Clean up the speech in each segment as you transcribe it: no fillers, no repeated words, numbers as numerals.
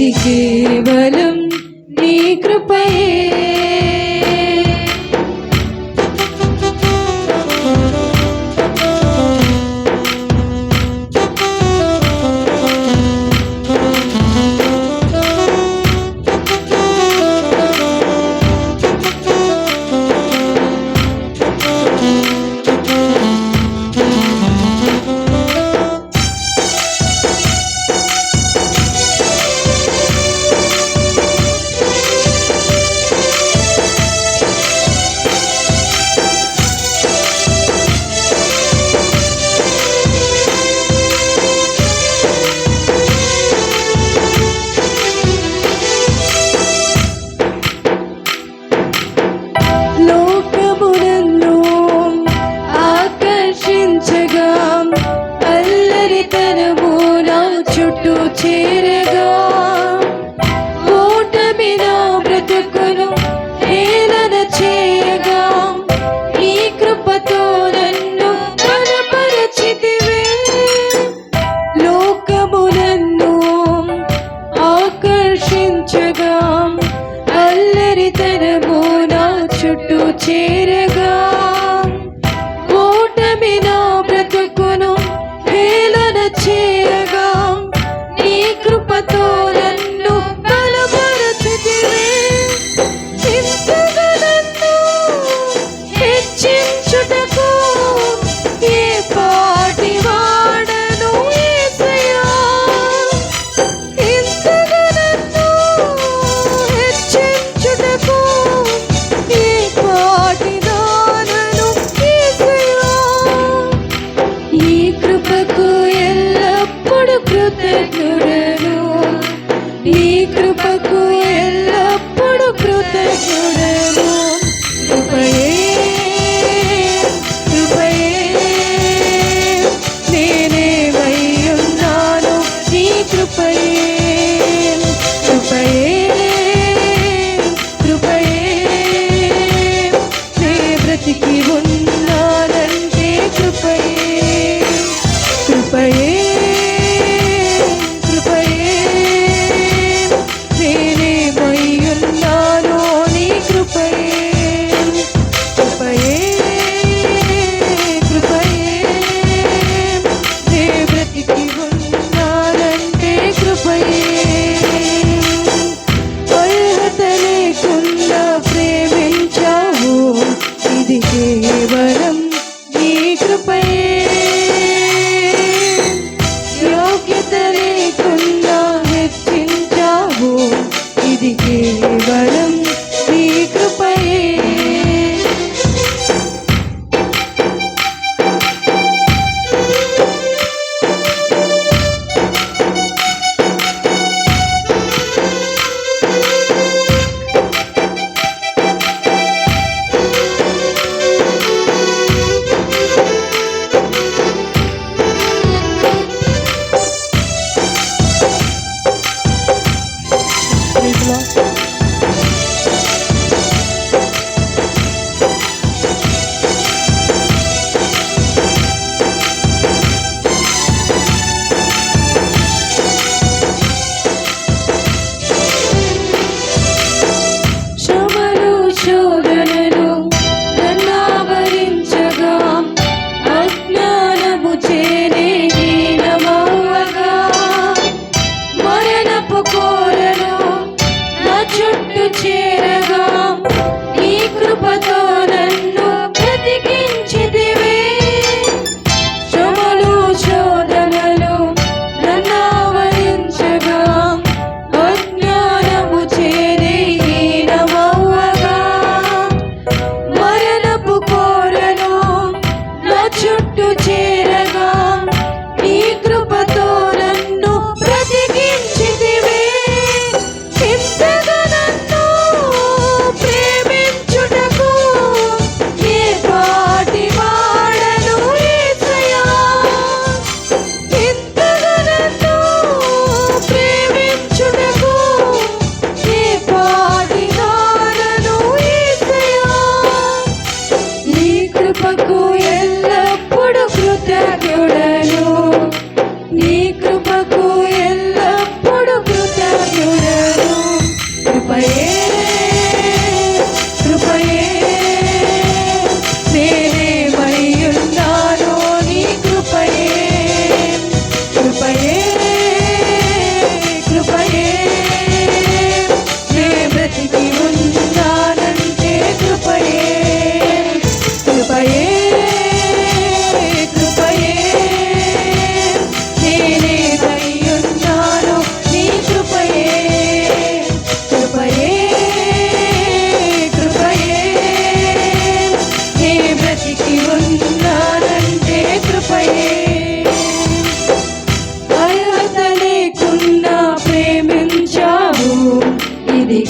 అది కేవలం నీ కృపయే. చేరగా ఓటమి నా బ్రతుకును హేళన చేయగా నీ కృపతో నన్ను బలపరచితివే. లోకమునన్ను ఆకర్షించగా అల్లరితనము నా చుట్టూ చేరగా ఓటమి నా బ్రతుకును హేళన చేయగా కృపతో నన్ను బలపరచితివే. ఇంతగా నన్ను హెచ్చించుటకు ఏ పాటి వాడను యేసయ్యా. ఇంతగా నన్ను హెచ్చించుటకు ఏ పాటి దానను యేసయ్యా. ఈ కృపకు ఎల్లప్పుడు కృతజ్ఞుడను. నీ కృపకు ఎల్లప్పుడు కృతజ్ఞుడను. కృపయే కృపయే నేనేమై ఉన్నాను నీ కృపయే. కృపయే కృపయే నే బ్రతికి ఉన్నానంటే కృపయే. కృపయే కృపయే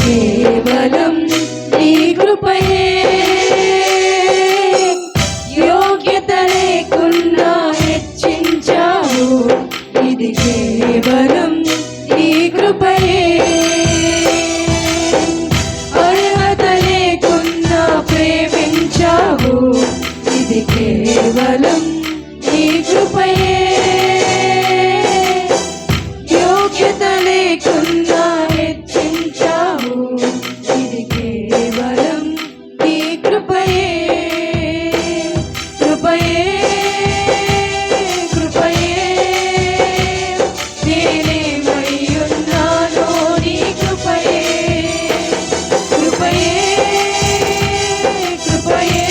కేవలం నీ కృపయే. యోగ్యత లేకున్నా హెచ్చించావు, ఇది కేవలం నీ కృపయే. అర్హత లేకున్నా ప్రేమించావు, ఇది కేవలం నీ కృపయే. యోగ్యత లేకున్నా హెచ్చించావు, ఇది కేవలం నీ కృపయే. కృపయే కృపయే నేనేమయ్యున్నానో నీ కృపయే. కృపయే కృపయే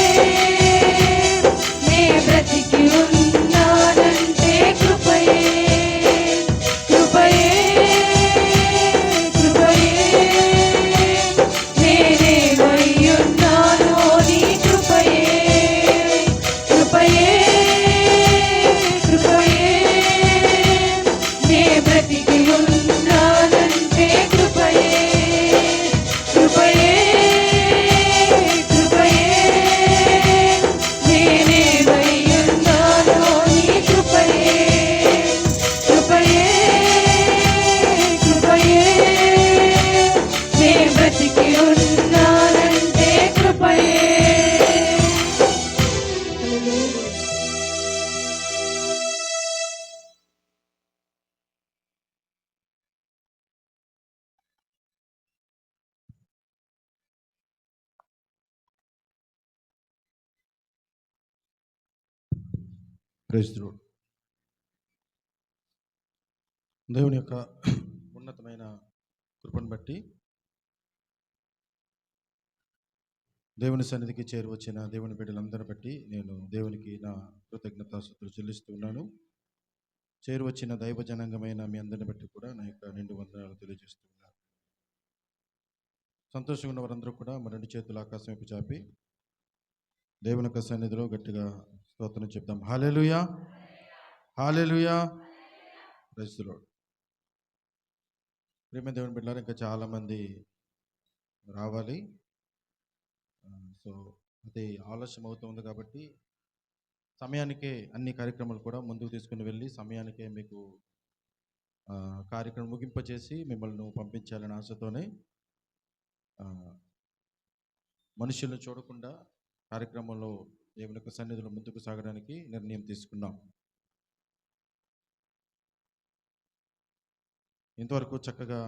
నే బ్రతికి ఉన్నానంటే కృపయే. కృపయే కృపయే నేనేమయ్యున్నానో నీ కృపయే. కృపయే కృపయే నే బ్రతికి ఉన్నానంటే కృపయే. కృపయే కృపయే నేనేమయ్యున్నానో నీ కృపయే. కృపయే కృపయే నే బ్రతికి ఉన్నానంటే కృపయే. Praise the lord. దేవుని యొక్క ఉన్నతమైన కృపను బట్టి దేవుని సన్నిధికి చేరువచ్చిన దేవుని బిడ్డలందరిని బట్టి నేను దేవునికి నా కృతజ్ఞతాస్తుతులు చెల్లిస్తూ ఉన్నాను. చేరువచ్చిన దైవ జనాంగమైన మీ అందరిని బట్టి కూడా నా యొక్క నిండు వందనాలు తెలియజేస్తూ ఉన్నాను. సంతోషంగా ఉన్న వారందరూ కూడా మన రెండు చేతులు ఆకాశం వైపు చాపి దేవుని యొక్క సన్నిధిలో గట్టిగా స్తోత్రం చెప్తాం. Hallelujah hallelujah. Praise the lord. ప్రేమ దేవుని బిడ్డలారా, ఇంకా చాలామంది రావాలి. సో అది ఆలస్యం అవుతుంది కాబట్టి సమయానికే అన్ని కార్యక్రమాలు కూడా ముందుకు తీసుకుని వెళ్ళి సమయానికే మీకు కార్యక్రమం ముగింపచేసి మిమ్మల్ని పంపించాలని ఆశతోనే మనుషులను చూడకుండా కార్యక్రమంలో దేవుని యొక్క సన్నిధిలో ముందుకు సాగడానికి నిర్ణయం తీసుకున్నాం. ఇంతవరకు చక్కగా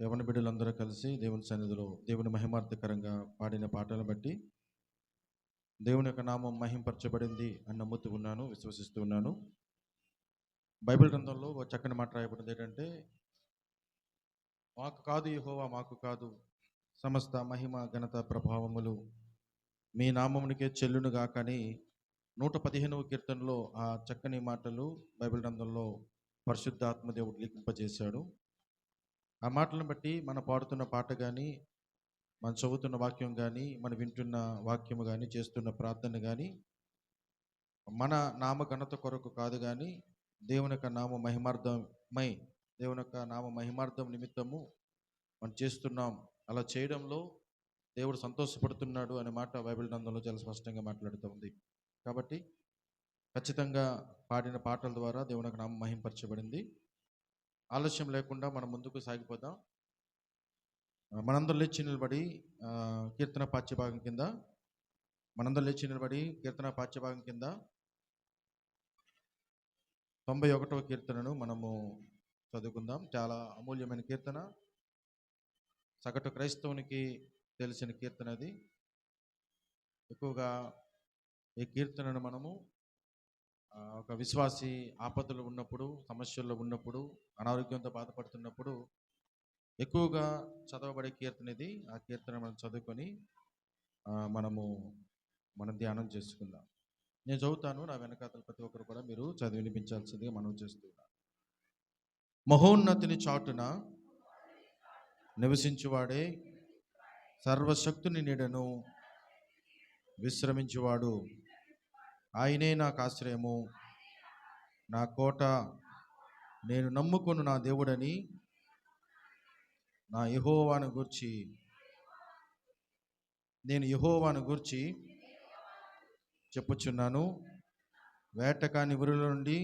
యవ్వన బిడ్డలందరూ కలిసి దేవుని సన్నిధిలో దేవుని మహిమార్థకరంగా పాడిన పాటలను బట్టి దేవుని యొక్క నామం మహింపరచబడింది అని నమ్ముతూ ఉన్నాను, విశ్వసిస్తూ ఉన్నాను. బైబిల్ గ్రంథంలో ఒక చక్కని మాట రాయబడింది ఏంటంటే, మాకు కాదు యెహోవా, మాకు కాదు, సమస్త మహిమ ఘనత ప్రభావములు మీ నామమునికే చెల్లునుగా. కానీ 115వ కీర్తనలో ఆ చక్కని మాటలు బైబిల్ గ్రంథంలో పరిశుద్ధాత్మ దేవుడు లిఖింపజేశాడు. ఆ మాటలను బట్టి మనం పాడుతున్న పాట కానీ, మనం చదువుతున్న వాక్యం కానీ, మనం వింటున్న వాక్యము కానీ, చేస్తున్న ప్రార్థన కానీ మన నామ ఘనత కొరకు కాదు, కానీ దేవుని యొక్క నామ మహిమార్థమై దేవుని యొక్క నామ మహిమార్థం నిమిత్తము మనం చేస్తున్నాం. అలా చేయడంలో దేవుడు సంతోషపడుతున్నాడు అనే మాట బైబిల్ గ్రంథంలో చాలా స్పష్టంగా మాట్లాడుతూ ఉంది. కాబట్టి ఖచ్చితంగా పాడిన పాటల ద్వారా దేవుని యొక్క నామం మహింపరచబడింది. ఆలస్యం లేకుండా మనం ముందుకు సాగిపోదాం. మనందరూ లేచి నిలబడి కీర్తన పాఠ్యభాగం కింద మనందరూ లేచి నిలబడి కీర్తన పాఠ్యభాగం కింద 91వ కీర్తనను మనము చదువుకుందాం. చాలా అమూల్యమైన కీర్తన, సగటు క్రైస్తవునికి తెలిసిన కీర్తన అది. ఎక్కువగా ఈ కీర్తనను మనము ఒక విశ్వాసి ఆపదలు ఉన్నప్పుడు, సమస్యల్లో ఉన్నప్పుడు, అనారోగ్యంతో బాధపడుతున్నప్పుడు ఎక్కువగా చదవబడే కీర్తన ఇది. ఆ కీర్తన మనం చదువుకొని మనం ధ్యానం చేసుకుందాం. నేను చదువుతాను, నా వెనకాతల ప్రతి ఒక్కరు కూడా మీరు చదివి వినిపించాల్సిందిగా మనం చేస్తున్నాం. మహోన్నతిని చాటున నివసించువాడే, సర్వశక్తుని నీడను విశ్రమించువాడు, ఆయనే నాకు ఆశ్రయము, నా కోట, నేను నమ్ముకొను నా దేవుడని నా యెహోవాను గూర్చి నేను యెహోవాను గూర్చి చెప్పుచున్నాను. వేటకాని ఉరుల నుండి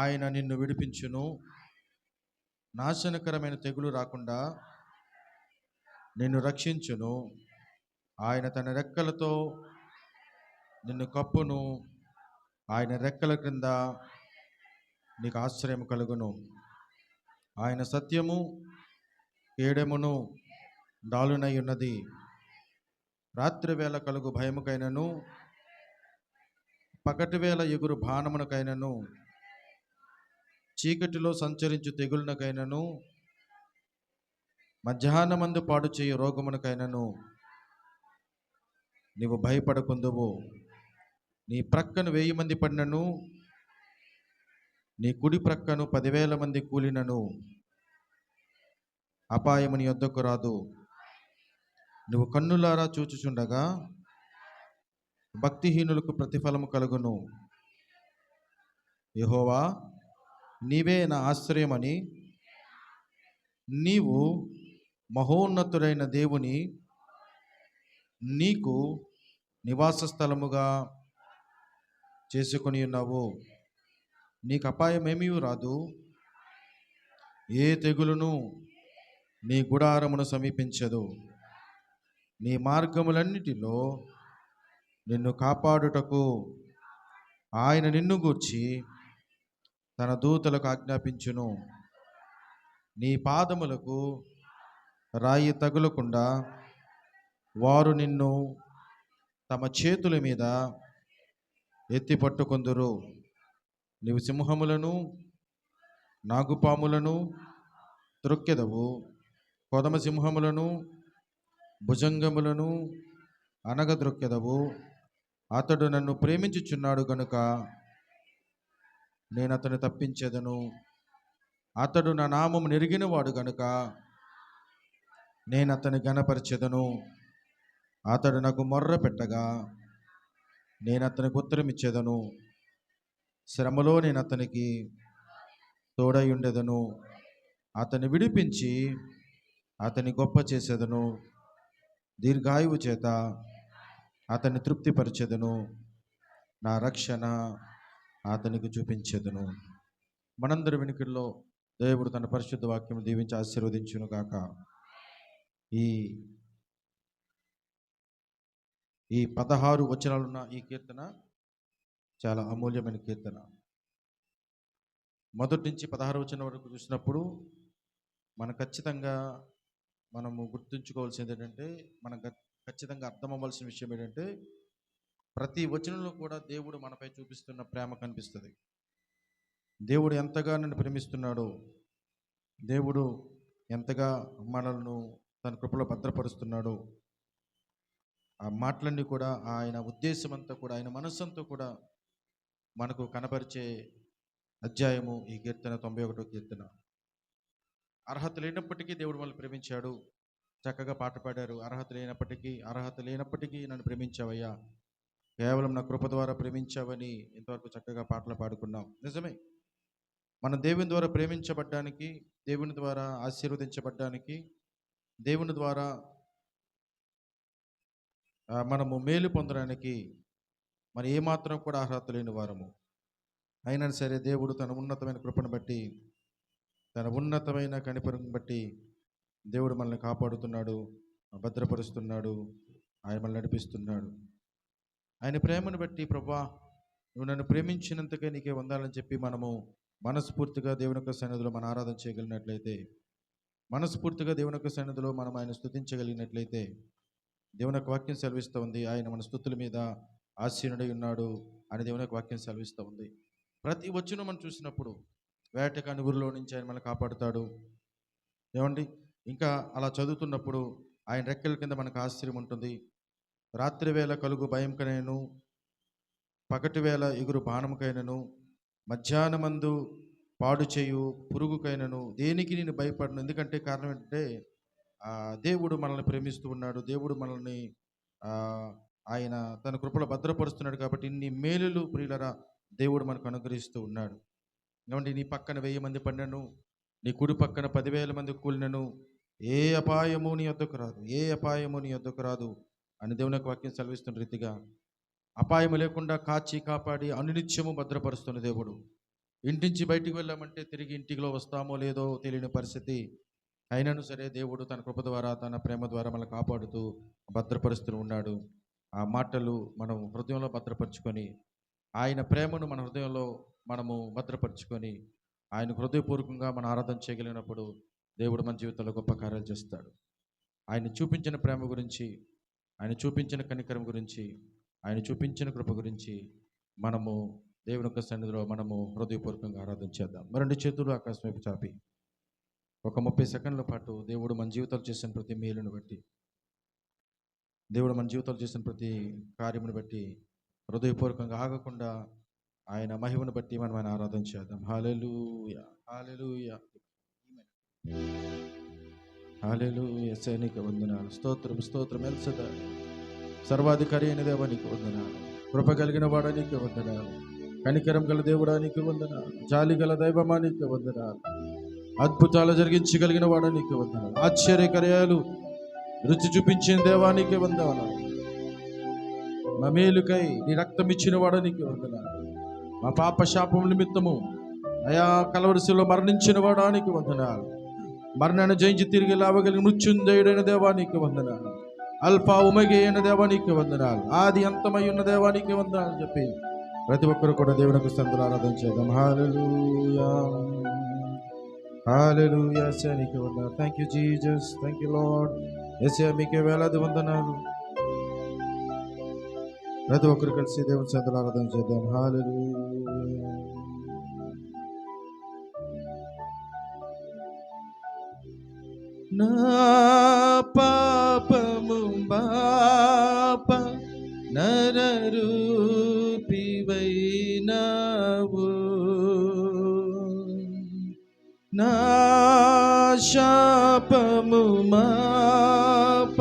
ఆయన నిన్ను విడిపించును. నాశనకరమైన తెగులు రాకుండా నిన్ను రక్షించును. ఆయన తన రెక్కలతో నిన్ను కప్పును. ఆయన రెక్కల క్రింద నీకు ఆశ్రయం కలుగును. ఆయన సత్యము కేడెమును డాలునై ఉన్నది. రాత్రి వేళ కలుగు భయముకైనను పగటి వేళ ఎగురు బాణమునకైనను చీకటిలో సంచరించు తెగులునకైనను మధ్యాహ్నమందు పాడు చేయు రోగమునకైనను నీవు భయపడకుందువు. నీ ప్రక్కను 1000 మంది పడినను, నీ కుడి ప్రక్కను 10,000 మంది కూలినను అపాయము నీ యొద్దకు రాదు. నువ్వు కన్నులారా చూచుచుండగా భక్తిహీనులకు ప్రతిఫలము కలుగును. యెహోవా, నీవే నా ఆశ్రయమని నీవు మహోన్నతుడైన దేవుని నీకు నివాస స్థలముగా చేసుకొని ఉన్నావు. నీకు అపాయమేమీ రాదు. ఏ తెగులును నీ గుడారమును సమీపించదు. నీ మార్గములన్నిటిలో నిన్ను కాపాడుటకు ఆయన నిన్ను గూర్చి తన దూతలకు ఆజ్ఞాపించును. నీ పాదములకు రాయి తగులకుండా వారు నిన్ను తమ చేతుల మీద ఎత్తి పట్టుకొందురు. నీవు సింహములను నాగుపాములను త్రొక్కెదవు. కొదమ సింహములను భుజంగములను అనగద్రొక్కెదవు. అతడు నన్ను ప్రేమించుచున్నాడు గనుక నేను అతన్ని తప్పించెదను. అతడు నా నామము నెరిగినవాడు గనుక నేను అతని ఘనపరచెదను. అతడు నాకు మొర్ర పెట్టగా నేను అతనికి ఉత్తరమిచ్చేదను. శ్రమలో నేను అతనికి తోడై ఉండెదను. అతన్ని విడిపించి అతని గొప్ప చేసేదను. దీర్ఘాయువు చేత అతన్ని తృప్తిపరిచెదను. నా రక్షణ అతనికి చూపించెదను. మనందరి వెనుకల్లో దేవుడు తన పరిశుద్ధ వాక్యం దీవించి ఆశీర్వదించును గాక. ఈ 16 వచనాలున్న ఈ కీర్తన చాలా అమూల్యమైన కీర్తన. మొదటి నుంచి 16 వచనం వరకు చూసినప్పుడు మనము గుర్తుంచుకోవాల్సింది ఏంటంటే, ఖచ్చితంగా అర్థం అవ్వాల్సిన విషయం ఏంటంటే, ప్రతి వచనంలో కూడా దేవుడు మనపై చూపిస్తున్న ప్రేమ కనిపిస్తుంది. దేవుడు ఎంతగా నన్ను ప్రేమిస్తున్నాడో, దేవుడు ఎంతగా మనల్ని తన కృపలో భద్రపరుస్తున్నాడో, ఆ మాటలన్నీ కూడా ఆయన ఉద్దేశం అంతా కూడా, ఆయన మనస్సంతా కూడా మనకు కనపరిచే అధ్యాయము ఈ కీర్తన, 91వ కీర్తన. అర్హత లేనప్పటికీ దేవుడు మనల్ని ప్రేమించాడు. చక్కగా పాట పాడారు. అర్హత లేనప్పటికీ నన్ను ప్రేమించావయ్యా, కేవలం నా కృప ద్వారా ప్రేమించావని ఇంతవరకు చక్కగా పాటలు పాడుకున్నాం. నిజమే, మనం దేవుని ద్వారా ప్రేమించబడ్డానికి, దేవుని ద్వారా ఆశీర్వదించబడ్డానికి, దేవుని ద్వారా మనము మేలు పొందడానికి మరి ఏమాత్రం కూడా అర్హత లేని వారము. అయినా సరే దేవుడు తన ఉన్నతమైన కృపను బట్టి, తన ఉన్నతమైన కనికరం బట్టి దేవుడు మనల్ని కాపాడుతున్నాడు, భద్రపరుస్తున్నాడు, ఆయన మనల్ని నడిపిస్తున్నాడు. ఆయన ప్రేమను బట్టి, ప్రభువా నువ్వు నన్ను ప్రేమించినంతకే నీకే వందాలని చెప్పి మనము మనస్ఫూర్తిగా దేవుని యొక్క సన్నిధిలో మన ఆరాధన చేయగలిగినట్లయితే, మనస్ఫూర్తిగా దేవుని యొక్క సన్నిధిలో మనం ఆయన స్తుతించగలిగినట్లయితే, దేవుని యొక్క వాక్యం సెలవిస్తూ ఉంది, ఆయన మన స్తుతుల మీద ఆసీనుడై ఉన్నాడు అని దేవుని యొక్క వాక్యం సెలవిస్తూ ఉంది. ప్రతి వచనం మనం చూసినప్పుడు వేటకాని ఊరిలో నుంచి ఆయన మనల్ని కాపాడుతాడు. ఏమండి, ఇంకా అలా చదువుతున్నప్పుడు ఆయన రెక్కల కింద మనకు ఆశ్చర్యం ఉంటుంది. రాత్రి వేళ కలుగు భయంకైనను, పగటి వేళ ఎగురు బాణముకైనను, మధ్యాహ్నమందు పాడు చేయు పురుగుకైనను దేనికి నేను భయపడను. ఎందుకంటే కారణం ఏంటంటే, దేవుడు మనల్ని ప్రేమిస్తూ ఉన్నాడు. దేవుడు మనల్ని ఆయన తన కృపలో భద్రపరుస్తున్నాడు. కాబట్టి ఇన్ని మేలులు ప్రియులరా దేవుడు మనకు అనుగ్రహిస్తూ ఉన్నాడు. ఏమంటే, నీ పక్కన 1000 మంది పడినను, నీ కుడి పక్కన 10,000 మంది కూలినను ఏ అపాయము నీ యొద్దకు రాదు, ఏ అపాయము నీ యొద్దకు రాదు అని దేవుని యొక్క వాక్యం సెలవిస్తున్న రీతిగా అపాయం లేకుండా కాచి కాపాడి అనునిత్యము భద్రపరుస్తున్న దేవుడు. ఇంటించి బయటికి వెళ్ళామంటే తిరిగి ఇంటిలో వస్తామో లేదో తెలియని పరిస్థితి అయినను సరే దేవుడు తన కృప ద్వారా తన ప్రేమ ద్వారా మనల్ని కాపాడుతూ భద్రపరుస్తూ ఉన్నాడు. ఆ మాటలు మనం హృదయంలో భద్రపరుచుకొని ఆయన ప్రేమను మన హృదయంలో మనము భద్రపరుచుకొని ఆయన హృదయపూర్వకంగా మనం ఆరాధన చేయగలిగినప్పుడు దేవుడు మన జీవితంలో గొప్ప కార్యాలు చేస్తాడు. ఆయన చూపించిన ప్రేమ గురించి, ఆయన చూపించిన కనికరం గురించి, ఆయన చూపించిన కృప గురించి మనము దేవుని యొక్క సన్నిధిలో మనము హృదయపూర్వకంగా ఆరాధన చేద్దాం. రెండు చేతులు ఆకాశం వైపు చాపి ఒక 30 సెకండ్ల పాటు దేవుడు మన జీవితాలు చేసిన ప్రతి మేలును బట్టి, దేవుడు మన జీవితాలు చేసిన ప్రతి కార్యమును బట్టి హృదయపూర్వకంగా ఆగకుండా ఆయన మహిమను బట్టి మనం ఆయన ఆరాధన చేద్దాం. హల్లెలూయా, హల్లెలూయా, హల్లెలూయా. సైనిక వందనాలు, స్తోత్రం స్తోత్రం. ఎల్సదా సర్వాధికారి అయిన దేవానికి వందనాలు, కృప కలిగిన వాడానికి వందనాలు, కనికరం గల దేవుడానికి వందనాలు, జాలి గల దైవమానికి వందనాలు, అద్భుతాలు జరిగించగలిగిన వాడానికి వందనాలు, ఆశ్చర్యకార్యాలు రుచి చూపించిన దేవానికి వందనాలు, మా మేలుకై నీ రక్తం ఇచ్చిన వాడానికి వందనాలు, మా పాప శాపం నిమిత్తము అయా కలవరిశిలో మరణించిన వాడానికి వందనాలు, మరణాన్ని జయించి తిరిగి లావగలిగిన మృత్యుంజయుడైన దేవానికి వందనాలు, అల్ఫా ఉమగే అయిన దేవానికి వందనాలు, ఆది అంతమై ఉన్న దేవానికి వందనాలు చెప్పి ప్రతి ఒక్కరు కూడా దేవునికి సంతులు ఆరాధన చేద్దాం. హల్లెలూయా, హల్లెలూయా. నీకే వందనాలు. Thank you Jesus, thank you lord. యేసయ్యా మీకే వేలాది వందనాలు. ప్రతి ఒక్కరు కలిసి దేవుని సంతులు ఆరాధన చేద్దాం. హల్లెలూయా. నా పాపము బాప నరరూపివైనావు, నా శాపము మాప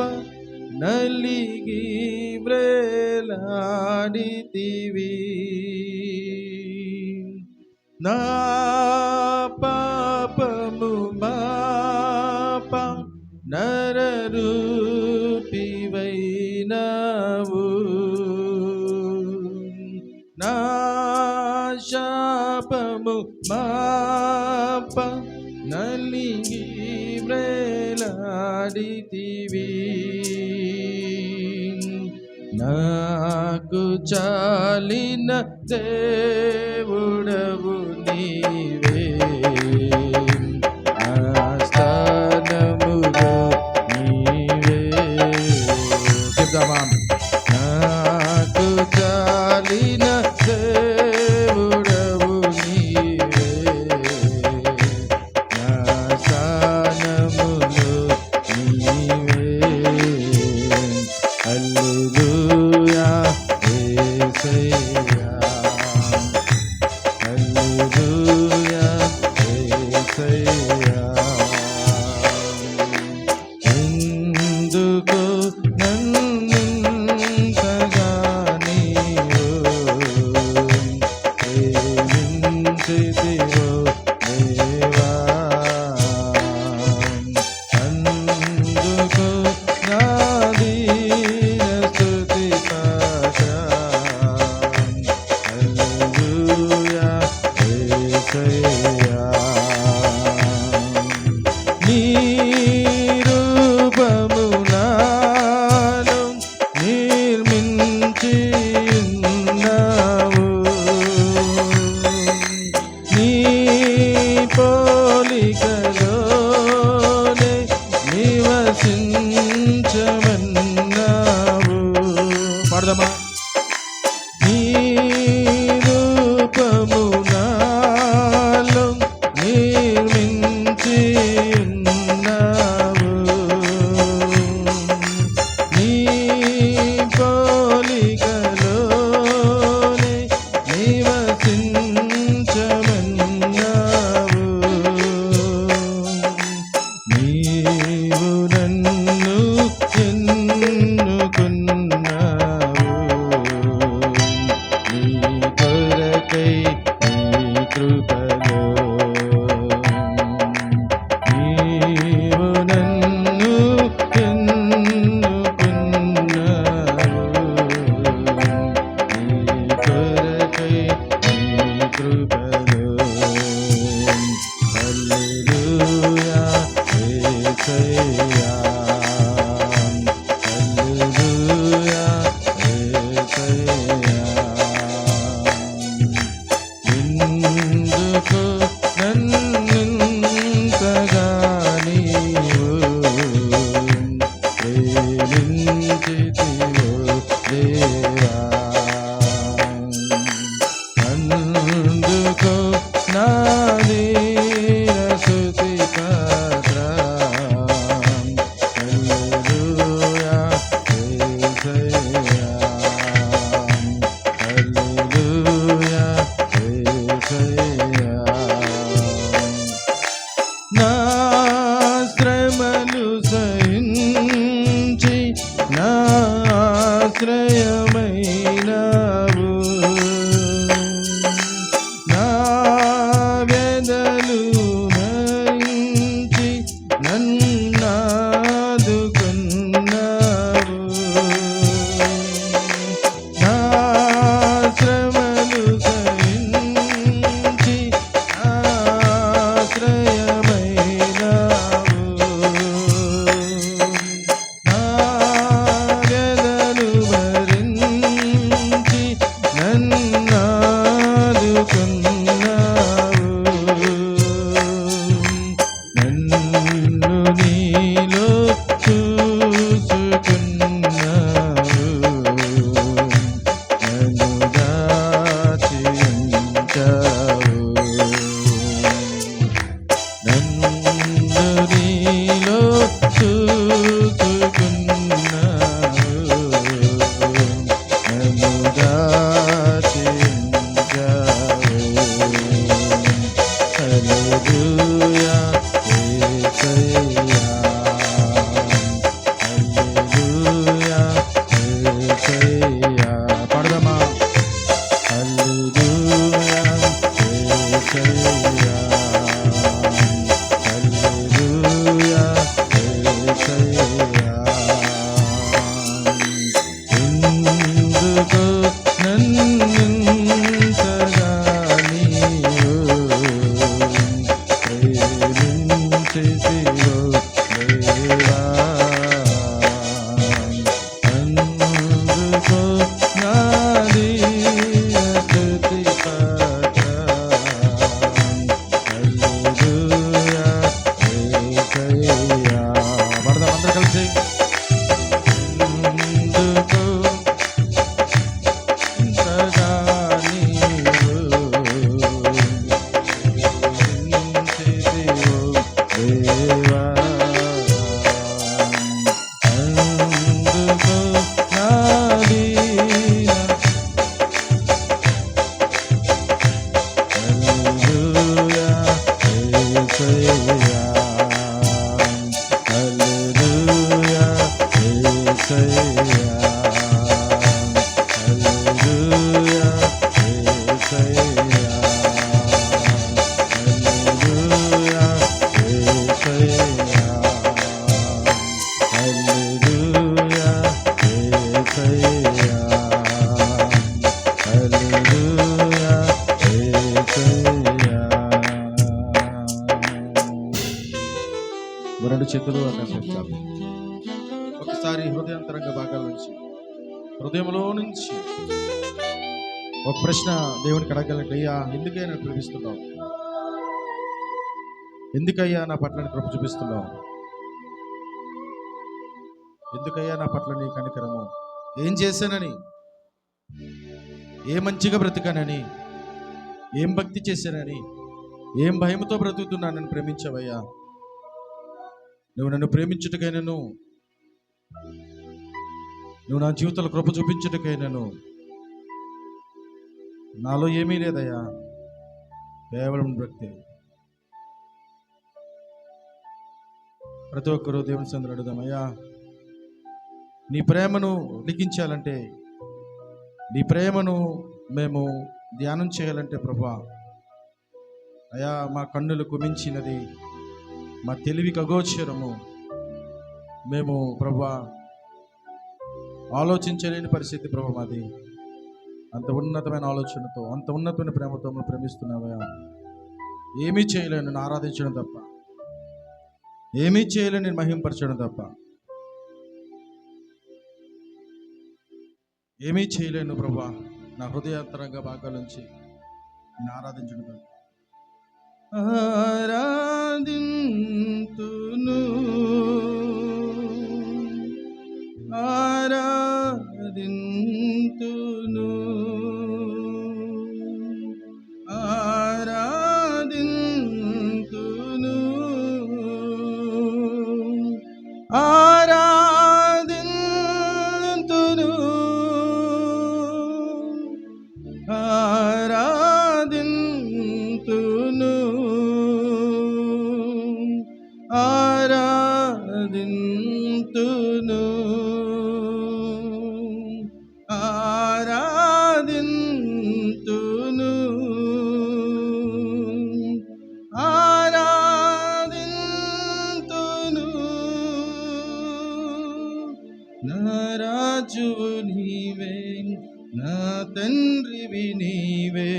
నలిగి వ్రేలాడితివి, నా పాపము మాప నరరూపివైనావు, నా శాపము మాప నలిగి వ్రేలాడితివి, నాకు చాలిన దేవుడవు నీవే, నా స్థానములో నీవే. చెప్దామా? నాకు చాలిన దేవుడవు నీవే, నా స్థానములో నీవే. హల్లెలూయా యేసయ్యా, హల్లెలూయా హల్లెలూయా యేసయ్యా హల్లెలూయా యేసయ్యా పాడదామా హల్లెలూయా యేసయ్యా హల్లెలూయా యేసయ్యా ఎందుకు నన్నింతగా నీవు ప్రేమించితివో దేవా అందుకు నాది స్తుతి పత్రం హల్లెలూయా యేసయ్యా పాడదాం అందరూ కలిసి ఎందుకు ఇంతగా నీవు ప్రేమించితివో దేవా అందుకు నాది హల్లెలూయా యేసయ్యా హల్లెలూయా యేసయ్యా హల్లెలూయా యేసయ్యా హల్లెలూయా యేసయ్యా హల్లెలూయా యేసయ్యా హల్లెలూయా యేసయ్యా రెండు చేతులు ఆకాశం ఒకసారి హృదయాంతరంగ భాగాల నుంచి హృదయంలో నుంచి ఒక ప్రశ్న దేవునికి అడగలంటే అయ్యా ఎందుకయ్యా నన్ను ప్రేమిస్తున్నావు ఎందుకయ్యా నా పట్ల నీ కృప చూపిస్తున్నావు ఎందుకయ్యా నా పట్ల నీ కనికరము ఏం చేశానని ఏ మంచిగా బ్రతికానని ఏం భక్తి చేశానని ఏం భయంతో బ్రతుకుతున్నానని ప్రేమించావయ్యా నువ్వు నన్ను ప్రేమించుటకైనను నువ్వు నా జీవితంలో కృప చూపించుటకైనను నాలో ఏమీ లేదయ్యా కేవలం భక్తి ప్రతి ఒక్కరూ దేవుని సందులో అడుగుదామయ్యా నీ ప్రేమను లిఖించాలంటే నీ ప్రేమను మేము ధ్యానం చేయాలంటే ప్రభా అయ్యా మా కన్నులకు మించినది మా తెలివికి అగోచరము మేము ప్రభా ఆలోచించలేని పరిస్థితి ప్రభు మాది అంత ఉన్నతమైన ఆలోచనతో అంత ఉన్నతమైన ప్రేమతో మనం ప్రేమిస్తున్నావా ఏమీ చేయలేను నేను ఆరాధించడం తప్ప ఏమీ చేయలేను నేను మహింపరచడం తప్ప ఏమీ చేయలేను ప్రభా నా హృదయాంతరంగ భాగాల నుంచి నేను ఆరాధించడం తప్ప ఆరాధింతును ఆరాధింతును ఆరాధింతును ఆరాధింతును ఆరాధింతును ఆరాధింతును ఆరాధింతును ఆరాధింతును నా రాజువు నీవే నా తండ్రివి నీవే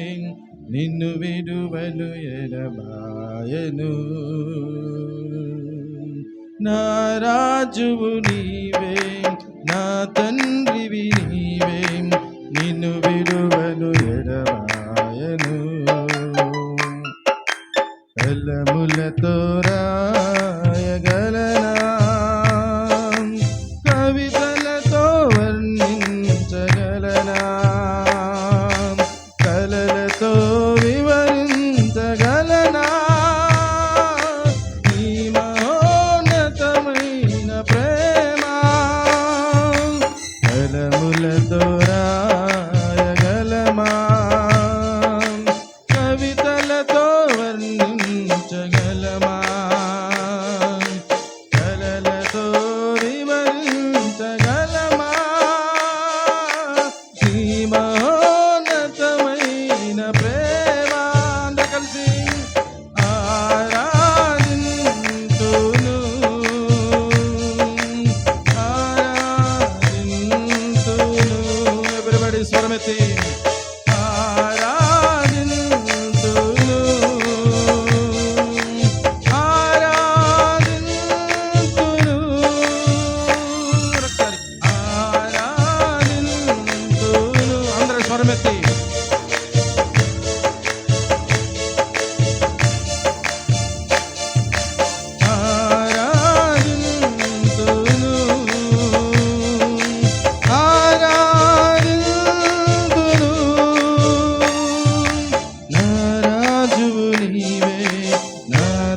నిన్ను విడువను ఎడబాయను నా రాజువు నీవే నా తండ్రివి నీవే నిన్ను విడువను ఎడబాయను కలములతో రాయగలనా కవితలతో వర్ణించగలనా కలలతో వివరించగలనా నీ మహోన్నతమైన ప్రేమ కలములతో రాయగలమా కవితలతో వర్ణించగలమా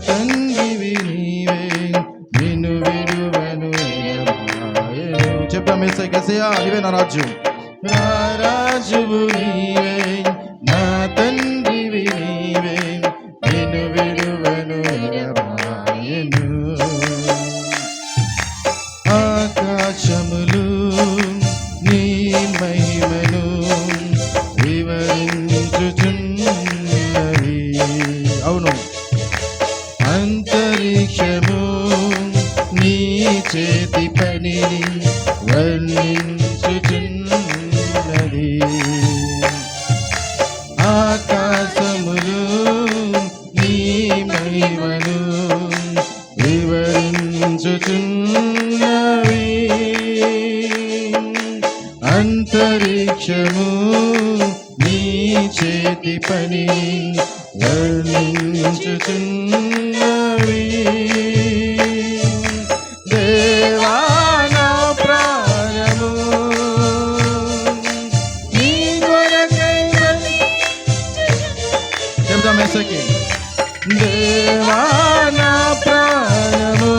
తండ్రివి నీవే నిన్ను విడువను ఎడబాయను. చెప్తాం యేసయ్యా నీవే నా రాజు, నా రాజువు నీవే, నా తండ్రివి నీవే నిన్ను విడువను ఎడబాయను. ఆకాశములు నీ మహిమను వివరించుచున్నవి, అవును అంతరిక్షము నీ చేతి పనిని వర్ణించుచున్నది. ఆకాశములు నీ మహిమను వివరించుచున్నవి, అంతరిక్షము నీ చేతి పని వర్ణించుచున్నవి. దేవా నా ప్రాణము నీ కొరకై చెప్దాం యేసయ్యకి. దేవా నా ప్రాణము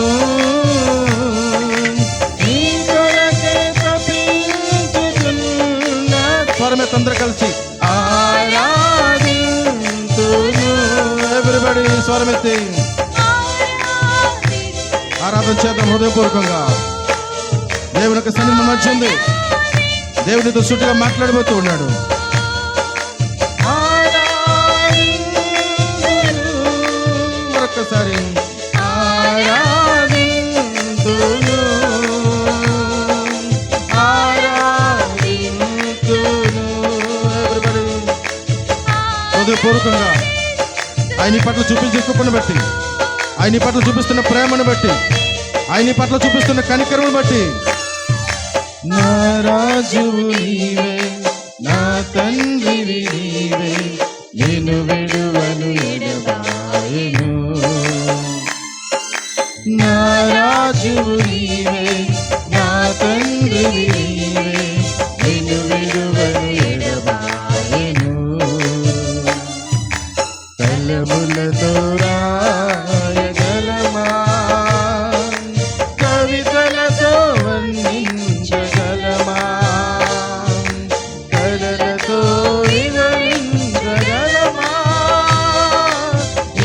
నీ కొరకై తప్పించుచున్న, స్వరమే తొందర కలిసి ఆరాధింతును. ఎవ్రీబడి స్వరమెత్తి ఆరాధన చేద్దాం హృదయపూర్వకంగా. దేవుని యొక్క సన్నిధి మన మధ్య ఉంది. దేవునితో సూటిగా మాట్లాడబోతూ ఉన్నాడు. మరొక్కసారి ఆరాధింతును, ఆరాధింతును. ఎవ్రీబడి హృదయపూర్వకంగా ఆయన పట్ల చూపించే కృపను బట్టి, ఆయన పట్ల చూపిస్తున్న ప్రేమను బట్టి, ఆయన పట్ల చూపిస్తున్న కనికరమును బట్టి, నా రాజువు నీవే, నా తండ్రివి నీవే నిన్ను విడువను ఎడబాయను. నా రాజువు నీవే, నా తండ్రివి నీవే నిన్ను విడువను ఎడబాయను. కలములతో రాయగలమా, కవితలతో వర్ణించగలమా, కలలతో వివరించగలమా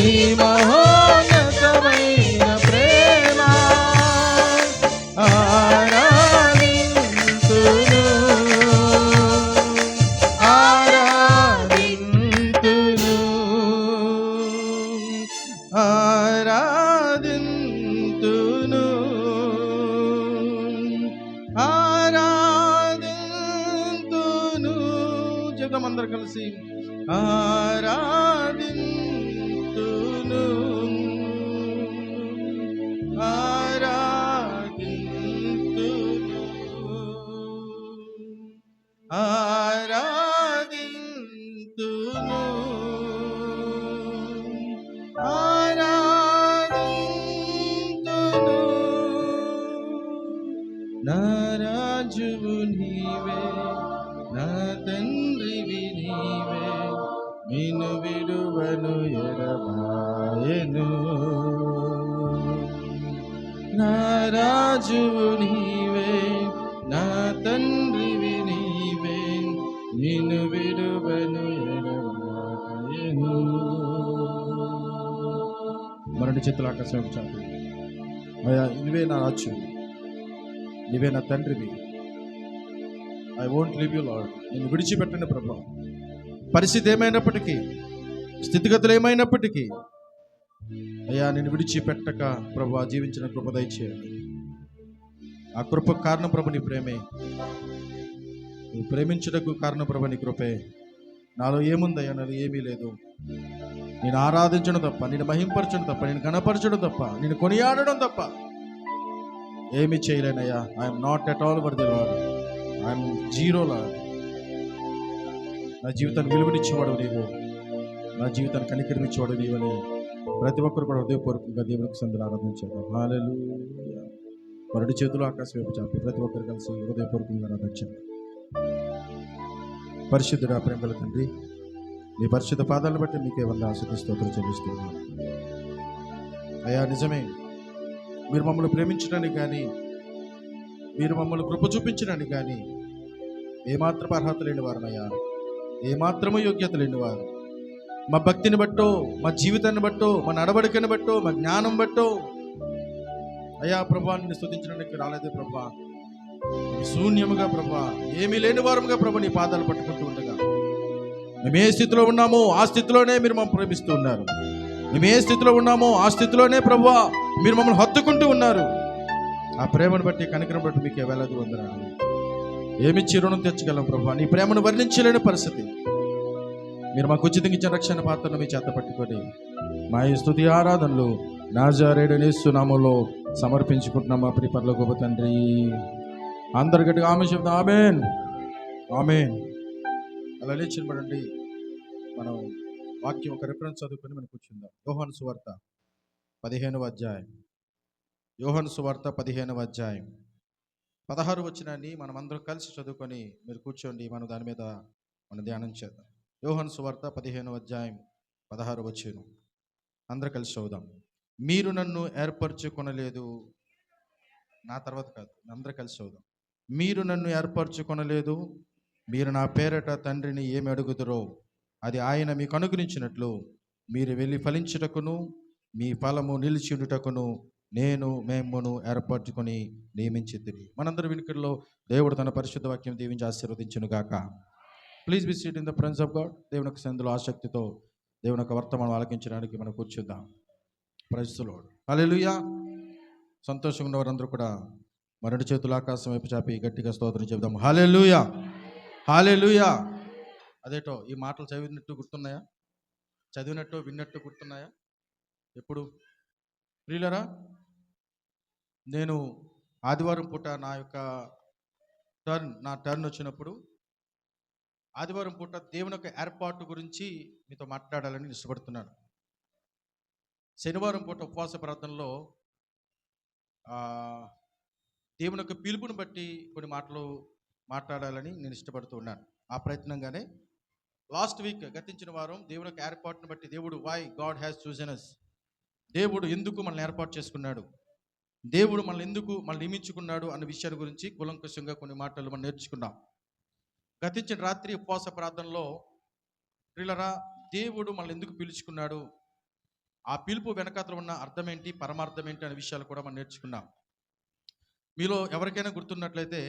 ఈ మహోన్నతమైన ప్రేమ. ఆరాధింతును, ఆరాధింతును, ఆరాధింతును, ఆరాధింతును. చెప్దాం అందరు కలిసి ఆరాధింతును, ఆరాధింతును, ఆరాధింతును, ఆరాధింతును. నా రాజువు నీవే, నా తండ్రివి నీవే నిన్ను విడువను ఎడబాయను. నా రాజువు నీవే, నా తండ్రివి నీవే నిన్ను విడువను ఎడబాయను. మరణి చేతుల ఆకాశం చాలు. అయ్యా నువ్వే నా రాజు, నువ్వే నా తండ్రివి. I won't leave you lord. నేను విడిచిపెట్టండి ప్రభా. పరిస్థితి ఏమైనప్పటికీ, స్థితిగతులు ఏమైనప్పటికీ అయ్యా నేను విడిచిపెట్టక ప్రభా జీవించిన కృప దయచేయండి. ఆ కృప కారణం ప్రభు నీ ప్రేమే. నువ్వు ప్రేమించుటకు కారణం ప్రభు నీ కృపే. నాలో ఏముందయ్యా? నాలో ఏమీ లేదు. నేను ఆరాధించడం తప్ప, నేను మహింపరచడం తప్ప, నేను గణపరచడం తప్ప, నేను కొనియాడడం తప్ప ఏమీ చేయలేనయ్యా. I'm not at all worthy lord. I'm zero lord. నా జీవితాన్ని విలువనిచ్చేవాడు నీవు, నా జీవితాన్ని కనికరించేవాడు నీవని ప్రతి ఒక్కరు కూడా హృదయపూర్వకంగా దేవునికి సందులు ఆరాధించారు. హల్లెలూయా. మరొకటి చేతులు ఆకాశం వైపు చాపి ప్రతి ఒక్కరు కలిసి హృదయపూర్వకంగా ఆరాధించారు. పరిశుద్ధుడా, ప్రేమల తండ్రి, నీ పరిశుద్ధ పాదాలను బట్టి మీకే వంద ఆశీర్వదిస్తూ స్తోత్రం చెల్లిస్తున్నాను. అయ్యా నిజమే, మీరు మమ్మల్ని ప్రేమించడానికి కానీ, మీరు మమ్మల్ని కృప చూపించడానికి కానీ ఏమాత్రం అర్హత లేని వారమయ్యా, ఏమాత్రము యోగ్యత లేని వారు. మా భక్తిని బట్టో, మా జీవితాన్ని బట్టో, మా నడవడికని బట్టో, మా జ్ఞానం బట్టో అయ్యా ప్రభా నిన్ను స్తుతించడానికి రాలేదే ప్రభా. శూన్యముగా ప్రభా, ఏమీ లేని వారముగా ప్రభా నీ పాదాలు పట్టుకుంటూ ఉండగా, మేము ఏ స్థితిలో ఉన్నామో ఆ స్థితిలోనే మీరు మమ్మల్ని ప్రేమిస్తూ ఉన్నారు. మేము ఏ స్థితిలో ఉన్నామో ఆ స్థితిలోనే ప్రభా మీరు మమ్మల్ని హత్తుకుంటూ ఉన్నారు. ఆ ప్రేమను బట్టి, కనికరం బట్టి మీకు వేలాది వందనాలు. ఏమిచ్చి రుణం తెచ్చగలం ప్రభా? నీ ప్రేమను వర్ణించలేని పరిస్థితి. మీరు మాకు ఉచితంగా ఇచ్చిన రక్షణ పాత్రను మీ చేత పట్టుకొని మా ఈ స్తుతి ఆరాధనలు నాజరేయుడైన యేసు నామములో సమర్పించుకుంటున్నాం మా ప్రియ పరలోకపు తండ్రి. అందరి గట్టిగా ఆమేన్ చెప్తాం. ఆమేన్, ఆమేన్. అలా లేచినబడండి. మనం వాక్యం ఒక రిఫరెన్స్ చదువుకొని మనం కూర్చుందాం. యోహాను సువార్త 15వ అధ్యాయం. యోహాను సువార్త 15వ అధ్యాయం 16 వచనాన్ని మనం అందరం కలిసి చదువుకొని మీరు కూర్చోండి. మనం దాని మీద మనం ధ్యానం చేద్దాం. యోహాను సువార్త 15వ అధ్యాయం 16 వచనం అందరూ కలిసి చదువుదాం. మీరు నన్ను ఏర్పరచుకొనలేదు, నా తర్వాత కాదు, అందరూ కలిసి చదువుదాం. మీరు నన్ను ఏర్పరచుకొనలేదు, మీరు నా పేరట తండ్రిని ఏమి అడుగుతారో అది ఆయన మీకు అనుగ్రహించినట్లు మీరు వెళ్ళి ఫలించుటకును మీ ఫలము నిలిచియుటకును మేమును ఏర్పరచుకొని నియమించితిని. మనందరి వినికిడిలో దేవుడు తన పరిశుద్ధ వాక్యం దీవించి ఆశీర్వదించును గాక. Please be seat in the presence of God. దేవుని యొక్క సందులో ఆసక్తితో దేవుని యొక్క వర్తమానం ఆలకించడానికి మనం కూర్చుద్దాం. Praise the lord. హల్లెలూయా. సంతోషంగా ఉన్న వారందరూ కూడా మరొక చేతులు ఆకాశం వైపు చాపి గట్టిగా స్తోత్రం చెబుదాం. హల్లెలూయా, హల్లెలూయా. అదేటో ఈ మాటలు చదివినట్టు గుర్తున్నాయా? చదివినట్టు విన్నట్టు గుర్తున్నాయా? ఎప్పుడు ప్రియులరా, నేను ఆదివారం పూట నా టర్న్ వచ్చినప్పుడు ఆదివారం పూట దేవుని యొక్క ఏర్పాటు గురించి మీతో మాట్లాడాలని ఇష్టపడుతున్నాను. శనివారం పూట ఉపవాస ప్రార్థనలో దేవుని యొక్క పిలుపుని బట్టి కొన్ని మాటలు మాట్లాడాలని నేను ఇష్టపడుతూ ఉన్నాను. ఆ ప్రయత్నంగానే లాస్ట్ వీక్ గతించిన వారం దేవుని యొక్క ఏర్పాటును బట్టి, దేవుడు why God has chosen us, దేవుడు ఎందుకు మనల్ని ఏర్పాటు చేసుకున్నాడు, దేవుడు మనల్ని ఎందుకు మనల్ని నియమించుకున్నాడు అన్న విషయాల గురించి కులంకుశంగా కొన్ని మాటలు మనం నేర్చుకున్నాం. గతించిన రాత్రి ఉపవాస ప్రార్థనలో ప్రియులరా, దేవుడు మనల్ని ఎందుకు పిలుచుకున్నాడు, ఆ పిలుపు వెనకాతల ఉన్న అర్థం ఏంటి, పరమార్థం ఏంటి అనే విషయాలు కూడా మనం నేర్చుకున్నాం. మీలో ఎవరికైనా గుర్తున్నట్లయితే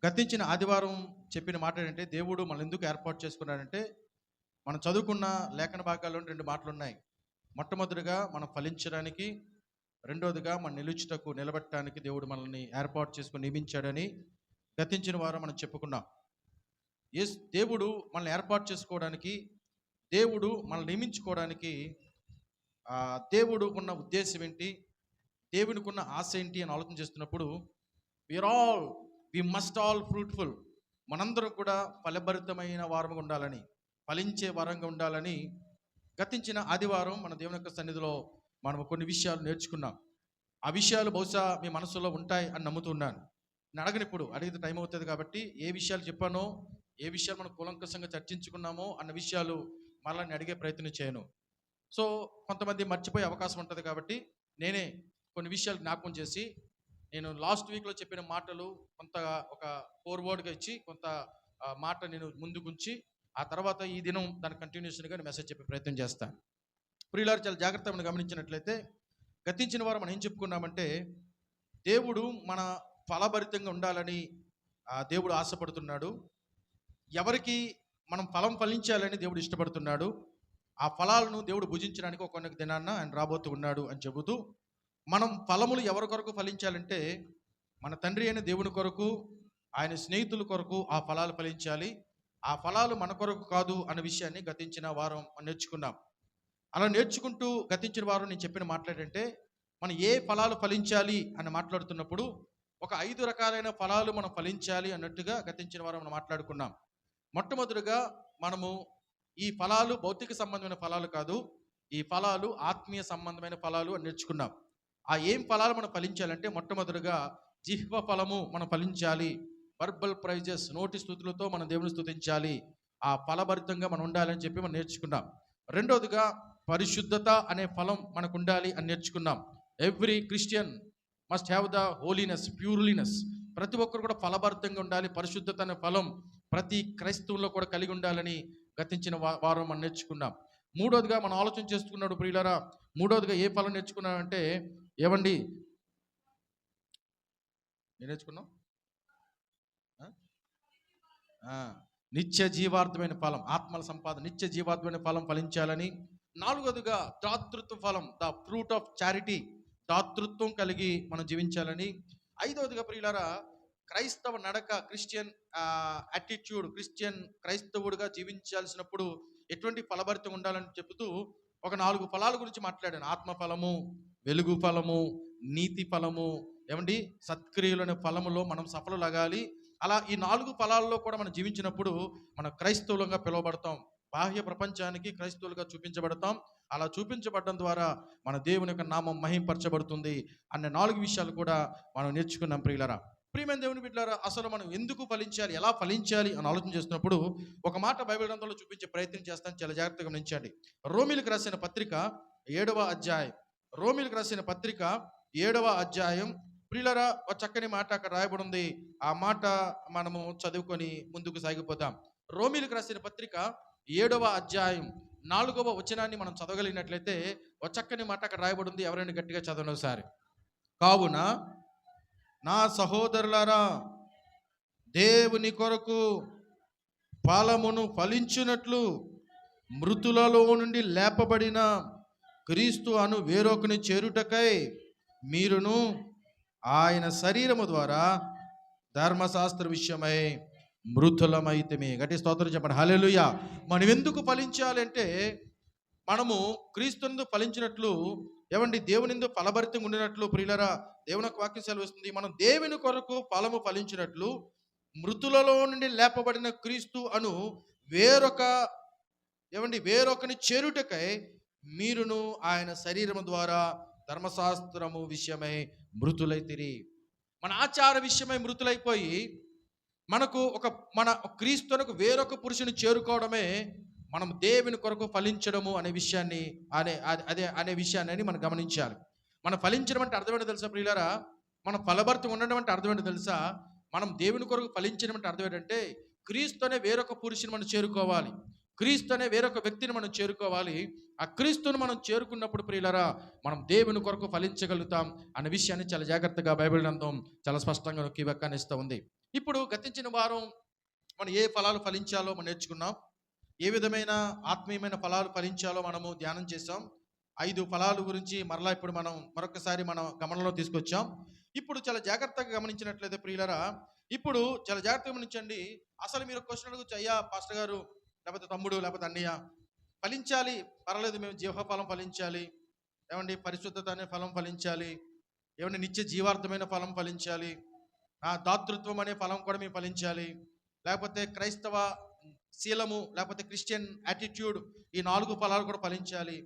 గతించిన ఆదివారం చెప్పిన మాట ఏంటంటే, దేవుడు మనల్ని ఎందుకు ఏర్పాటు చేసుకున్నాడంటే, మనం చదువుకున్న లేఖన భాగాల్లో 2 మాటలు ఉన్నాయి. మొట్టమొదటిగా మనం ఫలించడానికి, రెండోదిగా మనం నిలుచుటకు, నిలబెట్టడానికి దేవుడు మనల్ని ఏర్పాటు చేసుకుని నియమించాడని గతించిన వారం మనం చెప్పుకున్నాం. దేవుడు మనల్ని ఏర్పాటు చేసుకోవడానికి, దేవుడు మనల్ని నియమించుకోవడానికి దేవుడు ఉన్న ఉద్దేశం ఏంటి, దేవునికి ఉన్న ఆశ ఏంటి అని ఆలోచన చేస్తున్నప్పుడు వి మస్ట్ ఆల్ ఫ్రూట్ఫుల్, మనందరం కూడా ఫలభరితమైన వారంగా ఉండాలని, ఫలించే వారంగా ఉండాలని గతించిన ఆదివారం మన దేవుని యొక్క సన్నిధిలో మనం కొన్ని విషయాలు నేర్చుకున్నాం. ఆ విషయాలు బహుశా మీ మనసులో ఉంటాయి అని నమ్ముతున్నాను. నేను అడగనిప్పుడు అడిగితే టైం అవుతుంది కాబట్టి ఏ విషయాలు చెప్పానో, ఏ విషయాలు మనం కూలంకషంగా చర్చించుకున్నామో అన్న విషయాలు మళ్ళీ నేను అడిగే ప్రయత్నం చేయను. సో కొంతమంది మర్చిపోయే అవకాశం ఉంటుంది కాబట్టి నేనే కొన్ని విషయాలు జ్ఞాపకం చేసి, నేను లాస్ట్ వీక్లో చెప్పిన మాటలు కొంత ఒక ఫోర్వర్డ్గా ఇచ్చి, కొంత మాట నేను ముందుకుంచి, ఆ తర్వాత ఈ దినం దాని కంటిన్యూషన్గా నేను మెసేజ్ చెప్పే ప్రయత్నం చేస్తాను. ప్రియులారు, చాలా జాగ్రత్తగా గమనించినట్లయితే గతించిన వారు మనం ఏం చెప్పుకున్నామంటే, దేవుడు మన ఫలభరితంగా ఉండాలని దేవుడు ఆశపడుతున్నాడు. ఎవరికి మనం ఫలం ఫలించాలని దేవుడు ఇష్టపడుతున్నాడు. ఆ ఫలాలను దేవుడు భుజించడానికి ఒక దినాన్న ఆయన రాబోతూ ఉన్నాడు అని చెబుతూ, మనం ఫలములు ఎవరి కొరకు ఫలించాలంటే మన తండ్రి అయిన దేవుని కొరకు, ఆయన స్నేహితుల కొరకు ఆ ఫలాలు ఫలించాలి. ఆ ఫలాలు మన కొరకు కాదు అన్న విషయాన్ని గతించిన వారం నేర్చుకున్నాం. అలా నేర్చుకుంటూ గతించిన వారం నేను చెప్పిన మాట్లాడంటే, మనం ఏ ఫలాలు ఫలించాలి అని మాట్లాడుతున్నప్పుడు ఒక 5 రకాలైన ఫలాలు మనం ఫలించాలి అన్నట్టుగా గతించిన వారం మనం మాట్లాడుకున్నాం. మొట్టమొదటిగా మనము ఈ ఫలాలు భౌతిక సంబంధమైన ఫలాలు కాదు, ఈ ఫలాలు ఆత్మీయ సంబంధమైన ఫలాలు అని నేర్చుకున్నాం. ఆ ఏం ఫలాలు మనం ఫలించాలంటే, మొట్టమొదటిగా జిహ్వ ఫలము మనం ఫలించాలి. వర్బల్ ప్రైజెస్, నోటి స్తుతులతో మనం దేవుని స్తుతించాలి. ఆ ఫలభరితంగా మనం ఉండాలని చెప్పి మనం నేర్చుకున్నాం. రెండోదిగా పరిశుద్ధత అనే ఫలం మనకు ఉండాలి అని నేర్చుకున్నాం. Every Christian must have the holiness, pureliness. ప్రతి ఒక్కరు కూడా ఫలభరితంగా ఉండాలి. పరిశుద్ధత అనే ఫలం ప్రతి క్రైస్తవుల్లో కూడా కలిగి ఉండాలని గతించిన వారం మనం నేర్చుకున్నాం. మూడోదిగా మనం ఆలోచన చేసుకున్నాడు ప్రియులారా, మూడోదిగా ఏ ఫలం నేర్చుకున్నామంటే ఏమండి ఏం నేర్చుకున్నాం? నిత్య జీవార్థమైన ఫలం, ఆత్మల సంపాదన, నిత్య జీవార్థమైన ఫలం ఫలించాలని. నాలుగోదిగా దాతృత్వ ఫలం, ద ఫ్రూట్ ఆఫ్ చారిటీ, దాతృత్వం కలిగి మనం జీవించాలని. ఐదవదిగా ప్రియులారా, క్రైస్తవ నడక, క్రిస్టియన్ యాటిట్యూడ్, క్రైస్తవుడిగా జీవించాల్సినప్పుడు ఎటువంటి ఫలభరితం ఉండాలని చెబుతూ ఒక 4 ఫలాల గురించి మాట్లాడాను. ఆత్మ ఫలము, వెలుగు ఫలము, నీతి ఫలము, ఏమండి సత్క్రియలనే ఫలములో మనం సఫలులగాలి. అలా ఈ 4 ఫలాల్లో కూడా మనం జీవించినప్పుడు మనం క్రైస్తవులుగా పిలువబడతాం. బాహ్య ప్రపంచానికి క్రైస్తవులుగా చూపించబడతాం. అలా చూపించబడడం ద్వారా మన దేవుని యొక్క నామం మహింపరచబడుతుంది అనే 4 విషయాలు కూడా మనం నేర్చుకున్నాం ప్రియులారా. ప్రియమైన దేవుని బిడ్డలారా, అసలు మనం ఎందుకు ఫలించాలి, ఎలా ఫలించాలి అని ఆలోచన చేస్తున్నప్పుడు ఒక మాట బైబిల్ గ్రంథంలో చూపించే ప్రయత్నం చేస్తాను. చాలా జాగ్రత్తగా గమనించండి. రోమీలకు రాసిన పత్రిక 7వ అధ్యాయం, రోమీలకు రాసిన పత్రిక 7వ అధ్యాయం. ప్రియులారా, ఒక చక్కని మాట అక్కడ రాయబడి ఉంది. ఆ మాట మనము చదువుకొని ముందుకు సాగిపోతాం. రోమీలకు రాసిన పత్రిక 7వ అధ్యాయం 4వ వచనాన్ని మనం చదవగలిగినట్లయితే ఒక చక్కని మాట అక్కడ రాయబడి ఉంది. ఎవరైనా గట్టిగా చదవండి ఒకసారి. కావున నా సహోదరులారా, దేవుని కొరకు ఫలమును ఫలించునట్లు మృతులలో నుండి లేపబడిన క్రీస్తు అను వేరొకని చేరుటకై మీరును ఆయన శరీరము ద్వారా ధర్మశాస్త్ర విషయమై మృతులమైతిమి. గట్టి స్తోత్రం చెప్పండి. హల్లెలూయా. మనం ఎందుకు ఫలించాలి అంటే, మనము క్రీస్తునందు ఫలించినట్లు, ఏమండి దేవునిందు ఫలభరితంగా ఉండినట్లు ప్రియులరా, దేవుని యొక్క వాక్యం సెలవిస్తుంది. మనం దేవుని కొరకు ఫలము ఫలించినట్లు మృతులలో నుండి లేపబడిన క్రీస్తు అను వేరొకని చేరుటకై మీరును ఆయన శరీరము ద్వారా ధర్మశాస్త్రము విషయమై మృతులైతిరి. మన ఆచార విషయమై మృతులైపోయి మన క్రీస్తునకు వేరొక పురుషుని చేరుకోవడమే మనం దేవుని కొరకు ఫలించడము అనే విషయాన్ని మనం గమనించాలి. మనం ఫలించడం అంటే అర్థమేంటో తెలుసా ప్రియులారా? మన ఫలభరితం ఉండడం అంటే అర్థమేంటో తెలుసా? మనం దేవుని కొరకు ఫలించడం అంటే అర్థం ఏంటంటే, క్రీస్తు అనే వేరొక పురుషుని మనం చేరుకోవాలి, క్రీస్తు అనే వేరొక వ్యక్తిని మనం చేరుకోవాలి. ఆ క్రీస్తుని మనం చేరుకున్నప్పుడు ప్రియులారా, మనం దేవుని కొరకు ఫలించగలుగుతాం అనే విషయాన్ని చాలా జాగ్రత్తగా బైబిల్ గ్రంథం చాలా స్పష్టంగా నొక్కి వ్యాఖ్యానిస్తూ ఉంది. ఇప్పుడు గతించిన వారం మనం ఏ ఫలాలు ఫలించాలో మనం నేర్చుకున్నాం. ఏ విధమైన ఆత్మీయమైన ఫలాలు ఫలించాలో మనము ధ్యానం చేసాం. 5 ఫలాల గురించి ఇప్పుడు మనం మరొకసారి మనం గమనంలో తీసుకొచ్చాం. ఇప్పుడు చాలా జాగ్రత్తగా గమనించినట్లయితే ప్రియులారా, ఇప్పుడు చాలా జాగ్రత్తగా గమనించండి. అసలు మీరు క్వశ్చన్ అడగచ్చు, అయ్యా పాస్టర్ గారు, లేకపోతే తమ్ముడు, లేకపోతే అన్నయ్య, ఫలించాలి పర్వాలేదు, మేము జీవఫలం ఫలించాలి, ఏమండి పరిశుద్ధత అనే ఫలం ఫలించాలి, ఏమండి నిత్య జీవార్థమైన ఫలం ఫలించాలి, దాతృత్వం అనే ఫలం కూడా మేము ఫలించాలి, లేకపోతే క్రైస్తవ శీలము, లేకపోతే క్రిస్టియన్ యాటిట్యూడ్, ఈ 4 ఫలాలు కూడా ఫలించాలి.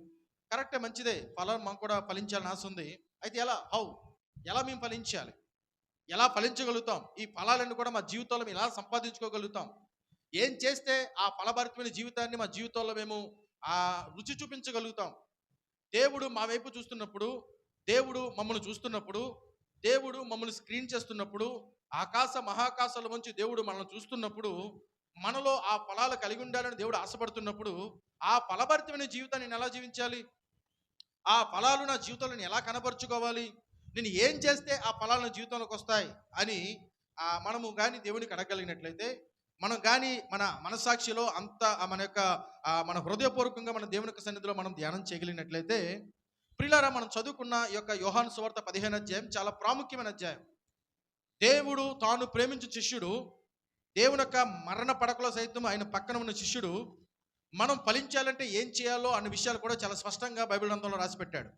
కరెక్టే, మంచిదే, ఫలం మాకు కూడా ఫలించాలని ఆశ ఉంది. అయితే ఎలా మేము ఫలించాలి, ఎలా ఫలించగలుగుతాం, ఈ ఫలాలన్నీ కూడా మా జీవితంలో మేము ఎలా సంపాదించుకోగలుగుతాం, ఏం చేస్తే ఆ ఫలభరితమైన జీవితాన్ని మా జీవితంలో మేము రుచి చూపించగలుగుతాం. దేవుడు మా వైపు చూస్తున్నప్పుడు, దేవుడు మమ్మల్ని చూస్తున్నప్పుడు, దేవుడు మమ్మల్ని స్క్రీన్ చేస్తున్నప్పుడు, మహాకాశాల నుంచి దేవుడు మనల్ని చూస్తున్నప్పుడు, మనలో ఆ ఫలాలు కలిగి ఉండాలని దేవుడు ఆశపడుతున్నప్పుడు, ఆ ఫలభరితమైన జీవితాన్ని నేను ఎలా జీవించాలి, ఆ ఫలాలు నా జీవితంలో నేను ఎలా కనపరుచుకోవాలి, నేను ఏం చేస్తే ఆ ఫలాలు నా జీవితంలోకి వస్తాయి అని మనము కానీ దేవునికి అడగలిగినట్లయితే, మనం కానీ మన మనస్సాక్షిలో మన హృదయపూర్వకంగా మన దేవుని యొక్క సన్నిధిలో మనం ధ్యానం చేయగలిగినట్లయితే, ప్రియులారా, మనం చదువుకున్న ఈ యొక్క యోహాను సువార్త 15వ అధ్యాయం చాలా ప్రాముఖ్యమైన అధ్యాయం. దేవుడు తాను ప్రేమించు శిష్యుడు, దేవుని యొక్క మరణ పడకలో సైతం ఆయన పక్కన ఉన్న శిష్యుడు మనం ఫలించాలంటే ఏం చేయాలో అన్న విషయాలు కూడా చాలా స్పష్టంగా బైబిల్ గ్రంథంలో రాసి పెట్టాడు.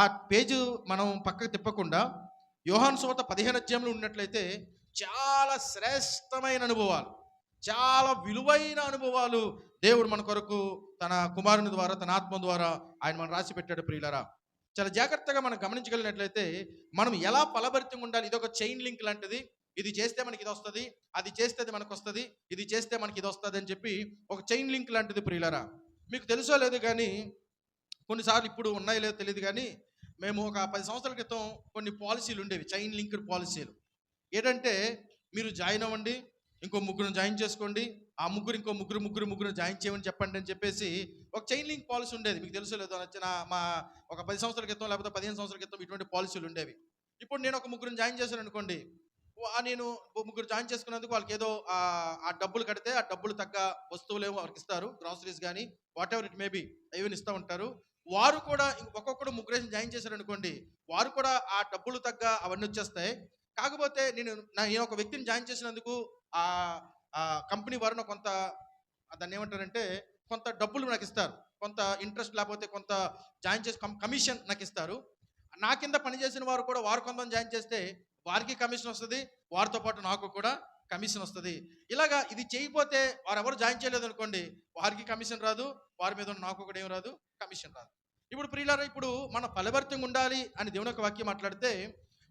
ఆ పేజీ మనం పక్కకు తిప్పకుండా యోహాను సువార్త 15వ అధ్యాయంలో ఉన్నట్లయితే చాలా శ్రేష్టమైన అనుభవాలు, చాలా విలువైన అనుభవాలు దేవుడు మన కొరకు తన కుమారుని ద్వారా, తన ఆత్మ ద్వారా ఆయన మనం రాసి పెట్టాడు. ప్రియులారా, చాలా జాగ్రత్తగా మనం గమనించగలిగినట్లయితే మనం ఎలా ఫలభరితంగా ఉండాలి. ఇది ఒక చైన్ లింక్ లాంటిది. ఇది చేస్తే మనకి ఇది వస్తుంది, అది చేస్తే అది మనకు వస్తుంది, ఇది చేస్తే మనకి ఇది వస్తుంది అని చెప్పి ఒక చైన్ లింక్ లాంటిది. ప్రియులారా, మీకు తెలుసో లేదు కానీ కొన్నిసార్లు ఇప్పుడు ఉన్నాయో లేదో తెలియదు కానీ మేము ఒక 10 సంవత్సరాల క్రితం కొన్ని పాలసీలు ఉండేవి, చైన్ లింక్డ్ పాలసీలు. ఏంటంటే మీరు జాయిన్ అవ్వండి, ఇంకో ముగ్గురు జాయిన్ చేసుకోండి, ఆ ముగ్గురు ఇంకో ముగ్గురు జాయిన్ చేయమని చెప్పండి అని చెప్పేసి ఒక చైన్ లింక్ పాలసీ ఉండేది. మీకు తెలుసో లేదో నచ్చిన మా ఒక 10 సంవత్సరాల క్రితం లేకపోతే 15 సంవత్సరాల క్రితం ఇటువంటి పాలసీలు ఉండేవి. ఇప్పుడు నేను ఒక ముగ్గురు జాయిన్ చేశాను అనుకోండి, నేను ముగ్గురు జాయిన్ చేసుకున్నందుకు వాళ్ళకి ఏదో ఆ డబ్బులు కడితే ఆ డబ్బులు తగ్గ వస్తువులు ఏమో వాళ్ళకి ఇస్తారు, గ్రాసరీస్ కానీ వాట్ ఎవర్ ఇట్ మేబీ ఏమైనా ఇస్తూ ఉంటారు. వారు కూడా ఒక్కొక్కడు ముగ్గురేసి జాయిన్ చేశారు అనుకోండి, వారు కూడా ఆ డబ్బులు తగ్గ అవన్నీ వచ్చేస్తాయి. కాకపోతే నేను ఒక వ్యక్తిని జాయిన్ చేసినందుకు ఆ కంపెనీ వారిని కొంత దాన్ని ఏమంటారంటే కొంత డబ్బులు నాకు ఇస్తారు, కొంత ఇంట్రెస్ట్ లేకపోతే కొంత జాయిన్ చేసి కమిషన్ నాకు ఇస్తారు. నా కింద పనిచేసిన వారు కూడా వారు కొంతమంది జాయిన్ చేస్తే వారికి కమిషన్ వస్తుంది, వారితో పాటు నాకు కూడా కమిషన్ వస్తుంది. ఇలాగా ఇది చేయకపోతే వారు ఎవరు జాయిన్ చేయలేదు అనుకోండి, వారికి కమిషన్ రాదు, వారి మీద నాకు కూడా ఏం రాదు, కమిషన్ రాదు. ఇప్పుడు ప్రియులారా, ఇప్పుడు మన ఫలభరితంగా ఉండాలి అని దేవుని యొక్క వాక్యం మాట్లాడితే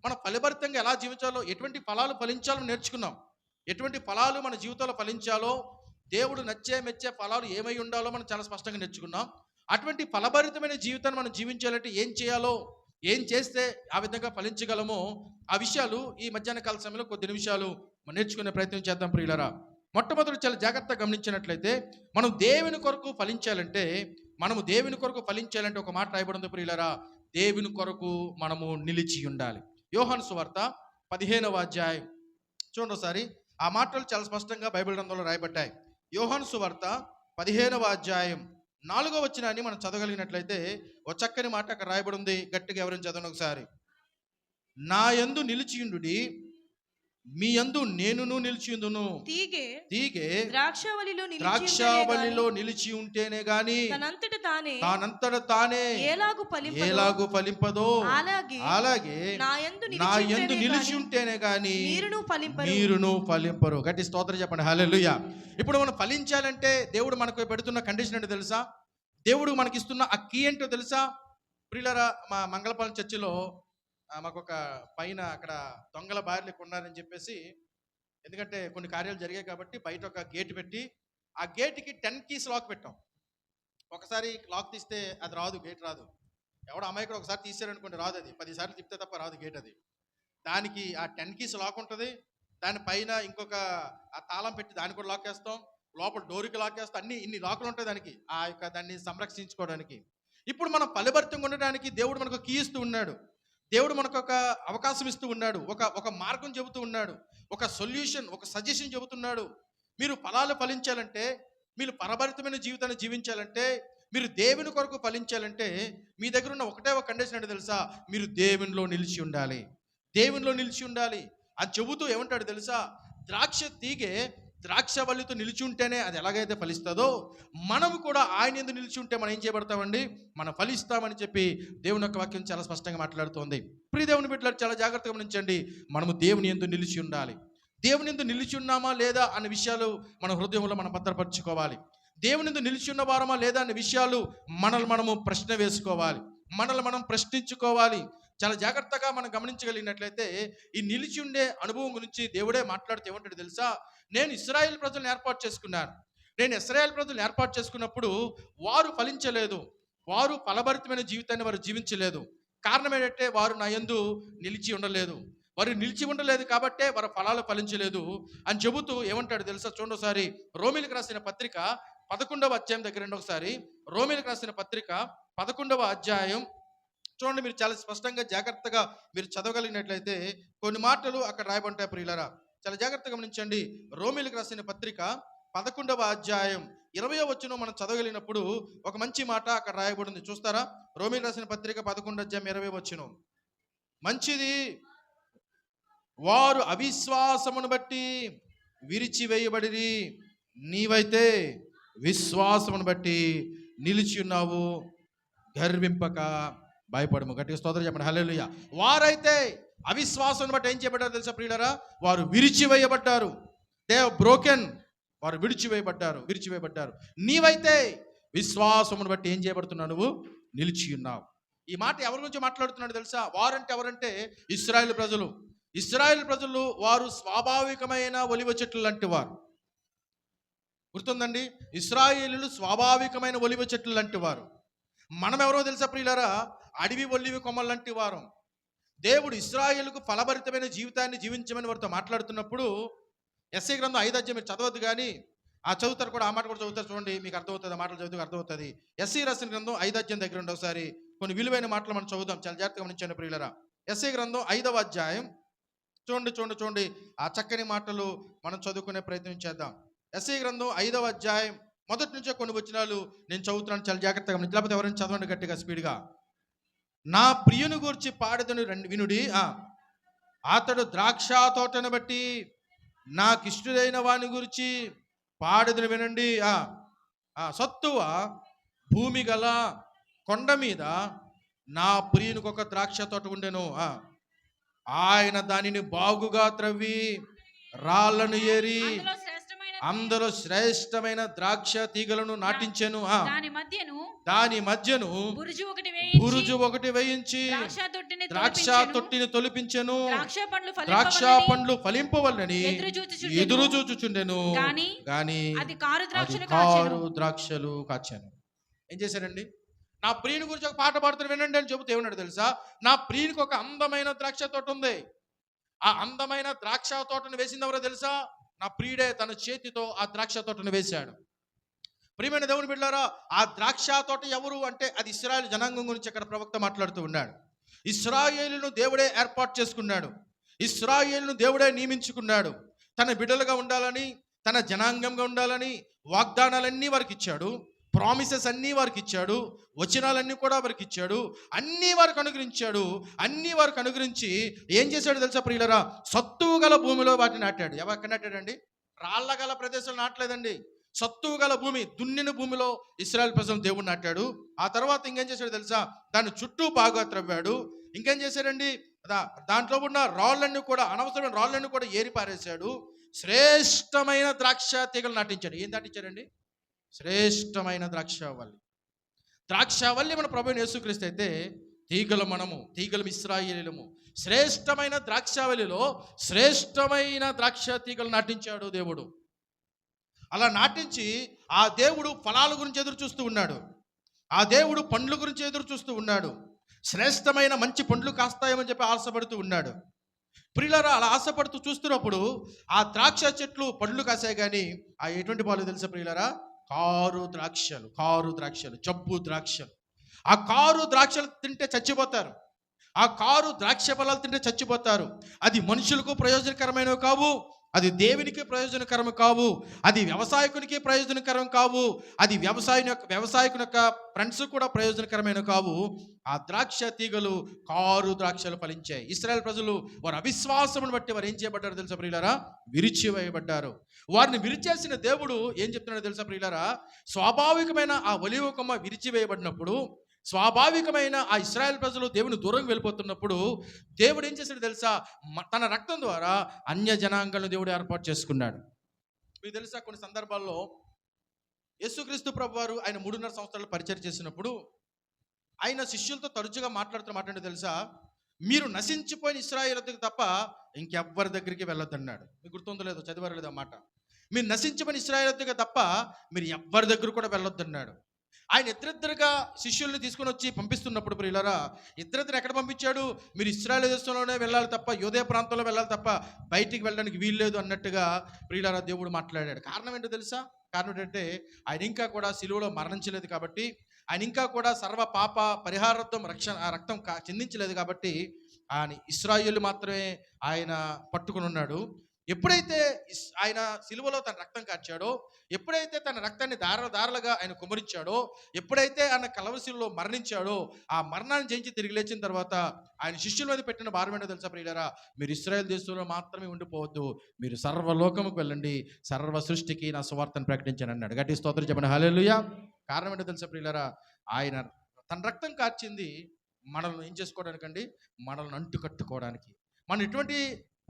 మన ఫలభరితంగా ఎలా జీవించాలో, ఎటువంటి ఫలాలు ఫలించాలో నేర్చుకున్నాం. ఎటువంటి ఫలాలు మన జీవితంలో ఫలించాలో, దేవుడు మెచ్చే ఫలాలు ఏమై ఉండాలో మనం చాలా స్పష్టంగా నేర్చుకున్నాం. అటువంటి ఫలభరితమైన జీవితాన్ని మనం జీవించాలంటే ఏం చేయాలో, ఏం చేస్తే ఆ విధంగా ఫలించగలమో ఆ విషయాలు ఈ మధ్యాహ్న కాల సమయంలో కొద్ది నిమిషాలు మనం నేర్చుకునే ప్రయత్నం చేద్దాం ప్రియులారా. మొట్టమొదటి చాలా జాగ్రత్తగా గమనించినట్లయితే మనం దేవుని కొరకు ఫలించాలంటే ఒక మాట రాయబడింది ప్రియులారా, దేవుని కొరకు మనము నిలిచి ఉండాలి. యోహాను సువార్త 15వ అధ్యాయం చూడండి ఒకసారి. ఆ మాటలు చాలా స్పష్టంగా బైబిల్ గ్రంథంలో రాయబడ్డాయి. యోహాను సువార్త 15వ అధ్యాయం 4వ వచనాన్ని మనం చదవగలిగినట్లయితే ఒక చక్కని మాట అక్కడ రాయబడి ఉంది. గట్టిగా ఎవరైనా చదవండి ఒకసారి. నా యందు నిలిచియుండుడి, మీ యందు నేనును నిలిచియుందును. తీగె ద్రాక్షావళిలో నిలిచి ఉంటేనే గాని తానంతట తానే ఎలాగు ఫలింపదో అలాగే నా యందు నిలిచి ఉంటేనే గాని మీరును ఫలింపరు. గట్టి స్తోత్రం చెప్పండి, హల్లెలూయా. ఇప్పుడు మనం ఫలించాలంటే దేవుడు మనకు పెడుతున్న కండిషన్ ఏంటో తెలుసా? దేవుడు మనకిస్తున్న ఆ కీ ఏంటో తెలుసా? ప్రియులారా, మా మంగళపాలెం చర్చిలో మాకు ఒక పైన అక్కడ దొంగల బారిలు కొన్నారని చెప్పేసి, ఎందుకంటే కొన్ని కార్యాలు జరిగాయి కాబట్టి బయట ఒక గేట్ పెట్టి ఆ గేట్కి 10 keys లాక్ పెట్టాం. ఒకసారి లాక్ తీస్తే అది రాదు, గేట్ రాదు. ఎవడో అమ్మాయి ఒకసారి తీసారనుకోండి రాదు, అది 10 సార్లు తిప్పితే తప్ప రాదు గేట్. అది దానికి ఆ 10 keys లాక్ ఉంటుంది. దానిపైన ఇంకొక ఆ తాళం పెట్టి దాన్ని కూడా లాక్ వేస్తాం, లోపల డోర్కి లాక్ వేస్తాం. ఇన్ని లాకులు ఉంటాయి దానికి, ఆ యొక్క దాన్ని సంరక్షించుకోవడానికి. ఇప్పుడు మనం ఫలభరితంగా ఉండడానికి దేవుడు మనకు కీ ఇస్తూ ఉన్నాడు. దేవుడు మనకు ఒక అవకాశం ఇస్తూ ఉన్నాడు, ఒక మార్గం చెబుతూ ఉన్నాడు, ఒక సొల్యూషన్, ఒక సజెషన్ చెబుతున్నాడు. మీరు ఫలాలు ఫలించాలంటే, మీరు ఫలభరితమైన జీవితాన్ని జీవించాలంటే, మీరు దేవుని కొరకు ఫలించాలంటే మీ దగ్గర ఉన్న ఒకటే ఒక కండిషన్ అంటే తెలుసా? మీరు దేవునిలో నిలిచి ఉండాలి, దేవునిలో నిలిచి ఉండాలి అని చెబుతూ ఏమంటాడు తెలుసా? ద్రాక్ష తీగె ద్రాక్షవల్లితో నిలిచి ఉంటేనే అది ఎలాగైతే ఫలిస్తుందో, మనము కూడా ఆయన యందు నిలిచి ఉంటే మనం ఏం చేయబడతామండి? మనం ఫలిస్తామని చెప్పి దేవుని యొక్క వాక్యం చాలా స్పష్టంగా మాట్లాడుతోంది. ప్రియ దేవుని బిడ్డలారా, చాలా జాగ్రత్తగా గమనించండి. మనము దేవుని యందు నిలిచి ఉండాలి. దేవుని యందు నిలిచి ఉన్నామా లేదా అనే విషయాలు మన హృదయంలో మనం భద్రపరచుకోవాలి. దేవుని యందు నిలిచి ఉన్న వారమా లేదా అనే విషయాలు మనము ప్రశ్న వేసుకోవాలి, మనం ప్రశ్నించుకోవాలి. చాలా జాగ్రత్తగా మనం గమనించగలిగినట్లయితే ఈ నిలిచి ఉండే అనుభవం గురించి దేవుడే మాట్లాడుతూ ఏమంటాడు తెలుసా? నేను ఇశ్రాయేల్ ప్రజలను ఏర్పాటు చేసుకున్నప్పుడు వారు ఫలించలేదు, వారు ఫలభరితమైన జీవితాన్ని వారు జీవించలేదు. కారణం ఏంటంటే వారు నా యందు నిలిచి ఉండలేదు కాబట్టే వారు ఫలాలు ఫలించలేదు అని చెబుతూ ఏమంటాడు తెలుసా? చూడండి ఒకసారి రోమీయులకు రాసిన పత్రిక 11వ అధ్యాయం దగ్గర రండి ఒకసారి. రోమీయులకు రాసిన పత్రిక 11వ అధ్యాయం చూడండి. మీరు చాలా స్పష్టంగా జాగ్రత్తగా మీరు చదవగలిగినట్లయితే కొన్ని మాటలు అక్కడ రాయబడతాయి ప్రియులారా. చాలా జాగ్రత్తగా గమనించండి. రోమీయులకు రాసిన పత్రిక 11వ అధ్యాయం 20వ వచనం మనం చదవగలిగినప్పుడు ఒక మంచి మాట అక్కడ రాయబడింది. చూస్తారా? రోమీయులకు రాసిన పత్రిక 11వ అధ్యాయం 20వ వచనం. మంచిది, వారు అవిశ్వాసమును బట్టి విరిచివేయబడిరి, నీవైతే విశ్వాసమును బట్టి నిలిచి ఉన్నావు, గర్వింపక భయపడము. గట్టిగా స్తోత్రం చెప్పండి, హల్లెలూయా. వారైతే అవిశ్వాసం బట్టి ఏం చేయబడ్డారు తెలుసా ప్రియులారా? వారు విరిచివేయబడ్డారు. They have broken. వారు విరిచివేయబడ్డారు. నీవైతే విశ్వాసమును బట్టి ఏం చేయబడుతున్నావు? నువ్వు నిలిచి ఉన్నావు. ఈ మాట ఎవరి గురించి మాట్లాడుతున్నాడు తెలుసా? వారంటే ఎవరంటే ఇశ్రాయేలు ప్రజలు. వారు స్వాభావికమైన ఒలివ చెట్లు లాంటి వారు. గుర్తుందండి, ఇశ్రాయేలీయులు స్వాభావికమైన ఒలివ చెట్లు లాంటి వారు. మనం ఎవరో తెలుసా ప్రియులారా? అడవి ఒలివ కొమ్మలు లాంటి వారం. దేవుడు ఇశ్రాయేలుకు ఫలభరితమైన జీవితాన్ని జీవించమని వారితో మాట్లాడుతున్నప్పుడు యెషయా గ్రంథం 5 అధ్యాయం మీరు చదవద్దు, కానీ ఆ చదువుతారు కూడా, ఆ మాట కూడా చదువుతారు, చూడండి, మీకు అర్థమవుతుంది. ఆ మాటలు చదువుతూ అర్థమవుతుంది. యెషయా రాసిన గ్రంథం 5 అధ్యాయం దగ్గర ఉండి ఒకసారి కొన్ని విలువైన మాటలు మనం చదువుదాం. చాలా జాగ్రత్తగా గమనించండి ప్రియులారా. యెషయా గ్రంథం 5వ అధ్యాయం చూడండి, ఆ చక్కని మాటలు మనం చదువుకునే ప్రయత్నం చేద్దాం. యెషయా గ్రంథం 5వ అధ్యాయం మొదటి నుంచే కొన్ని వచనాలు నేను చదువుతున్నాను, చాలా జాగ్రత్తగా గమనించండి. లేకపోతే ఎవరైనా చదవండి గట్టిగా స్పీడ్గా. నా ప్రియుని గూర్చి పాడెదను వినుడి, అతడు ద్రాక్ష తోటను బట్టి నాకిష్టుడైన వాని గురించి పాడెదను వినండి. సత్తువ భూమి గల కొండ మీద నా ప్రియునికి ఒక ద్రాక్ష తోట ఉండెను. ఆయన దానిని బాగుగా త్రవ్వి రాళ్లను ఏరి అందులో శ్రేష్టమైన ద్రాక్ష తీగలను నాటించెను. దాని మధ్యను బురుజు ఒకటి వేయించి ద్రాక్ష తొట్టిని తొలిపించెను. ద్రాక్ష పండ్లు ఫలింపవల్లని ఎదురు చూచుచుండెను, గాని కారు ద్రాక్షలు కాచాను. ఏం చేశారండి? నా ప్రియుని గురించి ఒక పాట పాడుతున్న వినండి అని చెబుతూ ఏమన్నాడు తెలుసా? నా ప్రియునికి ఒక అందమైన ద్రాక్ష తోట ఉంది. ఆ అందమైన ద్రాక్ష తోటను వేసింది ఎవరో తెలుసా? నా ప్రియుడే తన చేతితో ఆ ద్రాక్ష తోటను వేశాడు. ప్రియమైన దేవుని బిడ్డలారా, ఆ ద్రాక్ష తోట ఎవరు అంటే అది ఇశ్రాయేలు జనాంగం గురించి అక్కడ ప్రవక్త మాట్లాడుతూ ఉన్నాడు. ఇశ్రాయేలును దేవుడే ఏర్పాటు చేసుకున్నాడు. ఇశ్రాయేలును దేవుడే నియమించుకున్నాడు. తన బిడ్డలుగా ఉండాలని, తన జనాంగంగా ఉండాలని వాగ్దానాలన్నీ వారికి ఇచ్చాడు. ప్రామిసెస్ అన్నీ వారికి ఇచ్చాడు. వచనాలన్నీ కూడా వారికి ఇచ్చాడు. అన్నీ వారికి అనుగ్రహించాడు. అన్నీ వారికి అనుగ్రహించి ఏం చేశాడు తెలుసా ప్రియులరా? సత్తువు గల భూమిలో వాటిని నాటాడు. ఎక్కడ నాటాడండి? రాళ్ల గల ప్రదేశంలో నాటలేదండి. సత్తువు గల భూమి, దున్నిన భూమిలో ఇశ్రాయేల్ ప్రజలను దేవుడు నాటాడు. ఆ తర్వాత ఇంకేం చేశాడు తెలుసా? దాని చుట్టూ బాగా త్రవ్వాడు. ఇంకేం చేశాడండి? దాంట్లో ఉన్న రాళ్ళన్నీ కూడా, అనవసరమైన రాళ్ళన్నీ కూడా ఏరి పారేశాడు. శ్రేష్టమైన ద్రాక్ష తీగలు నాటించాడు. ఏం నాటించాడండి? శ్రేష్టమైన ద్రాక్షవల్లి. ద్రాక్షవల్లి మన ప్రభువైన యేసుక్రీస్తు అయితే తీగలు మనము, తీగలు ఇశ్రాయేలీయులము. శ్రేష్టమైన ద్రాక్షవల్లిలో శ్రేష్టమైన ద్రాక్ష తీగలు నాటించాడు దేవుడు. అలా నాటించి ఆ దేవుడు ఫలాల గురించి ఎదురు చూస్తూ ఉన్నాడు. ఆ దేవుడు పండ్ల గురించి ఎదురు చూస్తూ ఉన్నాడు. శ్రేష్టమైన మంచి పండ్లు కాస్తాయని చెప్పి ఆశపడుతూ ఉన్నాడు. ప్రియులారా, అలా ఆశపడుతూ చూస్తున్నప్పుడు ఆ ద్రాక్ష చెట్లు పండ్లు కాసాయి, కానీ ఆ ఎటువంటి పాలు తెలుసా ప్రియులారా? కారు ద్రాక్షలు, జబ్బు ద్రాక్షలు. ఆ కారు ద్రాక్షలు తింటే చచ్చిపోతారు. ఆ కారు ద్రాక్ష ఫలాలు తింటే చచ్చిపోతారు. అది మనుషులకు ప్రయోజనకరమైనవి కావు, అది దేవునికి ప్రయోజనకరం కావు, అది వ్యవసాయకునికి ప్రయోజనకరం కావు, అది వ్యవసాయకుని యొక్క ఫ్రెండ్స్ కూడా ప్రయోజనకరమైన కావు. ఆ ద్రాక్ష తీగలు కారు ద్రాక్షలు ఫలించాయి. ఇశ్రాయేల్ ప్రజలు వారి అవిశ్వాసమును బట్టి వారు ఏం చేయబడ్డారు తెలుసా ప్రియులారా? విరిచివేయబడ్డారు. వారిని విరిచేసిన దేవుడు ఏం చెప్తున్నాడో తెలుసా ప్రియులారా? స్వాభావికమైన ఆ ఒలీవ కొమ్మ విరిచివేయబడినప్పుడు, స్వాభావికమైన ఆ ఇశ్రాయేల్ ప్రజలు దేవుని దూరం వెళ్ళిపోతున్నప్పుడు దేవుడు ఏం చేశాడు తెలుసా? తన రక్తం ద్వారా అన్య జనాంగాలను దేవుడు ఏర్పాటు చేసుకున్నాడు. మీకు తెలుసా, కొన్ని సందర్భాల్లో యేసుక్రీస్తు ప్రభు వారు ఆయన 3.5 సంవత్సరాలు పరిచయం చేసినప్పుడు ఆయన శిష్యులతో తరచుగా మాట్లాడుతూ తెలుసా? మీరు నశించిపోయిన ఇశ్రాయేలుకు తప్ప ఇంకెవ్వరి దగ్గరికి వెళ్ళొద్దన్నాడు. మీకు గుర్తుందో లేదో, చదివారు లేదు ఆ మాట. మీరు నశించిపోయిన ఇశ్రాయేలుకు తప్ప మీరు ఎవ్వరి దగ్గర కూడా వెళ్ళొద్దన్నాడు. ఆయన ఇద్దరిద్దరుగా శిష్యుల్ని తీసుకొని వచ్చి పంపిస్తున్నప్పుడు ప్రియులారా, ఇద్దరిద్దరు ఎక్కడ పంపించాడు? మీరు ఇశ్రాయేలు దేశంలోనే వెళ్ళాలి తప్ప, యూదయ ప్రాంతంలో వెళ్ళాలి తప్ప బయటికి వెళ్ళడానికి వీల్లేదు అన్నట్టుగా ప్రియులారా దేవుడు మాట్లాడాడు. కారణం ఏంటో తెలుసా? కారణం ఏంటంటే ఆయన ఇంకా కూడా సిలువలో మరణించలేదు కాబట్టి, ఆయన ఇంకా కూడా సర్వ పాప పరిహారార్థం రక్తం చెందించలేదు కాబట్టి ఆయన ఇశ్రాయేలు మాత్రమే ఆయన పట్టుకుని ఉన్నాడు. ఎప్పుడైతే ఆయన సిలువలో తన రక్తం కార్చాడో, ఎప్పుడైతే తన రక్తాన్ని దారలుగా ఆయన కుమరించాడో, ఎప్పుడైతే ఆయన కలవసిలో మరణించాడో, ఆ మరణాన్ని జయించి తిరిగి లేచిన తర్వాత ఆయన శిష్యుల మీద పెట్టిన భారం ఏంటో తెలుసా ప్రియులారా? మీరు ఇశ్రాయేల్ దేశంలో మాత్రమే ఉండిపోవద్దు, మీరు సర్వలోకముకు వెళ్ళండి, సర్వ సృష్టికి నా సువార్తను ప్రకటించండి అన్నాడు. గట్టి స్తోత్రం చెప్పండి, హల్లెలూయా. కారణం ఏంటో తెలుసా ప్రియులారా? ఆయన తన రక్తం కార్చింది మనల్ని ఏం చేసుకోవడానికండి? మనల్ని అంటు కట్టుకోవడానికి. మనం ఎటువంటి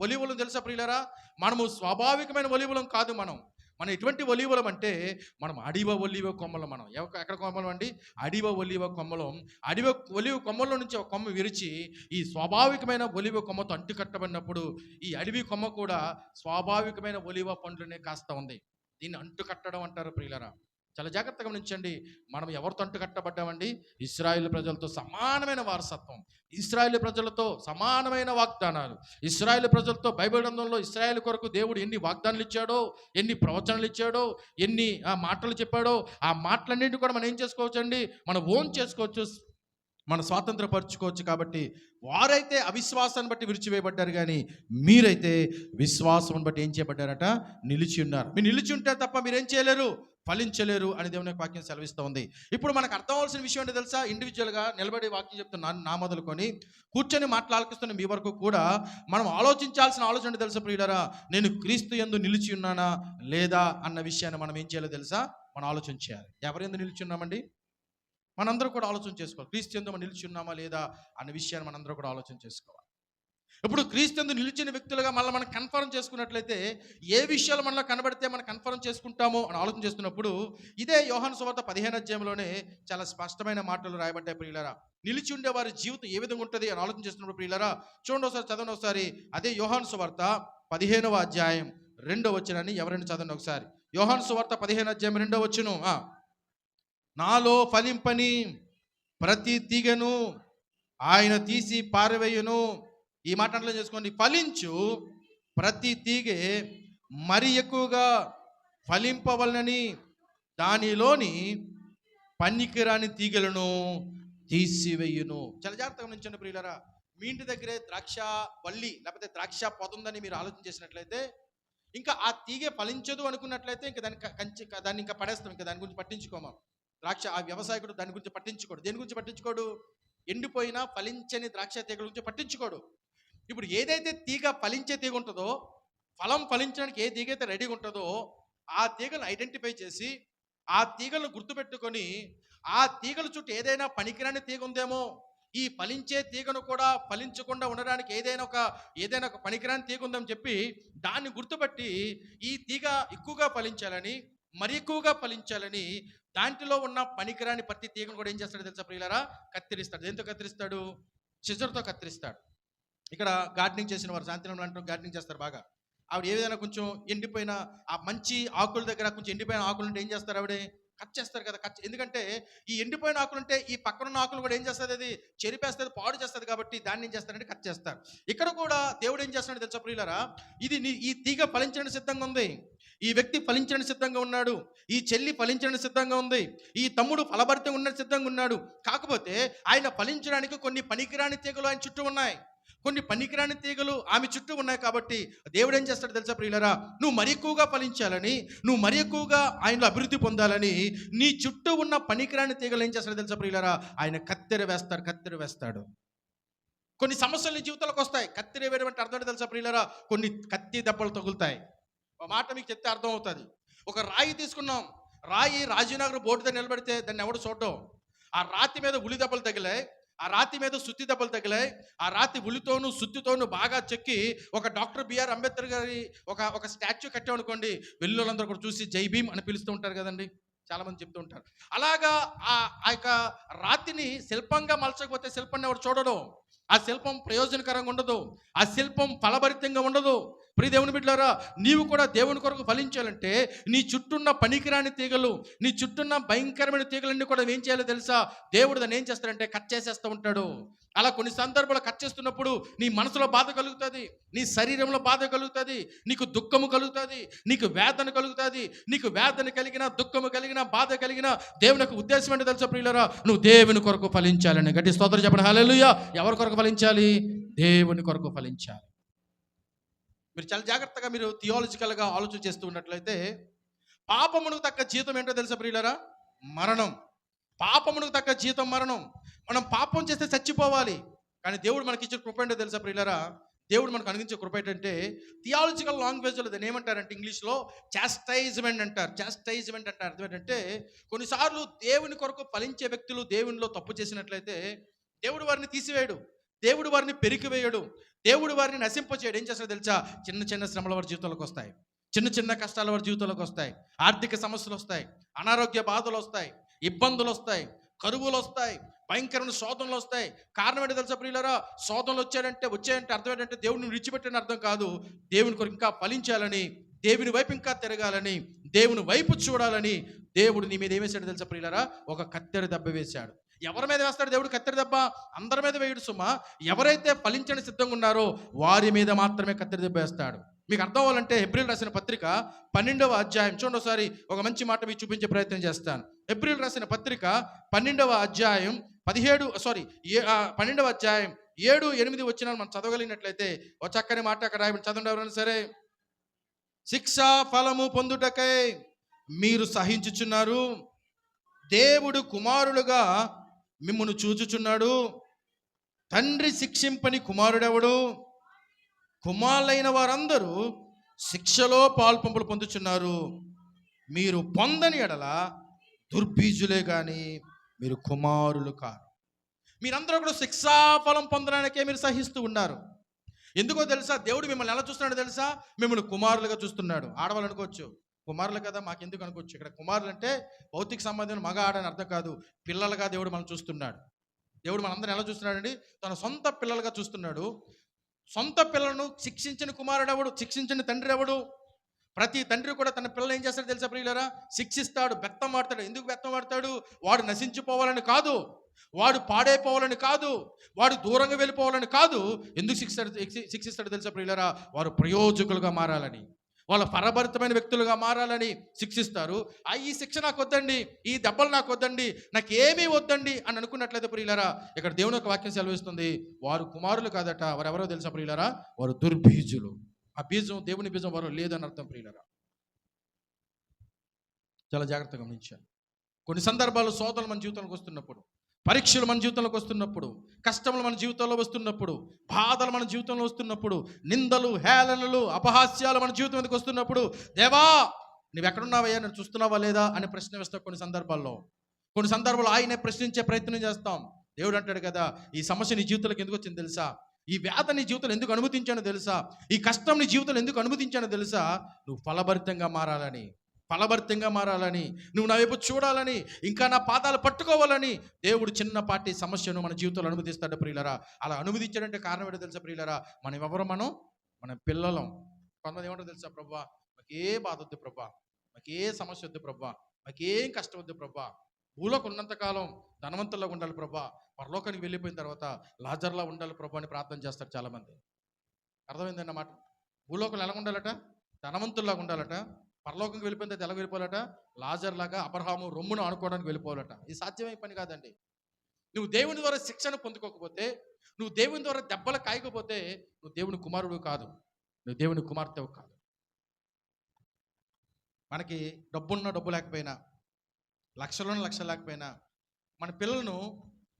ఒలీవలం తెలుసా ప్రియులారా? మనము స్వాభావికమైన ఒలీవలం కాదు. మనం ఎటువంటి ఒలీవలం అంటే మనం అడివ ఒలీవ కొమ్మలం. మనం ఎక్కడ కొమ్మలం అండి? అడివ ఒలీవ కొమ్మలం. అడివ ఒలీవ కొమ్మలో నుంచి ఒక కొమ్మ విరిచి ఈ స్వాభావికమైన ఒలీవ కొమ్మతో అంటు కట్టబడినప్పుడు ఈ అడవి కొమ్మ కూడా స్వాభావికమైన ఒలీవ పండ్లనే కాస్తా ఉంది. దీన్ని అంటుకట్టడం అంటారు ప్రియులరా. చాలా జాగ్రత్తగా గమనించండి. మనం ఎవరితో అంటుకట్టబడ్డామండి? ఇశ్రాయేలు ప్రజలతో సమానమైన వారసత్వం, ఇశ్రాయేలు ప్రజలతో సమానమైన వాగ్దానాలు, ఇశ్రాయేలు ప్రజలతో బైబిల్ గ్రంథంలో ఇశ్రాయేలు కొరకు దేవుడు ఎన్ని వాగ్దానాలు ఇచ్చాడో, ఎన్ని ప్రవచనాలు ఇచ్చాడో, ఎన్ని మాటలు చెప్పాడో, ఆ మాటలన్నింటినీ కూడా మనం ఏం చేసుకోవచ్చండి? మనం ఓన్ చేసుకోవచ్చు, మన స్వాతంత్రపరచుకోవచ్చు. కాబట్టి వారైతే అవిశ్వాసాన్ని బట్టి విడిచివేయబడ్డారు, కానీ మీరైతే విశ్వాసం బట్టి ఏం చేయబడ్డారట? నిలిచి ఉన్నారు. మీరు నిలిచి ఉంటే తప్ప మీరేం చేయలేరు, ఫలించలేరు అని దేవుని యొక్క వాక్యం సెలవిస్తూ ఉంది. ఇప్పుడు మనకు అర్థం అవ్వాల్సిన విషయం ఏంటో తెలుసా? ఇండివిజువల్గా నిలబడి వాక్యం చెప్తున్నాను, నా మొదలుకొని కూర్చొని మాట్లాడుతున్న మీ వరకు కూడా మనం ఆలోచించాల్సిన ఆలోచన ఏంటో తెలుసా ప్రియులరా? నేను క్రీస్తు యందు నిలిచి ఉన్నానా లేదా అన్న విషయాన్ని మనం ఏం చేయాలో తెలుసా? మనం ఆలోచన చేయాలి. ఎవరి యందు నిలిచి ఉన్నామండి? మనందరూ కూడా ఆలోచన చేసుకోవాలి. క్రీస్తు యందు మనం నిలిచి ఉన్నామా లేదా అన్న విషయాన్ని మనందరూ కూడా ఆలోచన చేసుకోవాలి. ఇప్పుడు క్రీస్తు యందు నిలిచిన వ్యక్తులుగా మళ్ళీ మనం కన్ఫర్మ్ చేసుకున్నట్లయితే, ఏ విషయాలు మనలో కనబడితే మనం కన్ఫర్మ్ చేసుకుంటామో అని ఆలోచన చేస్తున్నప్పుడు, ఇదే యోహాను సువార్త 15వ అధ్యాయంలోనే చాలా స్పష్టమైన మాటలు రాయబడ్డాయి ప్రియులారా. నిలిచి ఉండే వారి జీవితం ఏ విధంగా ఉంటుంది అని ఆలోచన చేస్తున్నప్పుడు ప్రియులారా, చూడండి ఒకసారి, చదవండి ఒకసారి. అదే యోహాను సువార్త 15వ అధ్యాయం 2వ వచనాన్ని ఎవరైనా చదవండి ఒకసారి. యోహాను సువార్త 15వ అధ్యాయం 2వ వచనం. నాలో ఫలింపని ప్రతి తీగను ఆయన తీసి పారవేయును. ఈ మాట అర్థం చేసుకోండి. ఫలించు ప్రతి తీగె మరి ఎక్కువగా ఫలింపవలనని దానిలోని పనికిరాని తీగలను తీసివేయును. చాలా జాగ్రత్తగా గమనించండి ప్రియులారా. మీ ఇంటి దగ్గరే ద్రాక్ష వల్లి లేకపోతే ద్రాక్ష పొద ఉందని మీరు ఆలోచన చేసినట్లయితే, ఇంకా ఆ తీగె ఫలించదు అనుకున్నట్లయితే ఇంకా దాన్ని ఇంకా పడేస్తాం, ఇంకా దాని గురించి పట్టించుకోమా. ద్రాక్ష ఆ వ్యవసాయకుడు దాని గురించి పట్టించుకోడు. దేని గురించి పట్టించుకోడు? ఎండిపోయినా ఫలించని ద్రాక్ష తీగల గురించి పట్టించుకోడు. ఇప్పుడు ఏదైతే తీగ ఫలించే తీగ ఉంటుందో, ఫలం ఫలించడానికి ఏ తీగ అయితే రెడీగా ఉంటుందో, ఆ తీగలను ఐడెంటిఫై చేసి ఆ తీగలను గుర్తుపెట్టుకొని, ఆ తీగల చుట్టూ ఏదైనా పనికిరాని తీగ ఉందేమో, ఈ ఫలించే తీగను కూడా ఫలించకుండా ఉండడానికి ఏదైనా ఒక పనికిరాని తీగ ఉందని చెప్పి దాన్ని గుర్తుపట్టి, ఈ తీగ ఎక్కువగా ఫలించాలని, మరి ఎక్కువగా ఫలించాలని దాంట్లో ఉన్న పనికిరాని ప్రతి తీగను కూడా ఏం చేస్తాడు తెలుసా ప్రియులారా? కత్తిరిస్తాడు. దేంతో కత్తిరిస్తాడు? సిజర్తో కత్తిరిస్తాడు. ఇక్కడ గార్డెనింగ్ చేసిన వారు, శాంతినగర్ అంటూ గార్డెనింగ్ చేస్తారు బాగా. ఆవిడ ఏ విధంగా కొంచెం ఎండిపోయిన ఆ మంచి ఆకుల దగ్గర కొంచెం ఎండిపోయిన ఆకులు ఉంటే ఏం చేస్తారు? ఆవిడ కట్ చేస్తారు కదా. ఎందుకంటే ఈ ఎండిపోయిన ఆకులు ఉంటే ఈ పక్కనున్న ఆకులు కూడా ఏం చేస్తుంది? అది చెరిపేస్తుంది, పాడు చేస్తుంది. కాబట్టి దాన్ని ఏం చేస్తారంటే కట్ చేస్తారు. ఇక్కడ కూడా దేవుడు ఏం చేస్తాడో తెలుసా ప్రియులారా? ఈ తీగ ఫలించడానికి సిద్ధంగా ఉంది, ఈ వ్యక్తి ఫలించడానికి సిద్ధంగా ఉన్నాడు, ఈ చెల్లి ఫలించడానికి సిద్ధంగా ఉంది, ఈ తమ్ముడు ఫలభరితంగా ఉండడానికి సిద్ధంగా ఉన్నాడు. కాకపోతే ఆయన ఫలించడానికి కొన్ని పనికిరాని తీగలు ఆయన చుట్టూ ఉన్నాయి, కొన్ని పనికిరాని తీగలు ఆమె చుట్టూ ఉన్నాయి. కాబట్టి దేవుడు ఏం చేస్తాడు తెలుసా ప్రియులరా? నువ్వు మరి ఎక్కువగా ఫలించాలని, నువ్వు మరి ఎక్కువగా ఆయనలో అభివృద్ధి పొందాలని నీ చుట్టూ ఉన్న పనికిరాని తీగలు ఏం చేస్తాడు తెలుసా ప్రియులరా? ఆయన కత్తెర వేస్తాడు. కొన్ని సమస్యలు నీ జీవితంలోకి వస్తాయి. కత్తెర వేయడం అంటే అర్థం తెలుసా ప్రియులరా? కొన్ని కత్తి దెబ్బలు తగులుతాయి. ఒక మాట మీకు చెప్తే అర్థం అవుతుంది. ఒక రాయి తీసుకున్నాం, రాయి రాజీనగర్ బోర్డు దగ్గర నిలబెడితే దాన్ని ఎవడు చూడడం. ఆ రాతి మీద ఉలి దెబ్బలు తగిలాయి, ఆ రాతి మీద సుత్తి దెబ్బలు తగిలాయి. ఆ రాతి ఉలితోనూ సుత్తితోనూ బాగా చెక్కి ఒక డాక్టర్ బిఆర్ అంబేద్కర్ గారి ఒక స్టాచ్యూ కట్టామనుకోండి, వెల్లులందరూ కూడా చూసి జై భీమ్ అని పిలుస్తూ ఉంటారు కదండి, చాలా మంది చెప్తూ ఉంటారు. అలాగా ఆ యొక్క రాతిని శిల్పంగా మలచకపోతే శిల్పాన్ని ఎవరు చూడడం. ఆ శిల్పం ప్రయోజనకరంగా ఉండదు, ఆ శిల్పం ఫలభరితంగా ఉండదు. ప్రియ దేవుని బిడ్డలారా, నీవు కూడా దేవుని కొరకు ఫలించాలంటే నీ చుట్టూన్న పనికిరాని తీగలు, నీ చుట్టూన్న భయంకరమైన తీగలన్నీ కూడా ఏం చేయాలో తెలుసా? దేవుడు దాన్ని ఏం చేస్తాడంటే కట్ చేసేస్తూ ఉంటాడు. అలా కొన్ని సందర్భాలు కట్ చేస్తున్నప్పుడు నీ మనసులో బాధ కలుగుతుంది, నీ శరీరంలో బాధ కలుగుతుంది, నీకు దుఃఖము కలుగుతుంది, నీకు వేదన కలుగుతుంది. నీకు వేదన కలిగిన, దుఃఖము కలిగిన, బాధ కలిగిన దేవుని యొక్క ఉద్దేశం ఏంటో తెలుసా ప్రియులారా? నువ్వు దేవుని కొరకు ఫలించాలని. గట్టి స్తోత్రం చెప్పండి, హల్లెలూయా. ఎవరి కొరకు ఫలించాలి? దేవుని కొరకు ఫలించాలి. మీరు చాలా జాగ్రత్తగా మీరు థియాలజికల్గా ఆలోచన చేస్తూ ఉన్నట్లయితే, పాపమునకు తక్క జీతం ఏంటో తెలుసా ప్రియులారా? మరణం. పాపమునకు తక్క జీతం మరణం. మనం పాపం చేస్తే చచ్చిపోవాలి, కానీ దేవుడు మనకి ఇచ్చే కృప ఏంటో తెలుసా ప్రియులారా? దేవుడు మనకు అనుగించే కృప ఏంటంటే, థియాలజికల్ లాంగ్వేజ్లో దాన్ని ఏమంటారంటే ఇంగ్లీష్లో చాస్టైజ్మెంట్ అంటారు. చాస్టైజ్మెంట్ అంటే అర్థం ఏంటంటే, కొన్నిసార్లు దేవుని కొరకు ఫలించే వ్యక్తులు దేవునిలో తప్పు చేసినట్లయితే దేవుడు వారిని తీసివేయడు, దేవుడు వారిని పెరికివేయడు, దేవుడు వారిని నశింపచేయడు. ఏం చేస్తాడో తెలుసా? చిన్న చిన్న శ్రమల వారి జీవితంలోకి వస్తాయి, చిన్న చిన్న కష్టాల వారి జీవితంలోకి వస్తాయి, ఆర్థిక సమస్యలు వస్తాయి, అనారోగ్య బాధలు వస్తాయి, ఇబ్బందులు వస్తాయి, కరువులు వస్తాయి, భయంకరమైన శోధనలు వస్తాయి. కారణం ఏంటో తెలుసా ప్రియులారా? శోధనలు వచ్చాయంటే అర్థం ఏంటంటే దేవుడిని విడిచిపెట్టిన అర్థం కాదు. దేవుని కొరకు ఇంకా ఫలించాలని దేవుని వైపు ఇంకా తిరగాలని, దేవుని వైపు చూడాలని దేవుడు నీ మీద ఏమేశాడు తెలుసా ప్రియులారా? ఒక కత్తెర దెబ్బ వేశాడు. ఎవరి మీద వేస్తాడు దేవుడు కత్తెర దెబ్బ? అందరి మీద వేయడు సుమా. ఎవరైతే ఫలించని సిద్ధంగా ఉన్నారో వారి మీద మాత్రమే కత్తెర దెబ్బ వేస్తాడు. మీకు అర్థం అవ్వాలంటే హెబ్రీలు రాసిన పత్రిక 12వ అధ్యాయం చూడండి ఒకసారి. ఒక మంచి మాట మీకు చూపించే ప్రయత్నం చేస్తాను. హెబ్రీలు రాసిన పత్రిక 12వ అధ్యాయం 12వ అధ్యాయం 7, 8 వచనాలు మనం చదవగలిగినట్లయితే ఒక చక్కని మాట అక్కడ రాయబడి చదవండి ఎవరైనా సరే. శిక్షా ఫలము పొందుటకై మీరు సహించుచున్నారు, దేవుడు కుమారులుగా మిమ్మును చూచుచున్నాడు. తండ్రి శిక్షింపని కుమారుడెవడు? కుమారులైన వారందరూ శిక్షలో పాల్పంపులు పొందుచున్నారు. మీరు పొందని ఎడల దుర్బీజులే కానీ మీరు కుమారులు కారు. మీరందరూ కూడా శిక్షాఫలం పొందడానికే మీరు సహిస్తూ ఉన్నారు. ఎందుకో తెలుసా? దేవుడు మిమ్మల్ని ఎలా చూస్తున్నాడు తెలుసా? మిమ్మల్ని కుమారులుగా చూస్తున్నాడు. ఆడవాళ్ళు అనుకోవచ్చు, కుమారులు కదా మాకెందుకు అనుకోవచ్చు. ఇక్కడ కుమారులు అంటే భౌతిక సంబంధమైన మగ ఆడని అర్థం కాదు. పిల్లలుగా దేవుడు మనం చూస్తున్నాడు. దేవుడు మనందరిని ఎలా చూస్తున్నాడండి? తన సొంత పిల్లలుగా చూస్తున్నాడు. సొంత పిల్లలను శిక్షించిన కుమారుడు ఎవడు? శిక్షించిన తండ్రి ఎవడు? ప్రతి తండ్రి కూడా తన పిల్లలు ఏం చేస్తాడు తెలుసా ప్రియులారా? శిక్షిస్తాడు, బెత్తం వాడతాడు. ఎందుకు బెత్తం వాడతాడు? వాడు నశించిపోవాలని కాదు, వాడు పాడైపోవాలని కాదు, వాడు దూరంగా వెళ్ళిపోవాలని కాదు. ఎందుకు శిక్షిస్తాడు తెలుసా ప్రియులారా? వారు ప్రయోజకులుగా మారాలని, వాళ్ళ పరభరితమైన వ్యక్తులుగా మారాలని శిక్షిస్తారు. ఈ శిక్ష నాకు వద్దండి, ఈ దెబ్బలు నాకు వద్దండి, నాకేమీ వద్దండి అని అనుకున్నట్లయితే ప్రియులారా, ఇక్కడ దేవుని యొక్క వాక్యం సెలవిస్తుంది, వారు కుమారులు కాదట. వారు ఎవరో తెలుసా ప్రియులారా? వారు దుర్బీజులు. ఆ బీజం దేవుని బీజం వారు లేదని అర్థం ప్రియులారా. చాలా జాగ్రత్తగా గమనించాలి. కొన్ని సందర్భాల్లో శోధనలు మన జీవితంలోకి వస్తున్నప్పుడు, పరీక్షలు మన జీవితంలోకి వస్తున్నప్పుడు, కష్టములు మన జీవితంలో వస్తున్నప్పుడు, బాధలు మన జీవితంలో వస్తున్నప్పుడు, నిందలు, హేళనలు, అపహాస్యాలు మన జీవితం మీదకి వస్తున్నప్పుడు, దేవా నువ్వు ఎక్కడున్నావయ్యా, నన్ను చూస్తున్నావా లేదా అని ప్రశ్న వేస్తాం. కొన్ని సందర్భాల్లో ఆయనే ప్రశ్నించే ప్రయత్నం చేస్తాం. దేవుడు అంటాడు కదా, ఈ సమస్య నీ జీవితంలోకి ఎందుకు వచ్చింది తెలుసా? ఈ వ్యాధ నీ జీవితంలో ఎందుకు అనుమతించానో తెలుసా? ఈ కష్టం నీ జీవితంలో ఎందుకు అనుమతించానో తెలుసా? నువ్వు ఫలభరితంగా మారాలని, నువ్వు నా వైపు చూడాలని, ఇంకా నా పాదాలు పట్టుకోవాలని దేవుడు చిన్నపాటి సమస్యను మన జీవితంలో అనుమతిస్తాడు ప్రియులరా. అలా అనుమతించాడంటే కారణం ఏంటో తెలుసా ప్రియులరా? మన పిల్లలం. కొంతమంది ఏమంటారు తెలుసా? ప్రభువా మాకే బాధ వద్దు ప్రభా, మాకే సమస్య వద్దు ప్రభా, మాకేం కష్టం వద్దు ప్రభా, భూలోకి ఉన్నంతకాలం ధనవంతుల్లో ఉండాలి ప్రభా, పరలోకానికి వెళ్ళిపోయిన తర్వాత లాజర్లా ఉండాలి ప్రభా అని ప్రార్థన చేస్తారు చాలామంది. అర్థమైందన్నమాట. భూలోకంలో ఎలా ఉండాలట? ధనవంతుల్లాగా ఉండాలట. పరలోకంకి వెళ్ళిపోయిన తర్వాత ఎలా వెళ్ళిపోవాలట? లాజర్లాగా అబ్రహాము రొమ్మును ఆనుకోవడానికి వెళ్ళిపోవాలట. ఇది సాధ్యమైన పని కాదండి. నువ్వు దేవుని ద్వారా శిక్షణ పొందుకోకపోతే, నువ్వు దేవుని ద్వారా దెబ్బలు కాయకపోతే నువ్వు దేవుని కుమారుడు కాదు, నువ్వు దేవుని కుమార్తెవు కాదు. మనకి డబ్బున్న డబ్బు లేకపోయినా, లక్షలు లేకపోయినా, మన పిల్లలను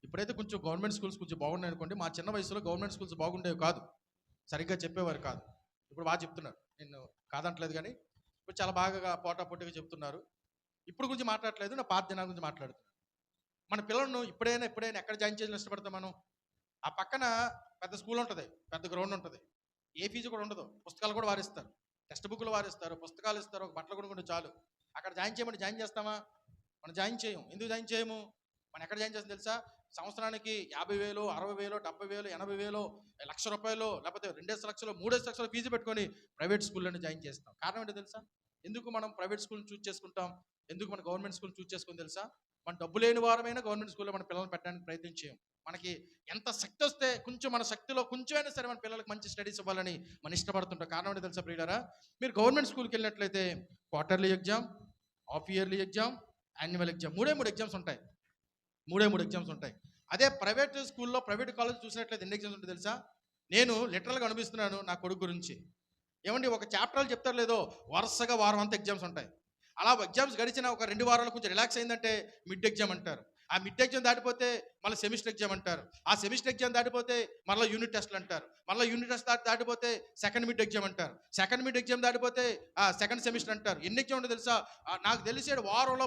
ఇప్పుడైతే కొంచెం గవర్నమెంట్ స్కూల్స్ కొంచెం బాగున్నాయి అనుకోండి. మా చిన్న వయసులో గవర్నమెంట్ స్కూల్స్ బాగుండేవి కాదు, సరిగ్గా చెప్పేవారు కాదు. ఇప్పుడు బాగా చెప్తున్నారు, నేను కాదంటలేదు, కానీ ఇప్పుడు చాలా బాగా పోటాపోటీగా చెప్తున్నారు. ఇప్పుడు గురించి మాట్లాడట్లేదు, నా పాత దినాల గురించి మాట్లాడుతున్నాను. మన పిల్లలను ఎప్పుడైనా ఎక్కడ జాయిన్ చేయాలని ఇష్టపడతాం మనం? ఆ పక్కన పెద్ద స్కూల్ ఉంటుంది, పెద్ద గ్రౌండ్ ఉంటుంది, ఏ ఫీజు కూడా ఉండదు, పుస్తకాలు కూడా వారిస్తారు, టెక్స్ట్ బుక్లు వారిస్తారు, పుస్తకాలు ఇస్తారు, ఒక బట్టలు కొనుక్కుంటే చాలు. అక్కడ జాయిన్ చేయమని జాయిన్ చేస్తామా? మనం జాయిన్ చేయము. ఎందుకు జాయిన్ చేయము? మనం ఎక్కడ జాయిన్ చేస్తాం తెలుసా? సంవత్సరానికి 50,000, 60,000, 70,000, 80,000, ₹1,00,000, లేకపోతే 2 లక్షలు 3 లక్షలు ఫీజు పెట్టుకొని ప్రైవేట్ స్కూల్లోనే జాయిన్ చేస్తాం. కారణం ఏంటో తెలుసా? ఎందుకు మనం ప్రైవేట్ స్కూల్ చూస్ చేసుకుంటాం? ఎందుకు మనం గవర్నమెంట్ స్కూల్ చూస్ చేసుకుని తెలుసా? మన డబ్బు లేని వారమైనా గవర్నమెంట్ స్కూల్లో మన పిల్లల్ని పెట్టడానికి ప్రయత్నం చేయం. మనకి ఎంత శక్తి వస్తే కొంచెం మన శక్తిలో కొంచెమైనా సరే మన పిల్లలకు మంచి స్టడీస్ ఇవ్వాలని మనం ఇష్టపడుతుంటాం. కారణం ఏంటో తెలుసా ప్రియులారా? మీరు గవర్నమెంట్ స్కూల్కి వెళ్ళినట్లయితే quarterly exam, half yearly exam, annual exam, మూడే మూడు ఎగ్జామ్స్ ఉంటాయి. అదే ప్రైవేట్ స్కూల్లో, ప్రైవేట్ కాలేజ్ చూసినట్లయితే ఎన్ని ఎగ్జామ్స్ ఉంటాయి తెలుసా? నేను లిటరల్గా అనిపిస్తున్నాను నా కొడుకు గురించి. ఏమండి, ఒక చాప్టర్లు చెప్తారు లేదో, వరుసగా వారం అంతా ఎగ్జామ్స్ ఉంటాయి. అలా ఎగ్జామ్స్ గడిచిన ఒక 2 వారాలు కొంచెం రిలాక్స్ అయిందంటే మిడ్ ఎగ్జామ్ అంటారు. ఆ మిడ్ ఎగ్జామ్ దాటిపోతే మళ్ళీ సెమిస్టర్ ఎగ్జామ్ అంటారు. ఆ సెమిస్టర్ ఎగ్జామ్ దాటిపోతే మళ్ళీ యూనిట్ టెస్ట్లు అంటారు. మళ్ళీ యూనిట్ టెస్ట్ దాటిపోతే సెకండ్ మిడ్ ఎగ్జామ్ అంటారు. సెకండ్ మిడ్ ఎగ్జామ్ దాటిపోతే సెకండ్ సెమిస్టర్ అంటారు. ఎన్ని ఎగ్జామ్ ఉంటే తెలుసా? నాకు తెలిసాడు వారంలో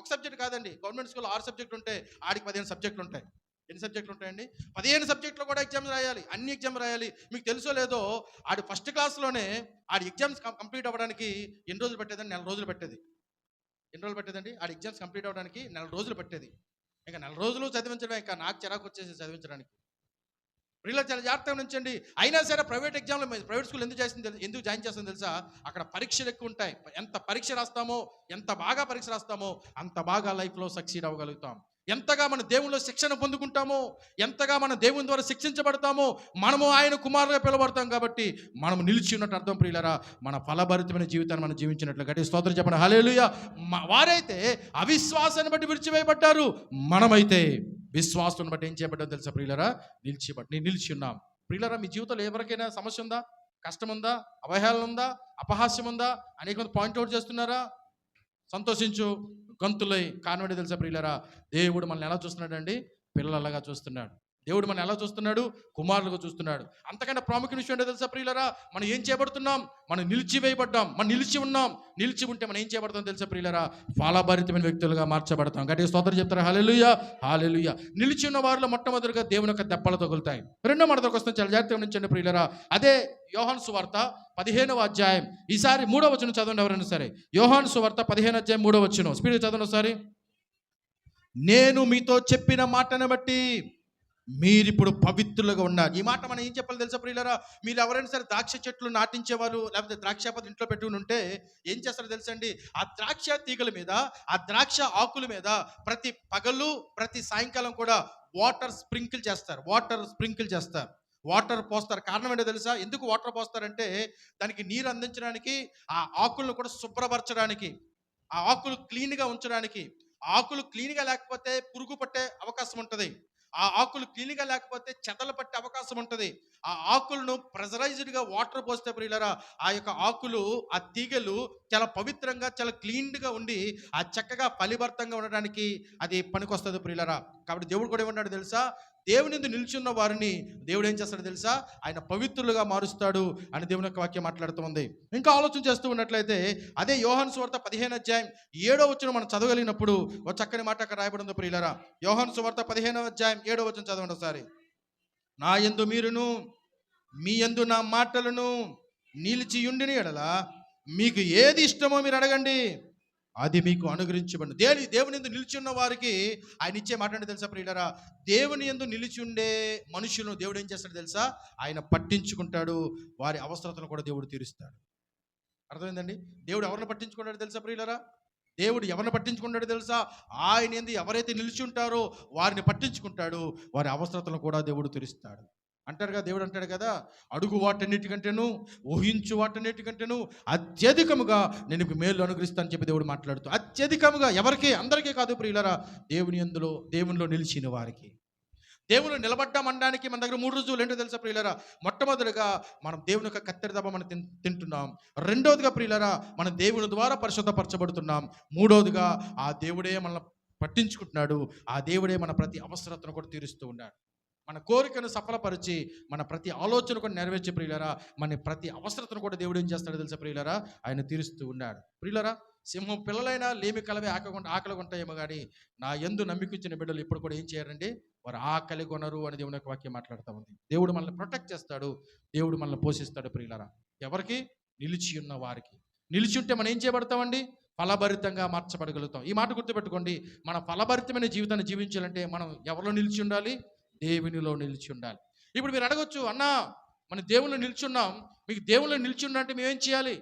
ఒక సబ్జెక్ట్ కాదండి. గవర్నమెంట్ స్కూల్లో 6 సబ్జెక్టులు ఉంటే ఆడికి 15 సబ్జెక్టులు ఉంటాయి. ఎన్ని సబ్జెక్టులు ఉంటాయండి? 15 సబ్జెక్టులో కూడా ఎగ్జామ్స్ రాయాలి, అన్ని ఎగ్జామ్ రాయాలి. మీకు తెలుసో లేదో, ఆడి ఫస్ట్ క్లాస్లోనే ఆడి ఎగ్జామ్స్ కంప్లీట్ అవ్వడానికి ఎన్ని రోజులు పెట్టేదండి? 4 రోజులు పెట్టేది. ఎన్ని రోజులు పెట్టేదండి? ఆడి ఎగ్జామ్స్ కంప్లీట్ అవ్వడానికి 4 రోజులు పెట్టేది. ఇంకా 4 రోజులు చదివించడం, ఇంకా నాకు చిరాకు వచ్చేసి చదివించడానికి. పిల్లలు చాలా జాగ్రత్తగా ఉంచండి. అయినా సరే ప్రైవేట్ ఎగ్జామ్లో ప్రైవేట్ స్కూల్ ఎందుకు జాయిన్ చేస్తాం తెలుసా? అక్కడ పరీక్షలు ఎక్కువ ఉంటాయి. ఎంత పరీక్ష రాస్తామో, ఎంత బాగా పరీక్ష రాస్తామో అంత బాగా లైఫ్లో సక్సీడ్ అవ్వగలుగుతాం. ఎంతగా మన దేవునిలో శిక్షణ పొందుకుంటామో, ఎంతగా మన దేవుని ద్వారా శిక్షించబడతామో, మనము ఆయన కుమారుగా పిలవడతాం. కాబట్టి మనం నిలిచి ఉన్నట్టు అర్థం ప్రియులారా. మన ఫలభరితమైన జీవితాన్ని మనం జీవించినట్లు. గట్టి స్తోత్రం చెప్పండి హల్లెలూయా. వారైతే అవిశ్వాసాన్ని బట్టి విడిచివేయబడ్డారు, మనమైతే విశ్వాసం బట్టి ఏం చేయబడ్డాం తెలుసా ప్రియులారా? నిలిచి ఉన్నాం. ప్రియులారా, మీ జీవితంలో ఎవరికైనా సమస్య ఉందా, కష్టం ఉందా, అవహేళన ఉందా, అపహాస్యం ఉందా, అనేక మంది పాయింట్అవుట్ చేస్తున్నారా? సంతోషించు, గంతులై. కారణం ఏంటో తెలుసా ప్రియులారా? దేవుడు మనల్ని ఎలా చూస్తున్నాడండి? పిల్లలగా చూస్తున్నాడు. దేవుడు మనం ఎలా చూస్తున్నాడు? కుమారులుగా చూస్తున్నాడు. అంతకన్నా ప్రాముఖ్య విషయం ఏంటో తెలుసా ప్రియులారా? మనం ఏం చేయబడుతున్నాం? మనం నిలిచివేయబడ్డాం. మనం నిలిచి ఉన్నాం. నిలిచి ఉంటే మనం ఏం చేయబడతాం తెలుసా ప్రియులారా? ఫలభరితమైన వ్యక్తులుగా మార్చబడతాం. గట్టిగా స్తోత్రం చెప్తారా? హల్లెలూయా, హల్లెలూయా. నిలిచి ఉన్న వారిలో మొట్టమొదటిగా దేవుని యొక్క దెబ్బలు తగులుతాయి. రెండో మాట దగ్గరకు వస్తాం, చాలా జాగ్రత్తగా ఉంచండి ప్రియులారా. అదే యోహాను సువార్త 15వ అధ్యాయం. ఈసారి 3వ వచనం చదవండి ఎవరైనా సరే. యోహాను సువార్త 15వ అధ్యాయం 3వ వచనం. స్పీడ్గా చదవండి ఒకసారి. నేను మీతో చెప్పిన మాటను బట్టి మీరిప్పుడు పవిత్రులుగా ఉన్నారు. ఈ మాట మనం ఏం చెప్పాలి తెలుసా ప్రియులారా? మీరు ఎవరైనా సరే ద్రాక్ష చెట్లు నాటించేవారు, లేకపోతే ద్రాక్షాపతి ఇంట్లో పెట్టుకుని ఉంటే ఏం చేస్తారో తెలుసండి? ఆ ద్రాక్ష తీగల మీద, ఆ ద్రాక్ష ఆకుల మీద ప్రతి పగలు, ప్రతి సాయంకాలం కూడా వాటర్ స్ప్రింకిల్ చేస్తారు. వాటర్ పోస్తారు. కారణం ఏంటో తెలుసా? ఎందుకు వాటర్ పోస్తారంటే దానికి నీరు అందించడానికి, ఆ ఆకులను కూడా శుభ్రపరచడానికి, ఆ ఆకులు క్లీన్గా ఉంచడానికి. ఆకులు క్లీన్గా లేకపోతే పురుగు పట్టే అవకాశం ఉంటుంది. ఆ ఆకులు క్లీన్గా లేకపోతే చెదలు పట్టే అవకాశం ఉంటుంది. ఆ ఆకులను ప్రెజరైజ్డ్గా వాటర్ పోస్తే ప్రియులారా, ఆ యొక్క ఆకులు, ఆ తీగలు చాలా పవిత్రంగా, చాలా క్లీన్గా ఉండి ఆ చక్కగా ఫలిభరితంగా ఉండడానికి అది పనికొస్తుంది ప్రియులారా. కాబట్టి దేవుడు కూడా ఏమన్నాడు తెలుసా? దేవుని యందు నిలిచున్న వారిని దేవుడు ఏం చేస్తాడు తెలుసా? ఆయన పవిత్రులుగా మారుస్తాడు అని దేవుని యొక్క వాక్యం మాట్లాడుతూ ఉంది. ఇంకా ఆలోచన చేస్తూ ఉన్నట్లయితే అదే యోహాను సువార్త 15వ అధ్యాయం 7వ వచనం మనం చదవగలిగినప్పుడు ఒక చక్కని మాట అక్కడ రాయబడి ఉంది ప్రియులారా. యోహాను సువార్త 15వ అధ్యాయం 7వ వచనం చదవండి ఒకసారి. నా యందు మీరును, మీ యందు నా మాటలను నిలిచి ఉండిన యెడల మీకు ఏది ఇష్టమో మీరు అడగండి, అది మీకు అనుగ్రహించబడింది. దేవుని యందు నిలిచి ఉన్న వారికి ఆయన ఇచ్చే మాట అంటే తెలుసా ప్రియులారా? దేవుని యందు నిలిచి ఉండే మనుషులను దేవుడు ఏం చేస్తాడు తెలుసా? ఆయన పట్టించుకుంటాడు. వారి అవసరతను కూడా దేవుడు తీరుస్తాడు. అర్థమైందండి? దేవుడు ఎవరిని పట్టించుకుంటాడో తెలుసా ప్రియులారా? దేవుడు ఎవరిని పట్టించుకుంటాడో తెలుసా? ఆయన యందు ఎవరైతే నిలిచి ఉంటారో వారిని పట్టించుకుంటాడు. వారి అవసరతలను కూడా దేవుడు తీరుస్తాడు. అంటారుగా, దేవుడు అంటాడు కదా, అడుగు వాటన్నిటికంటేను, ఊహించు వాటన్నిటికంటేను అత్యధికముగా నేను మీకు మేలు అనుగ్రహిస్తానని చెప్పి దేవుడు మాట్లాడుతూ, అత్యధికముగా ఎవరికి? అందరికీ కాదు ప్రియులారా, దేవునిలో నిలిచిన వారికి. దేవుని నిలబడ్డామనడానికి మన దగ్గర 3 రుజువులు ఏంటో తెలుసా ప్రియులారా? మొట్టమొదటిగా మనం దేవుని యొక్క కత్తెర దెబ్బ మనం తింటున్నాం. రెండవదిగా ప్రియులారా, మనం దేవుని ద్వారా పరిశుద్ధపరచబడుతున్నాం. మూడవదిగా ఆ దేవుడే మనల్ని పట్టించుకుంటున్నాడు. ఆ దేవుడే మన ప్రతి అవసరతను కూడా తీరుస్తూ ఉన్నాడు. మన కోరికను సఫలపరిచి, మన ప్రతి ఆలోచన కూడా నెరవేర్చే ప్రియులారా, మన ప్రతి అవసరతను కూడా దేవుడు ఏం చేస్తాడో తెలుసా ప్రియులారా? ఆయన తీరుస్తూ ఉన్నాడు. ప్రియులారా, సింహం పిల్లలైనా లేమి కలవే ఆకలి కొంటాయేమో కానీ నా యందు నమ్మికించిన బిడ్డలు ఇప్పుడు కూడా ఏం చేయరండి? వారు ఆకలి కొనరు అని దేవుని యొక్క వాక్యం మాట్లాడుతూ ఉంది. దేవుడు మనల్ని ప్రొటెక్ట్ చేస్తాడు. దేవుడు మనల్ని పోషిస్తాడు ప్రియులారా. ఎవరికి? నిలిచి ఉన్న వారికి. నిలిచి ఉంటే మనం ఏం చేయబడతామండి? ఫలభరితంగా మార్చబడగలుగుతాం. ఈ మాట గుర్తుపెట్టుకోండి. మన ఫలభరితమైన జీవితాన్ని జీవించాలంటే మనం ఎవరిలో నిలిచి ఉండాలి? దేవునిలో నిలిచి ఉండాలి. ఇప్పుడు మీరు అడగొచ్చు, అన్నా మన దేవుళ్ళు నిల్చున్నాం, మీకు దేవుళ్ళు నిల్చున్నా అంటే మేమేం చేయాలి?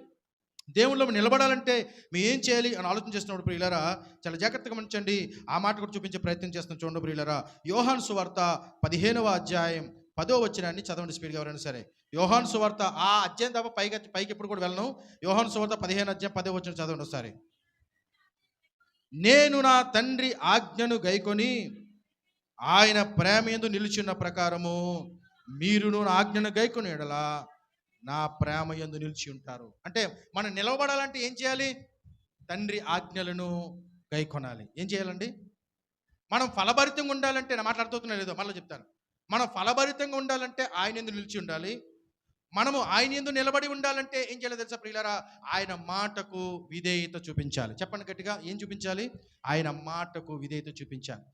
దేవుళ్ళు నిలబడాలంటే మేము ఏం చేయాలి అని ఆలోచన చేస్తున్నప్పుడు ప్రియులారా, చాలా జాగ్రత్తగా గమనించండి. ఆ మాట కూడా చూపించే ప్రయత్నం చేస్తున్నాం. చూడండి ప్రియులారా, యోహాను సువార్త 15వ అధ్యాయం 10వ వచనాన్ని చదవండి స్పీడ్గా ఎవరైనా సరే. యోహాను సువార్త ఆ అధ్యాయం తప్ప పైకి ఎప్పుడు కూడా వెళ్ళను. యోహాను సువార్త 15వ అధ్యాయం 10వ వచనం చదవండి ఒకసారి. నేను నా తండ్రి ఆజ్ఞను గైకొని ఆయన ప్రేమ యందు నిలిచిన ప్రకారము మీరును నా ఆజ్ఞను గైకొని ఎడల నా ప్రేమ యందు నిలిచి ఉంటారు. అంటే మనం నిలబడాలంటే ఏం చేయాలి? తండ్రి ఆజ్ఞలను గైకొనాలి. ఏం చేయాలండి? మనం ఫలభరితంగా ఉండాలంటే, నా మాట్లాడుతున్నా లేదో మళ్ళీ చెప్తాను. మనం ఫలభరితంగా ఉండాలంటే ఆయన యందు నిలిచి ఉండాలి. మనము ఆయన యందు నిలబడి ఉండాలంటే ఏం చేయాలి తెలుసా ప్రియులారా? ఆయన మాటకు విధేయత చూపించాలి. చెప్పండి గట్టిగా, ఏం చూపించాలి? ఆయన మాటకు విధేయత చూపించాలి.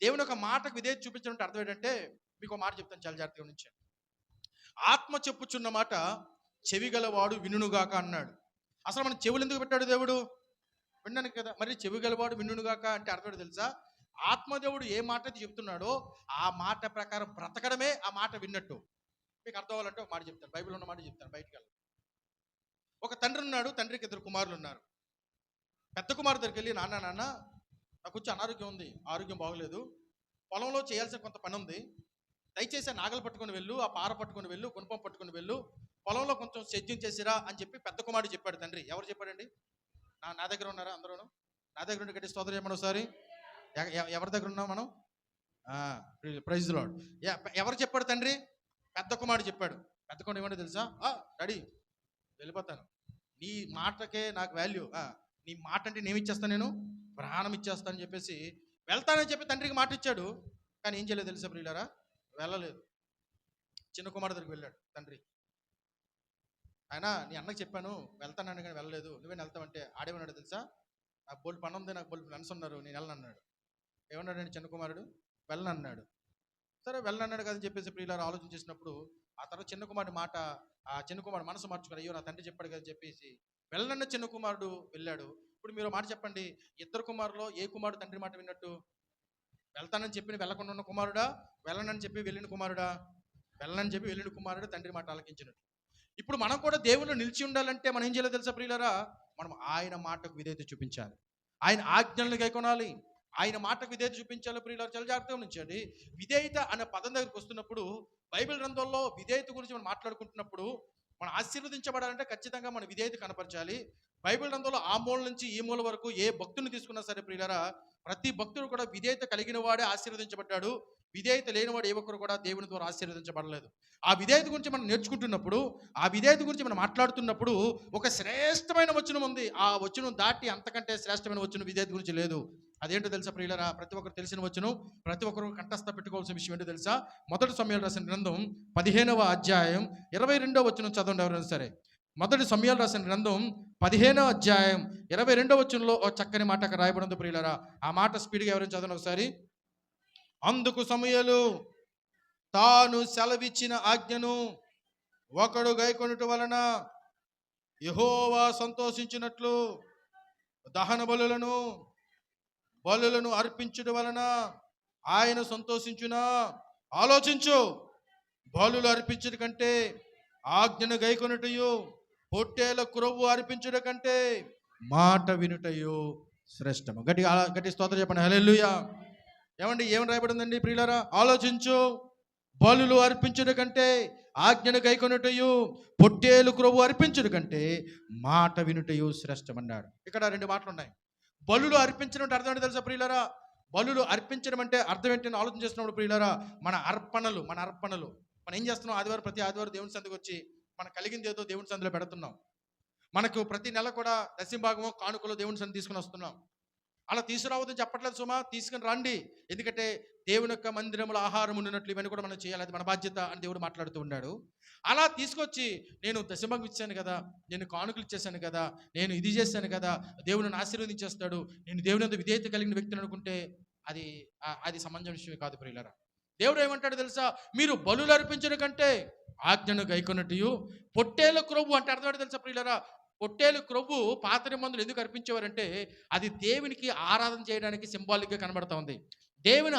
దేవుని ఒక మాటకు విధేయత చూపించడం అంటే అర్థం ఏంటంటే, మీకు ఒక మాట చెప్తాను, చాలా జాగ్రత్తగా నుంచి. ఆత్మ చెప్పుచున్న మాట చెవిగలవాడు వినుగాక అన్నాడు. అసలు మన చెవులు ఎందుకు పెట్టాడు దేవుడు? వినడానికి కదా. మరి చెవిగలవాడు వినుగాక అంటే అర్థం తెలుసా? ఆత్మదేవుడు ఏ మాట అయితే చెప్తున్నాడో ఆ మాట ప్రకారం బ్రతకడమే ఆ మాట విన్నట్టు. మీకు అర్థం అవ్వాలంటే ఒక మాట చెప్తాను, బైబిల్ ఉన్న మాట చెప్తాను, బయటికి వెళ్ళి. ఒక తండ్రి ఉన్నాడు, తండ్రికి 2 కుమారులు ఉన్నారు. పెద్ద కుమారు దగ్గరికి వెళ్ళి, నాన్న నాకు కొంచెం అనారోగ్యం ఉంది, ఆరోగ్యం బాగోలేదు, పొలంలో చేయాల్సిన కొంత పని ఉంది, దయచేసి ఆ నాగలు పట్టుకొని వెళ్ళు, ఆ పార పట్టుకొని వెళ్ళు, గుణపం పట్టుకొని వెళ్ళు, పొలంలో కొంచెం సేద్యం చేసిరా అని చెప్పి పెద్ద కుమారుడు చెప్పాడు. తండ్రి ఎవరు చెప్పాడండి? నా దగ్గర ఉన్నారా అందరూ? నా దగ్గర ఉండి గట్టి స్తోత్రం చెప్పండి ఒకసారి. ఎవరి దగ్గర ఉన్నాం మనం? Praise lord. ఎవరు చెప్పాడు? తండ్రి పెద్ద కుమారుడు చెప్పాడు. పెద్ద కుమారుడు ఏమంటే తెలుసా? డాడీ వెళ్ళిపోతాను, నీ మాటకే నాకు వాల్యూ, నీ మాట అంటే నేను ఇచ్చేస్తాను, నేను ప్రాణం ఇచ్చేస్తానని చెప్పేసి వెళ్తానని చెప్పి తండ్రికి మాట ఇచ్చాడు. కానీ ఏం చేయలేదు తెలుసా ప్రియులారా? వెళ్ళలేదు. చిన్న కుమారుడు దగ్గరికి వెళ్ళాడు తండ్రి. ఆయన నీ అన్నకి చెప్పాను వెళ్తానని, కానీ వెళ్ళలేదు, నువ్వేం వెళ్తావంటే ఆడేమన్నాడు తెలుసా? నాకు బోల్డ్ పని ఉంది, నాకు బోల్డ్ ఫ్రెండ్స్ ఉన్నారు, నేను వెళ్ళనన్నాడు. ఏమన్నాడండి చిన్న కుమారుడు? వెళ్ళనన్నాడు. సరే వెళ్ళనన్నాడు కదని చెప్పేసి ప్రియులారా ఆలోచన చేసినప్పుడు ఆ తర్వాత చిన్న కుమారుడి మాట, ఆ చిన్న కుమారుడు మనసు మార్చుకుని, అయ్యో నా తండ్రి చెప్పాడు కదా చెప్పేసి వెళ్ళనన్న చిన్న కుమారుడు వెళ్ళాడు. ఇప్పుడు మీరు మాట చెప్పండి, 2 కుమారులో ఏ కుమారుడు తండ్రి మాట విన్నట్టు? వెళ్తానని చెప్పి వెళ్ళకుండా ఉన్న కుమారుడా, వెళ్ళనని చెప్పి వెళ్ళిన కుమారుడా? వెళ్ళనని చెప్పి వెళ్ళిన కుమారుడు తండ్రి మాట ఆలకించినట్టు. ఇప్పుడు మనం కూడా దేవుళ్ళు నిలిచి ఉండాలంటే మనం ఏం చేయాలో తెలుసా ప్రియులారా? మనం ఆయన మాటకు విధేయత చూపించాలి, ఆయన ఆజ్ఞలను గైకొనాలి, ఆయన మాటకు విధేయత చూపించాలి ప్రియులారా. చాలా జాగ్రత్తగా ఉంచండి. విధేయత అనే పదం దగ్గరికి వస్తున్నప్పుడు బైబిల్ గ్రంథంలో విధేయత గురించి మనం మాట్లాడుకుంటున్నప్పుడు మనం ఆశీర్వదించబడాలంటే ఖచ్చితంగా మన విధేయత కనపరచాలి. బైబిల్ గ్రంథంలో ఆ మూల నుంచి ఈ మూల వరకు ఏ భక్తుని తీసుకున్నా సరే ప్రియులారా, ప్రతి భక్తుడు కూడా విధేయత కలిగిన వాడే ఆశీర్వదించబడ్డాడు. విధేయత లేనివాడు ఏ ఒక్కరు కూడా దేవుని ద్వారా ఆశీర్వదించబడలేదు. ఆ విధేయత గురించి మనం నేర్చుకుంటున్నప్పుడు, ఆ విధేయత గురించి మనం మాట్లాడుతున్నప్పుడు ఒక శ్రేష్టమైన వచనం ఉంది. ఆ వచనం దాటి అంతకంటే శ్రేష్టమైన వచనం విధేయత గురించి లేదు. అదేంటో తెలుసా ప్రియులారా? ప్రతి ఒక్కరు తెలిసిన వచనం, ప్రతి ఒక్కరు కంఠస్థ పెట్టుకోవాల్సిన విషయం ఏంటో తెలుసా? మొదటి సమయాలు రాసిన గ్రంథం 15వ అధ్యాయం 22వ వచనం చదవండి ఎవరైనా సరే. మొదటి సమయాలు రాసిన గ్రంథం 15వ అధ్యాయం 22వ వచనంలో ఓ చక్కని మాట అక్కడ రాయబడింది ప్రియులారా. ఆ మాట స్పీడ్గా ఎవరైనా చదవండి ఒకసారి. అందుకు సమూయేలు తాను సెలవిచ్చిన ఆజ్ఞను ఒకడు గైకొనుట వలన యెహోవా సంతోషించినట్లు దహన బలులను అర్పించుట వలన ఆయన సంతోషించునా? ఆలోచించు. బలులు అర్పించుట కంటే ఆజ్ఞను గైకొనుటయు, పొట్టేల క్రొవ్వు అర్పించుట కంటే మాట వినుటయు శ్రేష్టము. గట్టి స్తోత్రం చెప్పండి. హల్లెలూయా. ఏమండి ఏమని రాయబడిందండి ప్రియులారా? ఆలోచించు. బలులు అర్పించుట కంటే ఆజ్ఞను గైకొనుటయు, పొట్టేలు క్రొవ్వు అర్పించుట కంటే మాట వినుటయు శ్రేష్టమన్నాడు. ఇక్కడ 2 మాటలు ఉన్నాయి. బలులు అర్పించడం అంటే అర్థం ఏంటో తెలుసా ప్రియులారా? బలులు అర్పించడం అంటే అర్థం ఏంటని ఆలోచన చేస్తున్నప్పుడు ప్రియులారా, మన అర్పణలు మనం ఏం చేస్తున్నాం? ప్రతి ఆదివారం దేవుని సందుకు వచ్చి మనకు కలిగింది ఏదో దేవుని సందులో పెడుతున్నాం. మనకు ప్రతి నెల కూడా దశంభాగమో కానుకలో దేవుని సందు తీసుకుని వస్తున్నాం. అలా తీసుకురావద్దని చెప్పట్లేదు సుమా, తీసుకుని రండి. ఎందుకంటే దేవుని యొక్క మందిరంలో ఆహారం ఉండినట్లు ఇవన్నీ కూడా మనం చేయాలి, అది మన బాధ్యత అని దేవుడు మాట్లాడుతూ ఉన్నాడు. అలా తీసుకొచ్చి నేను దశంభాగం ఇచ్చాను కదా, నేను కానుకలు ఇచ్చేసాను కదా, నేను ఇది చేశాను కదా, దేవుని ఆశీర్వదించేస్తాడు, నేను దేవుని అంత విధేయత కలిగిన వ్యక్తిని అనుకుంటే అది సమంజసం విషయమే కాదు ప్రియులారా. దేవుడు ఏమంటాడు తెలుసా? మీరు బలులు అర్పించడం కంటే ఆజ్ఞను గైకొనుటయు, పొట్టేల క్రొవ్వు అంటే అర్థం ఏంటో తెలుసా ప్రియులారా? పొట్టేలు క్రొవ్వు పాత నిబంధనలు ఎందుకు అర్పించేవారంటే అది దేవునికి ఆరాధన చేయడానికి సింబాలిక్గా కనబడుతూ ఉంది. దేవుని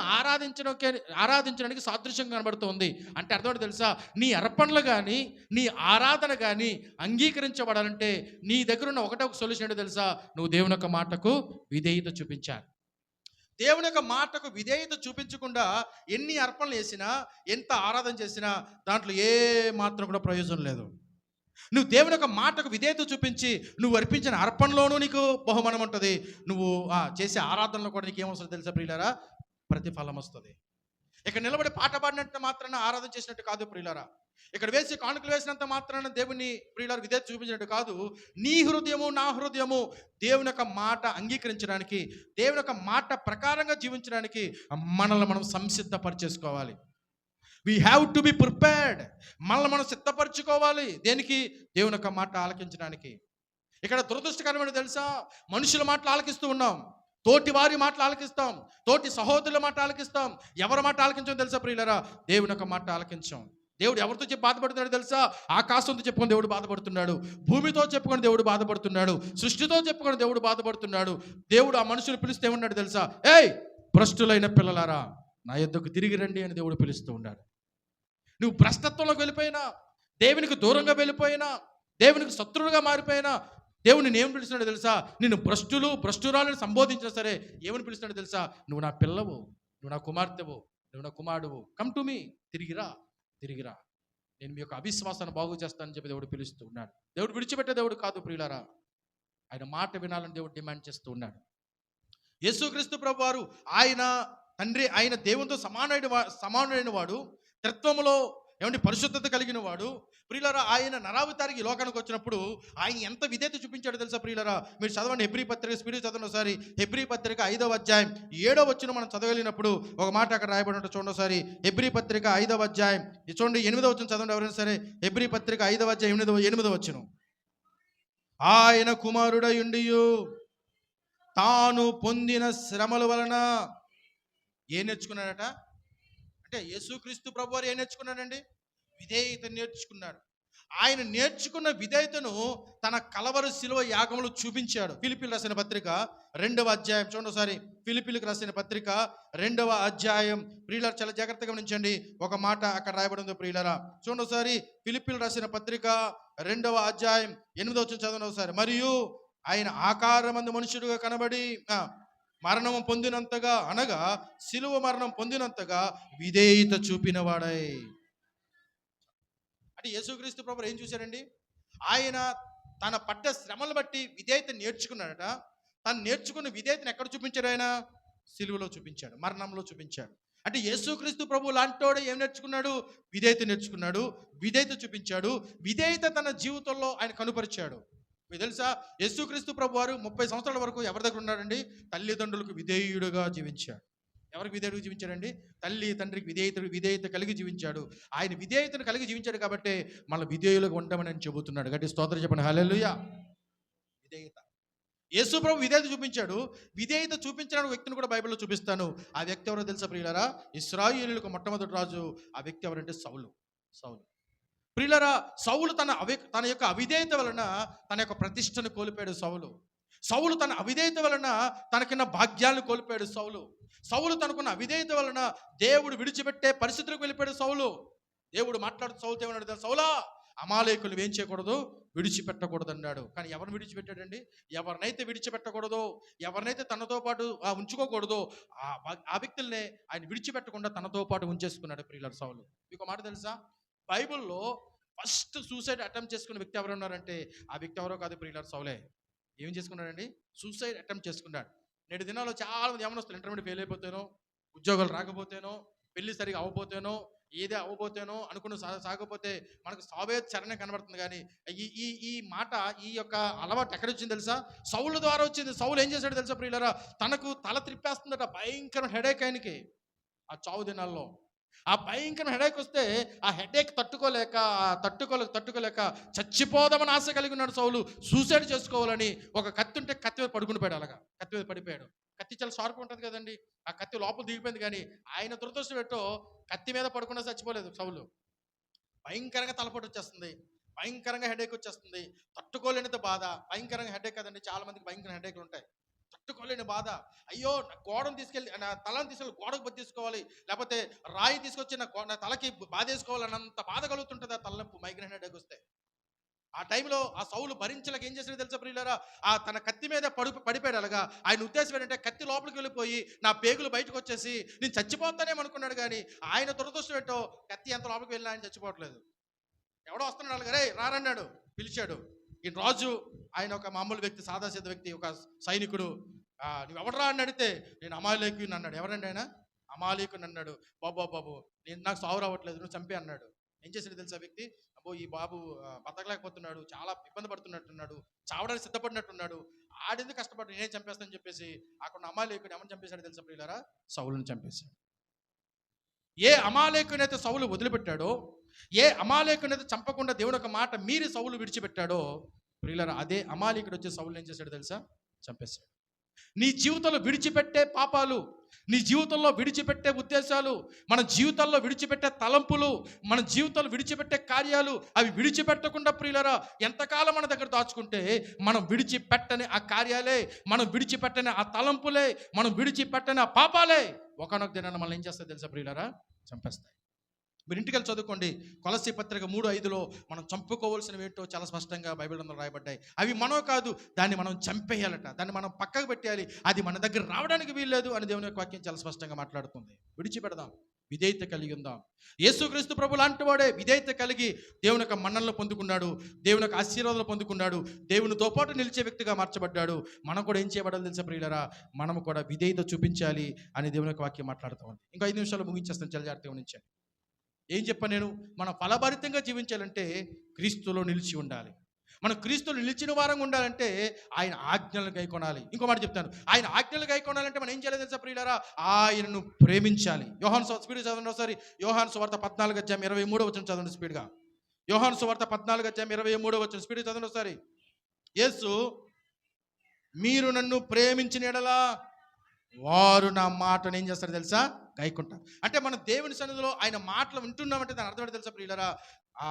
ఆరాధించడానికి సాదృశ్యంగా కనబడుతుంది. అంటే అర్థం తెలుసా? నీ అర్పణలు కానీ నీ ఆరాధన కానీ అంగీకరించబడాలంటే నీ దగ్గర ఉన్న ఒకటే ఒక సొల్యూషన్ ఏంటో తెలుసా? నువ్వు దేవుని యొక్క మాటకు విధేయత చూపించాలి. దేవుని యొక్క మాటకు విధేయత చూపించకుండా ఎన్ని అర్పణలు చేసినా, ఎంత ఆరాధన చేసినా దాంట్లో ఏ మాత్రం కూడా ప్రయోజనం లేదు. నువ్వు దేవుని యొక్క మాటకు విధేయత చూపించి నువ్వు అర్పించిన అర్పణలోనూ నీకు బహుమానం ఉంటుంది. నువ్వు చేసే ఆరాధనలో కూడా నీకు ఏమవసరం తెలుసా ప్రియులారా? ప్రతిఫలం వస్తుంది. ఇక్కడ నిలబడి పాట పాడినట్టు మాత్రాన ఆరాధన చేసినట్టు కాదు ప్రియులారా. ఇక్కడ వేసి కానుకలు వేసినంత మాత్రాన దేవుని ప్రియులారా విధేయత చూపించినట్టు కాదు. నీ హృదయము నా హృదయము దేవుని యొక్క మాట అంగీకరించడానికి, దేవుని యొక్క మాట ప్రకారంగా జీవించడానికి మనల్ని మనం సంసిద్ధపరిచేసుకోవాలి. We have to be prepared. మనల్ని మనం సిద్ధపరచుకోవాలి. దేనికి? దేవుని యొక్క మాట ఆలకించడానికి. ఇక్కడ దురదృష్టకరమైన తెలుసా? మనుషుల మాటలు ఆలకిస్తూ ఉన్నాం, తోటి వారి మాటలు ఆలకిస్తాం, తోటి సహోదరుల మాట ఆలకిస్తాం. ఎవరి మాట ఆలకించడం తెలుసా ప్రియులారా? దేవుని యొక్క మాట ఆలకించాం. దేవుడు ఎవరితో చెప్పి బాధపడుతున్నాడు తెలుసా? ఆకాశంతో చెప్పుకొని దేవుడు బాధపడుతున్నాడు, భూమితో చెప్పుకొని దేవుడు బాధపడుతున్నాడు, సృష్టితో చెప్పుకొని దేవుడు బాధపడుతున్నాడు. దేవుడు ఆ మనుషులు పిలిస్తే ఏమన్నాడు తెలుసా? ఏయ్ భ్రష్టులైన పిల్లలారా నా యొద్దకు తిరిగి రండి అని దేవుడు పిలుస్తూ ఉన్నాడు. నువ్వు భ్రష్టత్వంలోకి వెళ్ళిపోయినా, దేవునికి దూరంగా వెళ్ళిపోయినా, దేవునికి శత్రువులుగా మారిపోయినా, దేవుడు నేను ఏం పిలుస్తున్నాడో తెలుసా? నిన్ను భ్రష్టురాలను సంబోధించినా సరే ఏమని పిలుస్తున్నాడో తెలుసా? నువ్వు నా పిల్లవు, నువ్వు నా కుమార్తెవు, నువ్వు నా కుమారుడువు, కమ్ టు మీ, తిరిగిరా. నేను మీ యొక్క అవిశ్వాసాన్ని బాగు చేస్తానని చెప్పి దేవుడు పిలుస్తూ ఉన్నాడు. దేవుడు విడిచిపెట్టే దేవుడు కాదు ప్రియులారా. ఆయన మాట వినాలని దేవుడు డిమాండ్ చేస్తూ ఉన్నాడు. యేసుక్రీస్తు ప్రభు వారు ఆయన తండ్రి, ఆయన దేవునితో సమానుడైన వాడు, త్రిత్వములో పరిశుద్ధత కలిగిన వాడు. ప్రియులారా, ఆయన నరావతారికి ఈ లోకానికి వచ్చినప్పుడు ఆయన ఎంత విధేయత చూపించాడో తెలుసా ప్రియులారా? మీరు చదవండి, హెబ్రీ పత్రిక స్పీడ్ చదవండి ఒకసారి. హెబ్రీ పత్రిక 5వ అధ్యాయం 7వ వచనం మనం చదవగలిగినప్పుడు ఒక మాట అక్కడ రాయబడి ఉంటుంది చూడండి ఒకసారి. హెబ్రీ పత్రిక 5వ అధ్యాయం చూడండి 8వ వచనం చదవండి ఎవరైనా సరే. హెబ్రీ పత్రిక 5వ అధ్యాయం 8వ వచనం. ఆయన కుమారుడయుండియు తాను పొందిన శ్రమల వలన ఏం నేర్చుకున్నాడట? అంటే యేసుక్రీస్తు ప్రభు వారు ఏం నేర్చుకున్నాడండి? విధేయత నేర్చుకున్నాడు. ఆయన నేర్చుకున్న విధేయతను తన కలవరి శిలువ యాగములు చూపించాడు. ఫిలిప్పీలకు రాసిన పత్రిక 2వ అధ్యాయం చూడండి ఒకసారి. ఫిలిప్పీలకు రాసిన పత్రిక 2వ అధ్యాయం ప్రియులారా చాలా జాగ్రత్తగా గమనించండి. ఒక మాట అక్కడ రాయబడి ఉంది ప్రియులారా, చూడండి ఒకసారి. ఫిలిప్పీలకు రాసిన పత్రిక 2వ అధ్యాయం 8వ వచనం చదవండి ఒకసారి. మరియు ఆయన ఆకారమందు మనుషుడుగా కనబడి మరణము పొందినంతగా, అనగా శిలువ మరణం పొందినంతగా విధేయత చూపినవాడై. అంటే యేసుక్రీస్తు ప్రభువు ఏం చూశారండి? ఆయన తన పడ్డ శ్రమలు బట్టి విధేయత నేర్చుకున్నాడట. తను నేర్చుకున్న విధేయతను ఎక్కడ చూపించాడు? ఆయన శిలువలో చూపించాడు, మరణంలో చూపించాడు. అంటే యేసుక్రీస్తు ప్రభువు లాంటోడే ఏం నేర్చుకున్నాడు? విధేయత నేర్చుకున్నాడు, విధేయత చూపించాడు. విధేయత తన జీవితంలో ఆయన కనుపరిచాడు. మీకు తెలుసా, యేసుక్రీస్తు ప్రభు వారు 30 సంవత్సరాల వరకు ఎవరి దగ్గర ఉన్నాడండి? తల్లిదండ్రులకు విధేయుడుగా జీవించాడు. ఎవరికి విధేయుడు జీవించాడండి? తల్లి తండ్రికి విధేయత కలిగి జీవించాడు. ఆయన విధేయతను కలిగి జీవించాడు కాబట్టి మన విధేయులుగా ఉండమని అని చెబుతున్నాడు. గట్టి స్తోత్రం చెప్పండి, హల్లెలూయా. విధేయత, యేసు ప్రభు విధేయత చూపించాడు. విధేయత చూపించిన వ్యక్తిని కూడా బైబిల్లో చూపిస్తాను. ఆ వ్యక్తి ఎవరో తెలుసా ప్రియులారా? ఇశ్రాయేలీయులకు మొట్టమొదటి రాజు. ఆ వ్యక్తి ఎవరంటే సౌలు. ప్రియులారా, సౌలు తన యొక్క అవిధేయత వలన తన యొక్క ప్రతిష్టను కోల్పోయాడు. సౌలు తన అవిధేయత వలన తనకున్న భాగ్యాలను కోల్పోయాడు. సౌలు తనకున్న అవిధేయత వలన దేవుడు విడిచిపెట్టే పరిస్థితులకు వెళ్ళిపోయాడు. దేవుడు మాట్లాడుతూ సౌలుతో ఏమన్నాడు? సౌలా, అమాలేకులు ఏం చేయకూడదు? విడిచిపెట్టకూడదు అన్నాడు. కానీ ఎవరిని విడిచిపెట్టాడండి? ఎవరినైతే విడిచిపెట్టకూడదో, ఎవరినైతే తనతో పాటు ఉంచుకోకూడదో ఆ వ్యక్తుల్నే ఆయన విడిచిపెట్టకుండా తనతో పాటు ఉంచేసుకున్నాడు ప్రియులారా సౌలు. మీకు మాట తెలుసా? బైబిల్లో ఫస్ట్ సూసైడ్ అటెంప్ట్ చేసుకున్న వ్యక్తి ఎవరు ఉన్నారంటే ఆ వ్యక్తి ఎవరో కాదు ప్రియులారా, సౌలే. ఏం చేసుకున్నాడండి? సూసైడ్ అటెంప్ట్ చేసుకున్నాడు. నేటి దినాల్లో చాలా మంది ఏమనొస్తారు, ఇంటర్మీడియట్ ఫెయిల్ అయిపోతేనో, ఉద్యోగాలు రాకపోతేనో, పెళ్లి సరిగా అవ్వబోతేనో, ఏదే అవ్వబోతేనో అనుకున్న సాగపోతే మనకు సావే చరణం కనబడుతుంది. కానీ ఈ మాట, ఈ యొక్క అలవాటు ఎక్కడ వచ్చింది తెలుసా? సౌలు ద్వారా వచ్చింది. సౌలు ఏం చేశాడు తెలుసా ప్రియులారా? తనకు తల త్రిప్పేస్తుందట, భయంకర హెడేక్ ఆయనకి ఆ చావు దినాల్లో. ఆ భయంకర హెడేక్ వస్తే ఆ హెడేక్ తట్టుకోలేక చచ్చిపోదామని ఆశ కలిగి ఉన్నాడు సౌలు. సూసైడ్ చేసుకోవాలని ఒక కత్తి ఉంటే కత్తి మీద పడుకుని పోయాడు. అలాగా కత్తి మీద పడిపోయాడు. కత్తి చాలా షార్ప్ ఉంటుంది కదండి. ఆ కత్తి లోపల దిగిపోయింది. కానీ ఆయన దురదృష్టం పెట్టో కత్తి మీద పడుకున్నా చచ్చిపోలేదు సౌలు. భయంకరంగా తలపోటు వచ్చేస్తుంది, భయంకరంగా హెడేక్ వచ్చేస్తుంది, తట్టుకోలేనిత బాధ. భయంకరంగా హెడేక్ కదండి, చాలా మందికి భయంకర హెడేక్లు ఉంటాయి. తట్టుకోలేని బాధ. అయ్యో, నా గోడను తీసుకెళ్ళి, నా తలను తీసుకెళ్ళి గోడకు బొద్దేసుకోవాలి, లేకపోతే రాయి తీసుకొచ్చి నా తలకి బాధేసుకోవాలన్నంత బాధ కలుగుతుంటుంది ఆ తలనొప్పి, మైగ్రేన్ హెడేక్ వస్తే. ఆ టైంలో ఆ సౌలు భరించలేక ఏం చేసినా తెలుసా ప్రియులారా? ఆ తన కత్తి మీద పడిపోయాడు. అలాగా ఆయన ఉద్దేశం ఏంటంటే కత్తి లోపలికి వెళ్ళిపోయి నా పేగులు బయటకు వచ్చేసి నేను చచ్చిపోతానేమనుకున్నాడు. కానీ ఆయన దురదృష్టం ఏంటో, కత్తి ఎంత లోపలికి వెళ్ళినా ఆయన చచ్చిపోవట్లేదు. ఎవడో వస్తున్నాడు, అలాగే రే రారన్నాడు, పిలిచాడు. ఈ రాజు ఆయన ఒక మామూలు వ్యక్తి, సాదాసీద వ్యక్తి, ఒక సైనికుడు. నువ్వు ఎవడరా అని అడిగితే నేను అమాలేకుని అన్నాడు. ఎవరండి ఆయన? అమాలేకుని అన్నాడు. బాబు నేను నాకు సావు రావట్లేదు, నువ్వు చంపే అన్నాడు. ఏం చేశాడు తెలుసా వ్యక్తి? అబ్బో, ఈ బాబు బతకలేకపోతున్నాడు, చాలా ఇబ్బంది పడుతున్నట్టున్నాడు, చావడానికి సిద్ధపడినట్టున్నాడు, ఆడెందుకు కష్టపడి నేనే చంపేస్తానని చెప్పేసి అక్కడ అమాలేకుని ఏమని చంపేశాడు తెలుసా ప్రియులారా? సౌలుని చంపేశాడు. ఏ అమాలేకునైతే సౌలు వదిలిపెట్టాడో, ఏ అమాలేకునైతే చంపకుండా దేవుడు ఒక మాట మీరి సౌలు విడిచిపెట్టాడో ప్రియులారా, అదే అమాలేకుడు వచ్చి సౌలు ఏం చేశాడు తెలుసా? చంపేశాడు. నీ జీవితంలో విడిచిపెట్టే పాపాలు, నీ జీవితంలో విడిచిపెట్టే ఉద్దేశాలు, మన జీవితాల్లో విడిచిపెట్టే తలంపులు, మన జీవితంలో విడిచిపెట్టే కార్యాలు, అవి విడిచిపెట్టకుండా ప్రియులరా ఎంతకాలం మన దగ్గర దాచుకుంటే మనం విడిచిపెట్టని ఆ కార్యాలే, మనం విడిచిపెట్టని ఆ తలంపులే, మనం విడిచిపెట్టని ఆ పాపాలే ఒకనొక దినాన మనల్ని ఏం చేస్తాయి తెలుసా ప్రియులరా? చంపేస్తాయి. మీరు ఇంటికి వెళ్ళి చదువుకోండి. కొలస్సీ పత్రిక 3:5లో మనం చంపుకోవాల్సినవి ఏంటో చాలా స్పష్టంగా బైబిల్ గ్రంథంలో రాయబడ్డాయి. అవి మనో కాదు, దాన్ని మనం చంపేయాలట, దాన్ని మనం పక్కకు పెట్టేయాలి, అది మన దగ్గర రావడానికి వీల్లేదు అని దేవుని యొక్క వాక్యం చాలా స్పష్టంగా మాట్లాడుతుంది. విడిచిపెడదాం, విధేయత కలిగి ఉందాం. యేసుక్రీస్తు ప్రభు లాంటి వాడే విధేయత కలిగి దేవుని యొక్క మన్ననలు పొందుకున్నాడు, దేవుని యొక్క ఆశీర్వాదాలు పొందుకున్నాడు, దేవునితో పాటు నిలిచే వ్యక్తిగా మార్చబడ్డాడు. మనం కూడా ఏం చేయబడాలి తెలుసా ప్రియులరా? మనము కూడా విధేయత చూపించాలి అని దేవుని యొక్క వాక్యం మాట్లాడుతూ ఉంది. ఇంకా 5 నిమిషాలు ముగించేస్తాను, చాలా జాగ్రత్తగా ఉంచండి. ఏం చెప్పాను నేను? మనం ఫలభరితంగా జీవించాలంటే క్రీస్తులో నిలిచి ఉండాలి. మనం క్రీస్తులో నిలిచిన వారంగా ఉండాలంటే ఆయన ఆజ్ఞలు గైకొనాలి. ఇంకో మాట చెప్తాను, ఆయన ఆజ్ఞలు గైకొనాలంటే మనం ఏం చేయాలి తెలుసా ప్రియులారా? ఆయనను ప్రేమించాలి. యోహాను స్పీడ్ చదవండి ఒకసారి. యోహాను సువార్త 14:23 చదవండి స్పీడ్గా. యోహాను సువార్త 14:23 స్పీడ్ చదవండి ఒకసారి. యేసు, మీరు నన్ను ప్రేమించిన ఎడలా వారు నా మాటను ఏం చేస్తారు తెలుసా? గైకుంటారు. అంటే మనం దేవుని సన్నిధిలో ఆయన మాటలు వింటున్నామంటే దాని అర్థం ఏంటో తెలుసా ప్రియులరా? ఆ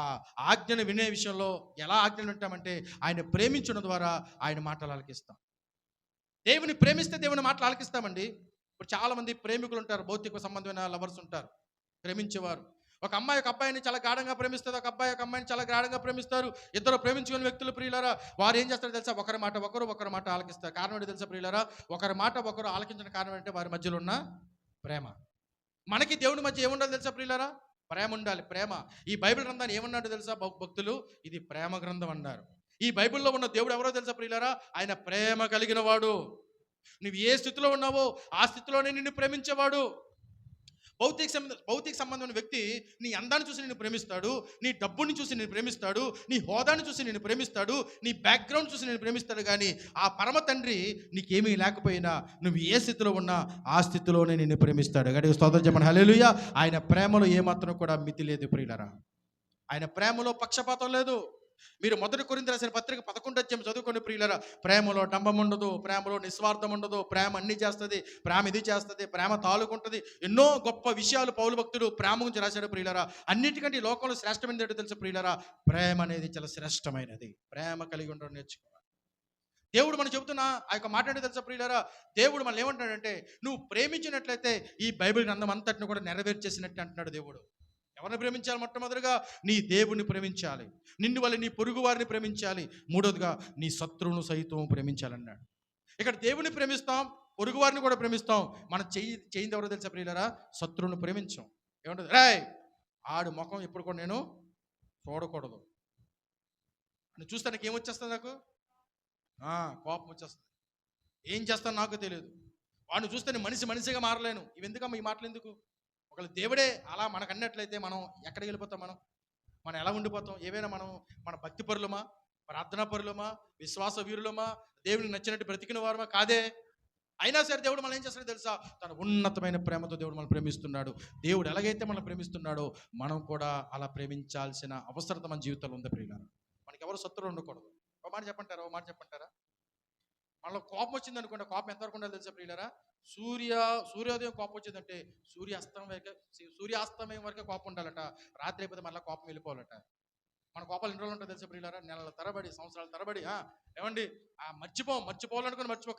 ఆజ్ఞను వినే విషయంలో ఎలా ఆజ్ఞలు వింటామంటే ఆయన ప్రేమించడం ద్వారా ఆయన మాటలు ఆలకిస్తాం. దేవుని ప్రేమిస్తే దేవుని మాటలు ఆలకిస్తామండి. ఇప్పుడు చాలామంది ప్రేమికులు ఉంటారు, భౌతిక సంబంధమైన లవర్స్ ఉంటారు, ప్రేమించేవారు. ఒక అమ్మాయి ఒక అబ్బాయిని చాలా గాఢంగా ప్రేమిస్తుంది, ఒక అబ్బాయి ఒక అమ్మాయిని చాలా గాఢంగా ప్రేమిస్తారు. ఇద్దరు ప్రేమించుకునే వ్యక్తులు ప్రియులారా, వారు ఏం చేస్తారో తెలుసా? ఒకరి మాట ఆలకిస్తారు. కారణం ఏంటో తెలుసా ప్రియులారా? ఒకరి మాట ఒకరు ఆలకించిన కారణం అంటే వారి మధ్యలో ఉన్న ప్రేమ. మనకి దేవుని మధ్య ఏముండాలి తెలుసా ప్రియులారా? ప్రేమ ఉండాలి. ప్రేమ. ఈ బైబిల్ గ్రంథాన్ని ఏమన్నాడు తెలుసా భక్తులు? ఇది ప్రేమ గ్రంథం అన్నారు. ఈ బైబిల్లో ఉన్న దేవుడు ఎవరో తెలుసా ప్రియులారా? ఆయన ప్రేమ కలిగిన వాడు. నువ్వు ఏ స్థితిలో ఉన్నావో ఆ స్థితిలోనే నిన్ను ప్రేమించేవాడు. భౌతిక సంబంధమైన వ్యక్తి నీ అందాన్ని చూసి నిన్ను ప్రేమిస్తాడు, నీ డబ్బుని చూసి నిన్ను ప్రేమిస్తాడు, నీ హోదాని చూసి నిన్ను ప్రేమిస్తాడు, నీ బ్యాక్గ్రౌండ్ చూసి నిన్ను ప్రేమిస్తాడు. కానీ ఆ పరమ తండ్రి నీకేమీ లేకపోయినా నువ్వు ఏ స్థితిలో ఉన్నా ఆ స్థితిలోనే నిన్ను ప్రేమిస్తాడు. గట్టిగా స్తోత్రం చెప్పండి హల్లెలూయా. ఆయన ప్రేమలో ఏమాత్రం కూడా మితి లేదు ప్రియులారా. ఆయన ప్రేమలో పక్షపాతం లేదు. మీరు 1 కొరింథీ రాసిన పత్రిక 11 చదువుకొని ప్రియులారా, ప్రేమలో డంబం ఉండదు, ప్రేమలో నిస్వార్థం ఉండదు, ప్రేమ అన్ని చేస్తుంది, ప్రేమ ఇది చేస్తుంది, ప్రేమ తాలుకుంటుంది. ఎన్నో గొప్ప విషయాలు పౌలు భక్తుడు ప్రేమ గురించి రాశాడు ప్రియులారా. అన్నిటికంటే ఈ లోకంలో శ్రేష్టమైనది ఏంటో తెలుసు ప్రియులారా? ప్రేమ అనేది చాలా శ్రేష్టమైనది. ప్రేమ కలిగి ఉండడం నేర్చుకోవాలి. దేవుడు మనం చెబుతున్న ఆ యొక్క మాట అంటే తెలుసా ప్రియులారా? దేవుడు మనల్ని ఏమంటాడంటే, నువ్వు ప్రేమించినట్లయితే ఈ బైబిల్ గ్రంథం అంతటిని కూడా నెరవేర్చేసినట్టు అంటున్నాడు దేవుడు. ఎవరిని ప్రేమించాలి? మొట్టమొదటిగా నీ దేవుని ప్రేమించాలి, నిన్ను వల్ల నీ పొరుగు వారిని ప్రేమించాలి, మూడోదిగా నీ శత్రువును సైతం ప్రేమించాలన్నాడు. ఇక్కడ దేవుని ప్రేమిస్తాం, పొరుగు వారిని కూడా ప్రేమిస్తాం. మనం చేయింది ఎవరో తెలుసా ప్రియులారా? శత్రువును ప్రేమించాం. ఏమంటుంది? రేయ్, ఆడు ముఖం ఎప్పుడు కూడా నేను చూడకూడదు అని చూస్తే నాకు ఏమొచ్చేస్తుంది? నాకు కోపం వచ్చేస్తుంది. ఏం చేస్తాను నాకు తెలియదు. వాడిని చూస్తే నేను మనిషిగా మారలేను. ఇవెందుకమ్మా ఈ మాటలు ఎందుకు? ఒకవేళ దేవుడే అలా మనకు అన్నట్లయితే మనం ఎక్కడికి వెళ్ళిపోతాం? మనం ఎలా ఉండిపోతాం? ఏవైనా మన భక్తి పరులమా, ప్రార్థనా పరులమా, విశ్వాస వీరులమా, దేవునికి నచ్చినట్టు బ్రతికిన వారమా? కాదే. అయినా సరే దేవుడు మనం ఏం చేస్తాడో తెలుసా? తన ఉన్నతమైన ప్రేమతో దేవుడు మనం ప్రేమిస్తున్నాడు. దేవుడు ఎలాగైతే మనం ప్రేమిస్తున్నాడో మనం కూడా అలా ప్రేమించాల్సిన అవసరత మన జీవితంలో ఉంది ప్రియులారా. మనకి ఎవరు శత్రువులు ఉండకూడదు. ఒక మాట చెప్పంటారా? మనలో కోపం వచ్చింది అనుకోండి, కోపం ఎంతవరకు ఉండాలి తెలుసా ప్రియులారా? సూర్యోదయం కోపం వచ్చిందంటే సూర్యాస్తమయం వరకే కోపం ఉండాలట. రాత్రి అయిపోతే మళ్ళీ కోపం వెళ్ళిపోవాలట. మన కోపాలు ఎన్ని రోజులు ఉంటాయి తెలుసా ప్రియులారా? నెలల తరబడి, సంవత్సరాల తరబడి. ఏమండి, మర్చిపో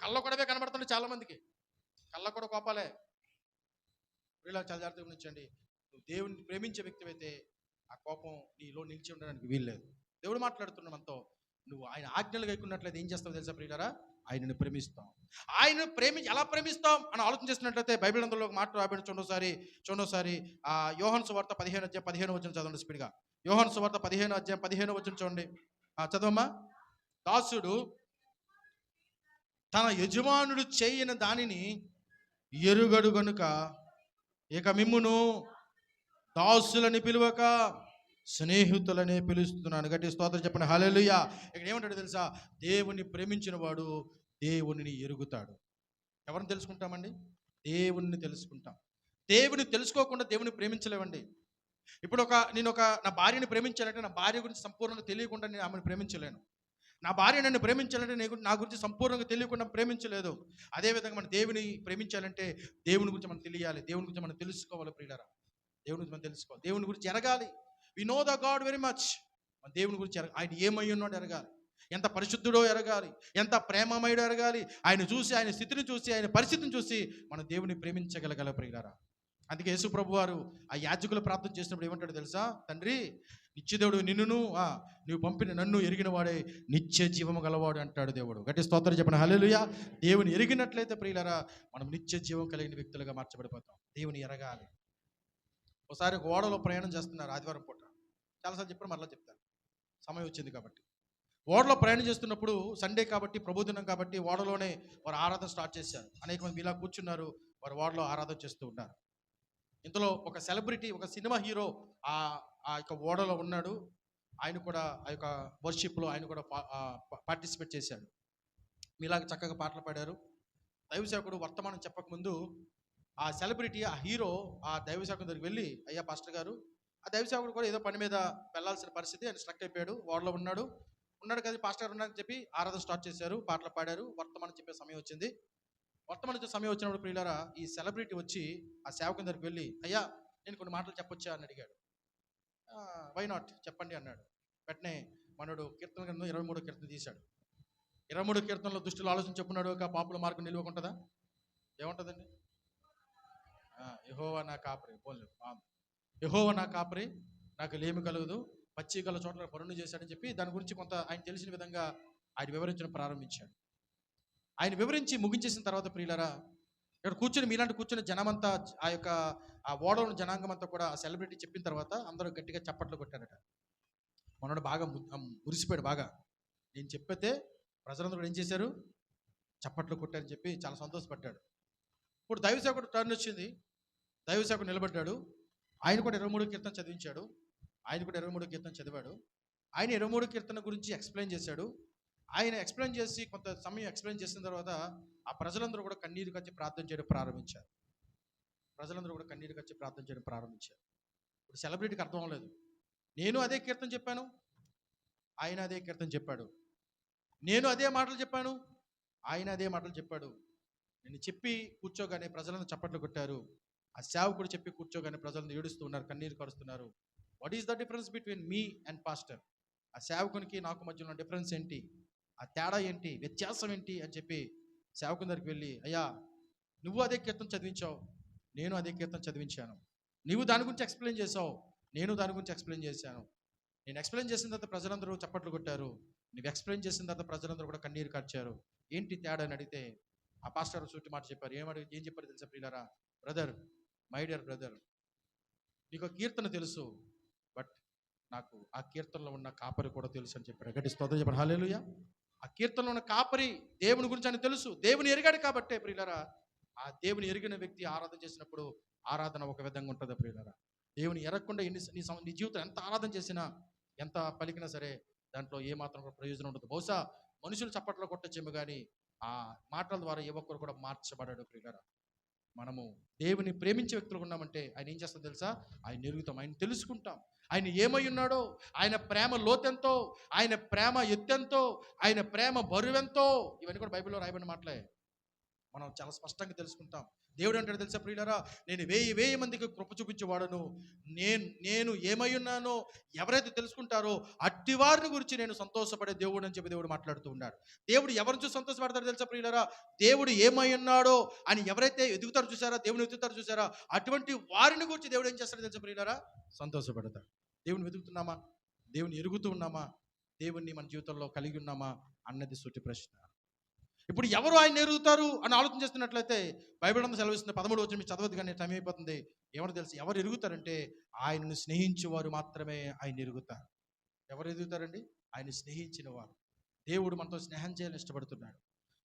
కళ్ళ కూడా కనబడుతుంది చాలా మందికి. కళ్ళ కూడా కోపాలే. ప్రియులారా, చాలా జాగ్రత్తగా గమనించండి. నువ్వు దేవుని ప్రేమించే వ్యక్తి అయితే ఆ కోపం నీలో నిలిచి ఉండడానికి వీల్లేదు. దేవుడు మాట్లాడుతున్న మనతో, నువ్వు ఆయన ఆజ్ఞలు గైకున్నట్లయితే ఏం చేస్తావు తెలుసా ప్రియులారా? ఆయనను ప్రేమిస్తాం. ఆయనను ఎలా ప్రేమిస్తాం అని ఆలోచన చేస్తున్నట్లయితే బైబిల్ గ్రంథంలో ఒక మాట రాబడి చూడండి. యోహాను సువార్త 15 చదవండి స్పీడ్గా. యోహాను సువార్త 15 చూడండి. చదవమ్మా. దాసుడు తన యజమానుడు చేయని దానిని ఎరుగడు గనుక ఇక మిమ్మును దాసులని పిలువక స్నేహితులనే పిలుస్తున్నాను. గట్టి స్తోత్రం చెప్పండి హల్లెలూయా. ఇక్కడ ఏమంటాడు తెలుసా? దేవుని ప్రేమించిన వాడు దేవునిని ఎరుగుతాడు. ఎవరిని తెలుసుకుంటామండి? దేవుని తెలుసుకుంటాం. దేవుని తెలుసుకోకుండా దేవుని ప్రేమించలేమండి. ఇప్పుడు నేను నా భార్యని ప్రేమించాలంటే నా భార్య గురించి సంపూర్ణంగా తెలియకుండా నేను ఆమెను ప్రేమించలేను. నా భార్య నన్ను ప్రేమించాలంటే నా గురించి సంపూర్ణంగా తెలియకుండా ప్రేమించలేదు. అదేవిధంగా మన దేవుని ప్రేమించాలంటే దేవుని గురించి మనం తెలియాలి, దేవుని గురించి మనం తెలుసుకోవాలి ప్రియులారా. దేవుని గురించి మనం తెలుసుకోవాలి, దేవుని గురించి ఎరగాలి. We know the God very much. మన దేవుని గురించి ఆయన ఏమై ఉన్నాడో ఎరగాలి, ఎంత పరిశుద్ధుడో ఎరగాలి, ఎంత ప్రేమమయుడో ఎరగాలి. ఆయన చూసి, ఆయన స్థితిని చూసి, ఆయన పరిస్థితిని చూసి మనం దేవుని ప్రేమించగలగల ప్రియులారా. అందుకే యేసు ప్రభు వారు ఆ యాజకులు ప్రార్థన చేసినప్పుడు ఏమంటాడు తెలుసా? తండ్రి, నిత్యదేవుడు నిన్నును నువ్వు పంపిన నన్ను ఎరిగిన వాడే నిత్య జీవము గలవాడు అంటాడు దేవుడు. గట్టి స్తోత్రం చెప్పిన హల్లెలూయా. దేవుని ఎరిగినట్లయితే ప్రియులారా మనం నిత్య జీవం కలిగిన వ్యక్తులుగా మార్చబడిపోతాం. దేవుని ఎరగాలి. ఒకసారి ఒక ఓడలో ప్రయాణం చేస్తున్నారు ఆదివారం పూట. చాలాసార్లు చెప్పారు, మరలా చెప్తారు, సమయం వచ్చింది కాబట్టి. ఓడలో ప్రయాణం చేస్తున్నప్పుడు సండే కాబట్టి, ప్రభుదినం కాబట్టి ఓడలోనే వారు ఆరాధన స్టార్ట్ చేశారు. అనేక మంది ఇలా కూర్చున్నారు, వారు ఓడలో ఆరాధన చేస్తూ ఉన్నారు. ఇంతలో ఒక సెలబ్రిటీ, ఒక సినిమా హీరో ఆ యొక్క ఓడలో ఉన్నాడు. ఆయన కూడా ఆ యొక్క వర్షిప్లో ఆయన కూడా పార్టిసిపేట్ చేశాడు. మీలాగా చక్కగా పాటలు పాడారు. దైవసేవకుడు వర్తమానం చెప్పకముందు ఆ సెలబ్రిటీ, ఆ హీరో ఆ దైవసేవకుడి దగ్గరికి వెళ్ళి, అయ్యా పాస్టర్ గారు, ఆ దైవసేవకుడు కూడా ఏదో పని మీద వెళ్ళాల్సిన పరిస్థితి, ఆయన స్ట్రక్ అయిపోయాడు, ఓడలో ఉన్నాడు కదా, పాస్టర్ గారు ఉన్నారని చెప్పి ఆరాధన స్టార్ట్ చేశారు, పాటలు పాడారు. వర్తమానం చెప్పే సమయం వచ్చింది. వర్తమానం సమయం వచ్చినప్పుడు ప్రియులారా ఈ సెలబ్రిటీ వచ్చి ఆ సేవకుని దగ్గరికి వెళ్ళి, అయ్యా నేను కొన్ని మాటలు చెప్పొచ్చా అని అడిగాడు. వై నాట్, చెప్పండి అన్నాడు. వెంటనే మనోడు కీర్తన గ్రంథం 23 కీర్తన తీశాడు. 23 కీర్తనలో దుష్టులు ఆలోచన చెప్పున్నాడు, ఒక పాపుల మార్గం నిలువకుంటుందా? ఏముంటుందండి? యెహోవా నా కాపరి, యెహోవా నా కాపరి, నాకు లేమి కలగదు, పచ్చి గల చోట్ల పనులు చేశాడని చెప్పి దాని గురించి కొంత ఆయన తెలిసిన విధంగా ఆయన వివరించడం ప్రారంభించాడు. ఆయన వివరించి ముగించేసిన తర్వాత ప్రియులారా, ఇక్కడ కూర్చొని మీలాంటి కూర్చొని జనమంతా, ఆ యొక్క ఆ ఓడలోని జనాంగం అంతా కూడా ఆ సెలబ్రిటీ చెప్పిన తర్వాత అందరూ గట్టిగా చప్పట్లు కొట్టారట. మనోడు బాగా మురిసిపోయాడు. బాగా నేను చెప్పితే ప్రజలందరూ కూడా ఏం చేశారు? చప్పట్లు కొట్టారని చెప్పి చాలా సంతోషపడ్డాడు. ఇప్పుడు దైవసేవకుడు టర్న్ వచ్చింది. దైవసేవకుడు నిలబడ్డాడు. ఆయన కూడా 23 కీర్తన చదివించాడు. ఆయన కూడా 23 కీర్తన చదివాడు. ఆయన 23 కీర్తన గురించి ఎక్స్ప్లెయిన్ చేశాడు. ఆయన ఎక్స్ప్లెయిన్ చేసి కొంత సమయం ఎక్స్ప్లెయిన్ చేసిన తర్వాత ఆ ప్రజలందరూ కూడా కన్నీరు కచ్చి ప్రార్థన చేయడం ప్రారంభించారు. ఇప్పుడు సెలబ్రిటీకి అర్థం అవ్వలేదు. నేను అదే కీర్తన చెప్పాను, ఆయన అదే కీర్తన చెప్పాడు. నేను అదే మాటలు చెప్పాను, ఆయన అదే మాటలు చెప్పాడు. నేను చెప్పి కూర్చోగానే ప్రజలను చప్పట్లు కొట్టారు. ఆ సేవకుడు చెప్పి కూర్చోగానే ప్రజలను ఏడుస్తూ ఉన్నారు, కన్నీరు కరుస్తున్నారు. What is the difference between me and pastor? ఆ సేవకునికి నాకు మధ్యలో ఉన్న డిఫరెన్స్ ఏంటి? ఆ తేడా ఏంటి? వ్యత్యాసం ఏంటి అని చెప్పి సేవకుని దగ్గరికి వెళ్ళి, అయ్యా నువ్వు అదే కీర్తన చదివించావు, నేను అదే కీర్తన చదివించాను. నువ్వు దాని గురించి ఎక్స్ప్లెయిన్ చేసావు, నేను దాని గురించి ఎక్స్ప్లెయిన్ చేశాను. నేను ఎక్స్ప్లెయిన్ చేసిన తర్వాత ప్రజలందరూ చప్పట్లు కొట్టారు, నువ్వు ఎక్స్ప్లెయిన్ చేసిన తర్వాత ప్రజలందరూ కూడా కన్నీరు కార్చారు. ఏంటి తేడా అని అడిగితే ఆ పాస్టర్ సూటి మాట చెప్పారు. ఏం చెప్పారు తెలుసా ప్రియులారా? బ్రదర్, మై డియర్ బ్రదర్, నీకు కీర్తన తెలుసు, బట్ నాకు ఆ కీర్తనలో ఉన్న కాపరి కూడా తెలుసు అని చెప్పాడు. గట్టి స్తోత్రం చెప్పాడు. హల్లెలూయా. ఆ కీర్తనలో ఉన్న కాపరి దేవుని గురించి అని తెలుసు, దేవుని ఎరిగాడు కాబట్టే ప్రియులారా, ఆ దేవుని ఎరిగిన వ్యక్తి ఆరాధన చేసినప్పుడు ఆరాధన ఒక విధంగా ఉంటుంది ప్రియులారా. దేవుని ఎరగకుండా నీ జీవితం ఎంత ఆరాధన చేసినా, ఎంత పలికినా సరే దాంట్లో ఏమాత్రం కూడా ప్రయోజనం ఉండదు. బహుశా మనుషులు చప్పట్లో కొట్టచ్చేమో కానీ ఆ మాటల ద్వారా ఏ ఒక్కరు కూడా మార్చబడాడు ప్రియులారా. మనము దేవుని ప్రేమించే వ్యక్తులు ఉన్నామంటే ఆయన ఏం చేస్తాం తెలుసా? ఆయన ఎరుగుతాం, ఆయన తెలుసుకుంటాం, ఆయన ఏమై ఉన్నాడో, ఆయన ప్రేమ లోతెంతో, ఆయన ప్రేమ ఎత్తెంతో, ఆయన ప్రేమ బరువెంతో, ఇవన్నీ కూడా బైబిల్లో రాయబడిన మాటలే. మనం చాలా స్పష్టంగా తెలుసుకుంటాం. దేవుడు అంటాడు తెలుసా ప్రియులారా, నేను 1000 మందికి కృప చూపించేవాడను. నేను ఏమై ఉన్నానో ఎవరైతే తెలుసుకుంటారో అట్టి వారిని గురించి నేను సంతోషపడే దేవుడు అని చెప్పి దేవుడు మాట్లాడుతూ ఉన్నాడు. దేవుడు ఎవరిని చూసి సంతోషపడతాడు తెలుసా ప్రియులారా? దేవుడు ఏమై ఉన్నాడో అని ఎవరైతే ఎదుగుతారు చూసారా, దేవుని వెతుకుతారు చూసారా, అటువంటి వారిని గురించి దేవుడు ఏం చేస్తాడు తెలుసా ప్రియులారా? సంతోషపడతాడు. దేవుని వెతుకుతున్నామా? దేవుని ఎరుగుతూ ఉన్నామా? దేవుణ్ణి మన జీవితంలో కలిగి ఉన్నామా అన్నది సూటి ప్రశ్న. ఇప్పుడు ఎవరు ఆయన ఎరుగుతారు అని ఆలోచన చేస్తున్నట్లయితే బైబిల్ అంతా సెలవిస్తుంది. 13 వచనం మీరు చదవద్దు కానీ టైం అయిపోతుంది. ఎవరు తెలుసు? ఎవరు ఎరుగుతారంటే ఆయనను స్నేహించే వారు మాత్రమే ఆయన ఎరుగుతారు. ఎవరు ఎదుగుతారండి? ఆయన స్నేహించిన వారు. దేవుడు మనతో స్నేహం చేయాలని ఇష్టపడుతున్నాడు.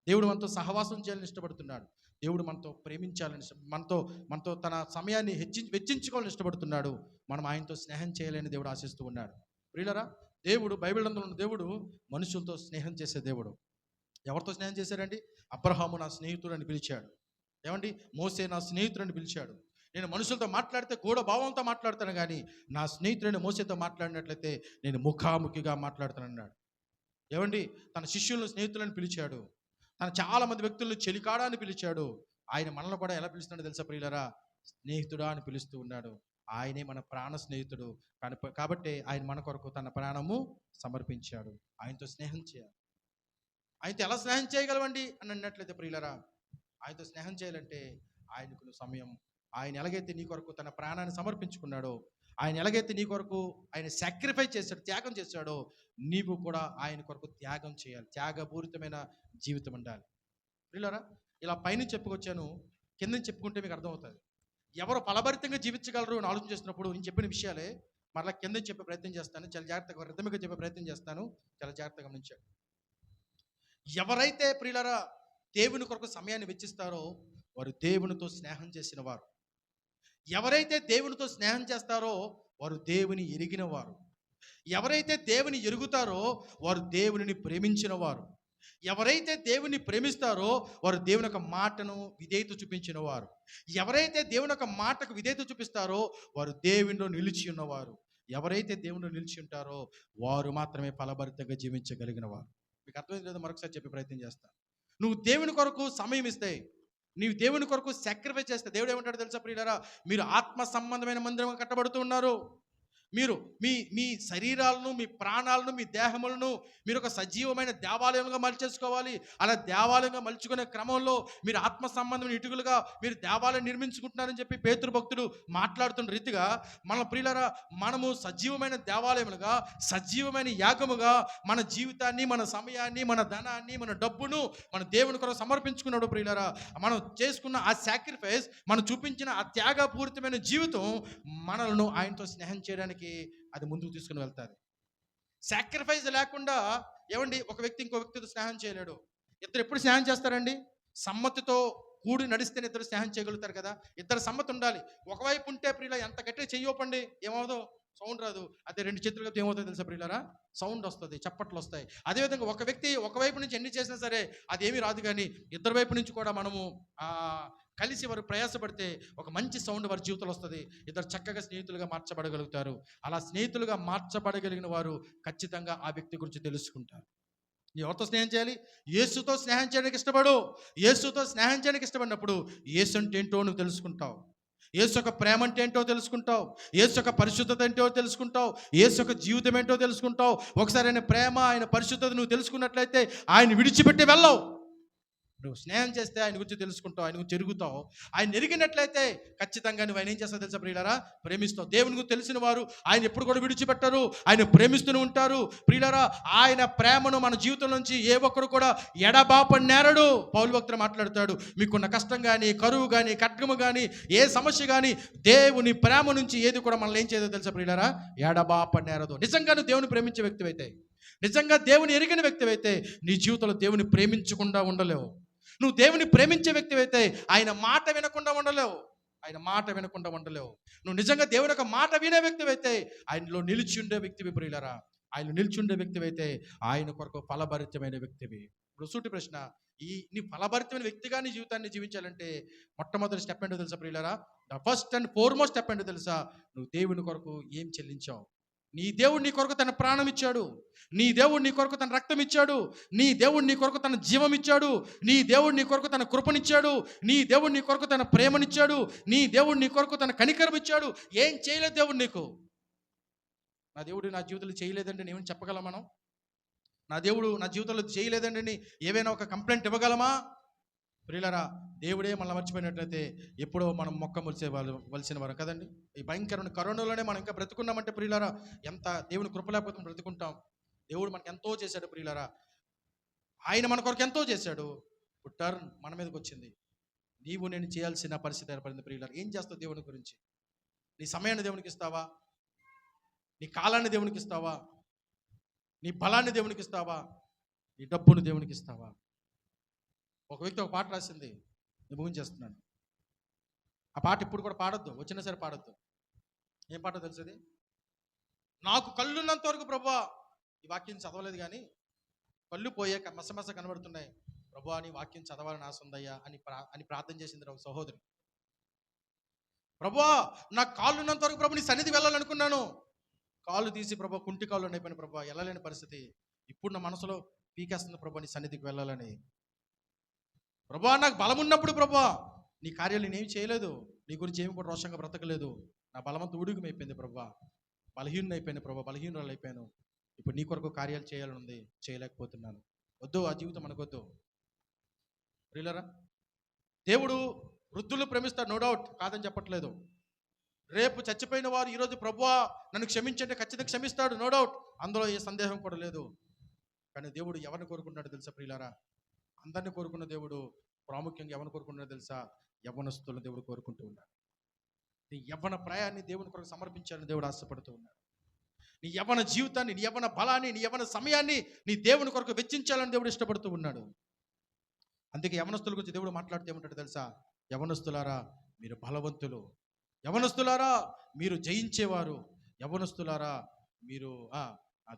దేవుడు మనతో సహవాసం చేయాలని ఇష్టపడుతున్నాడు. దేవుడు మనతో ప్రేమించాలని, మనతో తన సమయాన్ని వెచ్చించుకోవాలని ఇష్టపడుతున్నాడు. మనం ఆయనతో స్నేహం చేయాలని దేవుడు ఆశిస్తూ ఉన్నాడు. ప్రియులారా, దేవుడు బైబిల్ అందులో ఉన్న దేవుడు మనుషులతో స్నేహం చేసే దేవుడు. ఎవరితో స్నేహం చేశారండి? అబ్రహాము నా స్నేహితుడు అని పిలిచాడు. ఏమండి? మోసే నా స్నేహితుడు అని పిలిచాడు. నేను మనుషులతో మాట్లాడితే గూఢ భావంతో మాట్లాడతాను కానీ నా స్నేహితుడైన మోసేతో మాట్లాడినట్లయితే నేను ముఖాముఖిగా మాట్లాడుతానన్నాడు. ఏమండి, తన శిష్యులను స్నేహితులను పిలిచాడు. తన చాలా మంది వ్యక్తులను చెలికాడా అని పిలిచాడు. ఆయన మనల్ని కూడా ఎలా పిలుస్తున్నాడో తెలుసా ప్రియులారా? స్నేహితుడా అని పిలుస్తూ ఉన్నాడు. ఆయనే మన ప్రాణ స్నేహితుడు. కాబట్టి ఆయన మన కొరకు తన ప్రాణము సమర్పించాడు. ఆయనతో స్నేహం చేయాలి. ఆయనతో ఎలా స్నేహం చేయగలవండి అని అన్నట్లయితే ప్రియులారా, ఆయనతో స్నేహం చేయాలంటే ఆయనకు సమయం. ఆయన ఎలాగైతే నీ కొరకు తన ప్రాణాన్ని సమర్పించుకున్నాడో, ఆయన ఎలాగైతే నీ కొరకు ఆయన సాక్రిఫైస్ చేశాడు, త్యాగం చేశాడో, నీవు కూడా ఆయన కొరకు త్యాగం చేయాలి. త్యాగపూరితమైన జీవితం ఉండాలి. ప్రియులారా, ఇలా పైనుంచి చెప్పుకొచ్చాను, కింద నుంచి చెప్పుకుంటే మీకు అర్థమవుతుంది. ఎవరు ఫలభరితంగా జీవించగలరు అని ఆలోచన చేస్తున్నప్పుడు నేను చెప్పిన విషయాలే మరలా కింద నుంచి చెప్పే ప్రయత్నం చేస్తాను. చాలా జాగ్రత్తగా రిథమిక్గా చెప్పే ప్రయత్నం చేస్తాను. చాలా జాగ్రత్తగా గమనించాడు. ఎవరైతే ప్రియులారా దేవుని కొరకు సమయాన్ని వెచ్చిస్తారో వారు దేవునితో స్నేహం చేసిన వారు. ఎవరైతే దేవునితో స్నేహం చేస్తారో వారు దేవుని ఎరిగిన వారు. ఎవరైతే దేవుని ఎరుగుతారో వారు దేవునిని ప్రేమించిన వారు. ఎవరైతే దేవుని ప్రేమిస్తారో వారు దేవుని యొక్క మాటను విధేయత చూపించిన వారు. ఎవరైతే దేవుని యొక్క మాటకు విధేయత చూపిస్తారో వారు దేవునిలో నిలిచి ఉన్నవారు. ఎవరైతే దేవునిలో నిలిచి ఉంటారో వారు మాత్రమే ఫలభరితంగా జీవించగలిగిన వారు. మీకు అర్థమైంది లేదో మరొకసారి చెప్పే ప్రయత్నం చేస్తాను. నువ్వు దేవుని కొరకు సమయం ఇస్తే, నీవు దేవుని కొరకు సాక్రిఫైస్ చేస్తే దేవుడు ఏమంటాడు తెలుసా ప్రియులారా? మీరు ఆత్మ సంబంధమైన మందిరం కట్టబడుతూ ఉన్నారు. మీరు మీ శరీరాలను, మీ ప్రాణాలను, మీ దేహములను మీరు ఒక సజీవమైన దేవాలయంగా మలిచేసుకోవాలి. అలా దేవాలయంగా మలుచుకునే క్రమంలో మీరు ఆత్మ సంబంధమైన ఇటుకలుగా మీరు దేవాలయం నిర్మించుకుంటున్నారని చెప్పి పేతురు భక్తుడు మాట్లాడుతున్న రీతిగా మన ప్రియులారా, మనము సజీవమైన దేవాలయములుగా, సజీవమైన యాగముగా మన జీవితాన్ని, మన సమయాన్ని, మన ధనాన్ని, మన డబ్బును మన దేవుని కొరకు సమర్పించుకున్నాడు. ప్రియులారా, మనం చేసుకున్న ఆ సాక్రిఫైస్, మనం చూపించిన ఆ త్యాగపూరితమైన జీవితం మనలను ఆయనతో స్నేహం చేయడానికి అది ముందుకు తీసుకుని వెళ్తారు. సాక్రిఫైస్ లేకుండా ఏమండి ఒక వ్యక్తి ఇంకో వ్యక్తితో స్నేహం చేయలేడు. ఇద్దరు ఎప్పుడు స్నేహం చేస్తారండి? సమ్మతితో కూడి నడిస్తేనే ఇద్దరు స్నేహం చేయగలుగుతారు కదా. ఇద్దరు సమ్మతి ఉండాలి. ఒకవైపు ఉంటే ప్రియుల ఎంత గట్టిగా చెయ్యోపండి ఏమవుదో సౌండ్ రాదు. అదే రెండు చేతులు కలిపితే ఏమవుతుందో తెలుసా ప్రియులారా? సౌండ్ వస్తుంది, చప్పట్లు వస్తాయి. అదేవిధంగా ఒక వ్యక్తి ఒకవైపు నుంచి ఎన్ని చేసినా సరే అదేమీ రాదు. కానీ ఇద్దరు వైపు నుంచి కూడా మనము కలిసి వారు ప్రయాసపడితే ఒక మంచి సౌండ్ వారి జీవితంలో వస్తుంది. ఇద్దరు చక్కగా స్నేహితులుగా మార్చబడగలుగుతారు. అలా స్నేహితులుగా మార్చబడగలిగిన వారు ఖచ్చితంగా ఆ వ్యక్తి గురించి తెలుసుకుంటారు. ఎవరితో స్నేహం చేయాలి? యేసుతో స్నేహం చేయడానికి ఇష్టపడు. యేసుతో స్నేహం చేయడానికి ఇష్టపడినప్పుడు యేసు అంటే ఏంటో నువ్వు తెలుసుకుంటావు. యేసు యొక్క ప్రేమ అంటే ఏంటో తెలుసుకుంటావు. యేసు యొక్క పరిశుద్ధత ఏంటో తెలుసుకుంటావు. యేసు యొక్క జీవితం ఏంటో తెలుసుకుంటావు. ఒకసారి ఆయన ప్రేమ, ఆయన పరిశుద్ధత నువ్వు తెలుసుకున్నట్లయితే ఆయన విడిచిపెట్టి వెళ్ళవు. నువ్వు స్నేహం చేస్తే ఆయన గురించి తెలుసుకుంటావు, ఆయన గురించి ఎరుగుతావు. ఆయన ఎరిగినట్లయితే ఖచ్చితంగా నువ్వు ఆయన ఏం చేస్తావు తెలుసా ప్రియులారా? ప్రేమిస్తావు. దేవుని గురించి తెలిసిన వారు ఆయన ఎప్పుడు కూడా విడిచిపెట్టరు, ఆయన ప్రేమిస్తూనే ఉంటారు. ప్రియులారా, ఆయన ప్రేమను మన జీవితం నుంచి ఏ ఒక్కరు కూడా ఎడబాపని నేరడు. పౌలు భక్తుడు మాట్లాడతాడు, మీకున్న కష్టం కానీ, కరువు కానీ, ఖడ్గము కానీ, ఏ సమస్య కానీ దేవుని ప్రేమ నుంచి ఏది కూడా మనల్ని ఏం చేయదో తెలుసా ప్రియులారా? ఎడబాపని నేరదు. నిజంగా నువ్వు దేవుని ప్రేమించే వ్యక్తి అయితే, నిజంగా దేవుని ఎరిగిన వ్యక్తి అయితే నీ జీవితంలో దేవుని ప్రేమించకుండా ఉండలేవు. నువ్వు దేవుని ప్రేమించే వ్యక్తి అయితే ఆయన మాట వినకుండా ఉండలేవు. ఆయన మాట వినకుండా ఉండలేవు. నువ్వు నిజంగా దేవుని యొక్క మాట వినే వ్యక్తి అయితే ఆయనలో నిలిచి ఉండే వ్యక్తివి ప్రియులారా. ఆయన నిలిచి ఉండే వ్యక్తి అయితే ఆయన కొరకు ఫలభరితమైన వ్యక్తివి. ఇప్పుడు సూటి ప్రశ్న, నీ ఫలభరితమైన వ్యక్తిగా నీ జీవితాన్ని జీవించాలంటే మొట్టమొదటి స్టెప్ ఏంటో తెలుసా ప్రియులారా? The first and foremost step ఏంటో తెలుసా? నువ్వు దేవుని కొరకు ఏం చెల్లించావు. నీ దేవుడు నీ కొరకు తన ప్రాణం ఇచ్చాడు. నీ దేవుడు నీ కొరకు తన రక్తం ఇచ్చాడు. నీ దేవుడు నీ కొరకు తన జీవం ఇచ్చాడు. నీ దేవుడు నీ కొరకు తన కృపనిచ్చాడు. నీ దేవుడు నీ కొరకు తన ప్రేమనిచ్చాడు. నీ దేవుడు నీ కొరకు తన కనికరం ఇచ్చాడు. ఏం చేయలేదు దేవుడు నీకు? నా దేవుడు నా జీవితంలో చేయలేదండి ఏమని చెప్పగలం మనం? నా దేవుడు నా జీవితంలో చేయలేదండి ఏవైనా ఒక కంప్లైంట్ ఇవ్వగలమా? ప్రియులారా, దేవుడే మనల్ని మర్చిపోయినట్లయితే ఎప్పుడో మనం మొక్క వలసిన వారు కదండి. ఈ భయంకరమైన కరోనాలోనే మనం ఇంకా బ్రతుకున్నామంటే ప్రియులారా, ఎంత దేవుని కృప లేకపోతే బ్రతుకుంటాం. దేవుడు మనకు ఎంతో చేశాడు ప్రియులారా. ఆయన మన కొరకు ఎంతో చేశాడు. టర్న్ మన మీదకి వచ్చింది. నీవు నేను చేయాల్సిన పరిస్థితి ఏర్పడింది ప్రియులారా. ఏం చేస్తావు దేవుని గురించి? నీ సమయాన్ని దేవునికి ఇస్తావా? నీ కాలాన్ని దేవునికి ఇస్తావా? నీ బలాన్ని దేవునికి ఇస్తావా? నీ డబ్బును దేవునికి ఇస్తావా? ఒక వ్యక్తి ఒక పాట రాసింది, నేను ముగించేస్తున్నాను. ఆ పాట ఇప్పుడు కూడా పాడొద్దు, వచ్చినా సరే పాడొద్దు. ఏం పాటో తెలుసుది? నాకు కళ్ళున్నంత వరకు ప్రభువా, ఈ వాక్యం చదవలేదు కానీ కళ్ళు పోయాక మసమస కనబడుతున్నాయి, ప్రభువా నీ వాక్యం చదవాలని ఆశ ఉందయ్యా అని ప్రార్థన చేసింది ఒక సహోదరి. ప్రభువా నా కాళ్ళున్నంత వరకు ప్రభు నీ సన్నిధి వెళ్ళాలనుకున్నాను, కాళ్ళు తీసి ప్రభు కుంటి కాళ్ళు అయిపోయిన ప్రభు వెళ్ళలేని పరిస్థితి. ఇప్పుడు నా మనసులో పీకేస్తుంది ప్రభా నీ సన్నిధికి వెళ్ళాలని. ప్రభా నాకు బలం ఉన్నప్పుడు ప్రభా నీ కార్యాలు నేనేం చేయలేదు, నీ గురించి ఏమి కూడా రోషంగా బ్రతకలేదు. నా బలమంతా ఉడుగుమైపోయింది ప్రభా, బలహీనుడు అయిపోయాను ప్రభా, బలహీనురాలు అయిపోయాను. ఇప్పుడు నీ కొరకు కార్యాలు చేయాలని ఉంది, చేయలేకపోతున్నాను. వద్దు, ఆ జీవితం మనకొద్దు. ప్రియులరా, దేవుడు వృద్ధులు ప్రేమిస్తాడు, నో డౌట్, కాదని చెప్పట్లేదు. రేపు చచ్చిపోయిన వారు ఈరోజు ప్రభువా నన్ను క్షమించంటే ఖచ్చితంగా క్షమిస్తాడు, నో డౌట్, అందులో ఏ సందేహం కూడా లేదు. కానీ దేవుడు ఎవరిని కోరుకుంటున్నాడు తెలుసా ప్రియులారా? అందరిని కోరుకున్న దేవుడు ప్రాముఖ్యంగా ఎవరిని కోరుకుంటున్నాడో తెలుసా? యవ్వనస్తులను దేవుడు కోరుకుంటూ ఉన్నాడు. నీ యవ్వన ప్రాయాన్ని దేవుని కొరకు సమర్పించాలని దేవుడు ఆశపడుతూ ఉన్నాడు. నీ యవ్వన జీవితాన్ని, నీ యవ్వన బలాన్ని, నీ యవ్వన సమయాన్ని నీ దేవుని కొరకు వెచ్చించాలని దేవుడు ఇష్టపడుతూ ఉన్నాడు. అందుకే యవ్వనస్తుల గురించి దేవుడు మాట్లాడితే ఏమంటాడు తెలుసా? యవ్వనస్తులారా మీరు బలవంతులు, యవ్వనస్తులారా మీరు జయించేవారు, యవ్వనస్తులారా మీరు ఆ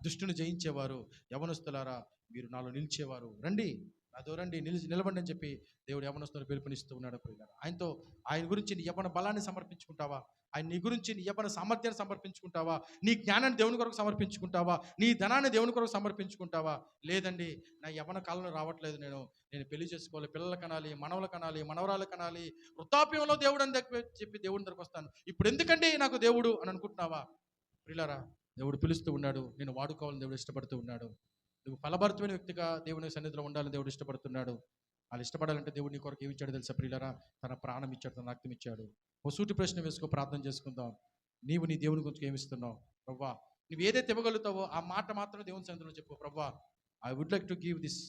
దుష్టుని జయించేవారు, యవ్వనస్తులారా మీరు నాలో నిలిచేవారు, రండి నాతో రండి, నిలబండి అని చెప్పి దేవుడు యవ్వనస్తులను పిలుపునిస్తూ ఉన్నాడు. ఆయనతో, ఆయన గురించి నీ యవ్వన బలాన్ని సమర్పించుకుంటావా? ఆయన నీ గురించి నీ యవ్వన సామర్థ్యాన్ని సమర్పించుకుంటావా? నీ జ్ఞానాన్ని దేవుని కొరకు సమర్పించుకుంటావా? నీ ధనాన్ని దేవుని కొరకు సమర్పించుకుంటావా? లేదండి, నా యవ్వన కాలంలో రావట్లేదు, నేను పెళ్లి చేసుకోవాలి, పిల్లలు కనాలి, మనవలు కనాలి, మనవరాలు కనాలి, వృద్ధాప్యంలో దేవుడు అని చెప్పి దేవుని దగ్గరకు వస్తాను, ఇప్పుడు ఎందుకండి నాకు దేవుడు అని అనుకుంటున్నావా? ప్రియులారా, దేవుడు పిలుస్తూ ఉన్నాడు, నేను వాడుకోవాలని దేవుడు ఇష్టపడుతూ ఉన్నాడు. నువ్వు ఫలభరితమైన వ్యక్తిగా దేవుని సన్నిధిలో ఉండాలని దేవుడు ఇష్టపడుతున్నాడు. వాళ్ళు ఇష్టపడాలంటే దేవుడు నీ కొరకు ఏమి ఇచ్చాడు తెలుసా ప్రియులారా? తన ప్రాణం ఇచ్చాడు, తన రక్తం ఇచ్చాడు. ఓ సూటి ప్రశ్న వేసుకో, ప్రార్థన చేసుకుందాం. నీవు నీ దేవుని గురించి ఏమి ఇస్తున్నావు? ప్రవ్వా, నువ్వు ఏదైతే ఇవ్వగలుగుతావో ఆ మాట మాత్రమే దేవుని సన్నిధిలో చెప్పు. ప్రవ్వా, I would like to give this.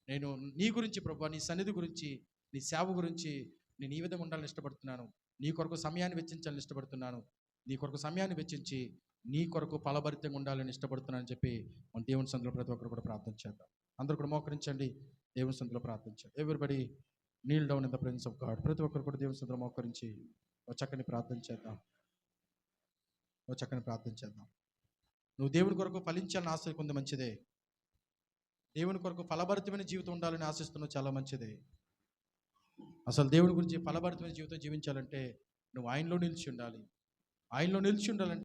నేను నీ గురించి ప్రవ్వా, నీ సన్నిధి గురించి, నీ సేవ గురించి నేను ఈ విధంగా ఉండాలని ఇష్టపడుతున్నాను. నీ కొరకు సమయాన్ని వెచ్చించాలని ఇష్టపడుతున్నాను. నీ కొరకు సమయాన్ని వెచ్చించి నీ కొరకు ఫలభరితంగా ఉండాలని ఇష్టపడుతున్నానని చెప్పి మన దేవుని సన్నిధిలో ప్రతి ఒక్కరు కూడా ప్రార్థన చేద్దాం. అందరూ కూడా మోకరించండి, దేవుని సన్నిధిలో ప్రార్థించండి. Everybody Neel down in the presence of God. ప్రతి ఒక్కరు కూడా దేవుని సన్నిధిలో మోకరించి ఒక చక్కని ప్రార్థన చేద్దాం, ఒక చక్కని ప్రార్థన చేద్దాం. నువ్వు దేవుని కొరకు ఫలించాలని ఆశ కొంత మంచిదే, దేవుని కొరకు ఫలభరితమైన జీవితం ఉండాలని ఆశిస్తున్నావు, చాలా మంచిదే. అసలు దేవుని గురించి ఫలభరితమైన జీవితం జీవించాలంటే నువ్వు ఆయనలో నిలిచి ఉండాలి. ఆయనలో నిలిచి ఉండాలంటే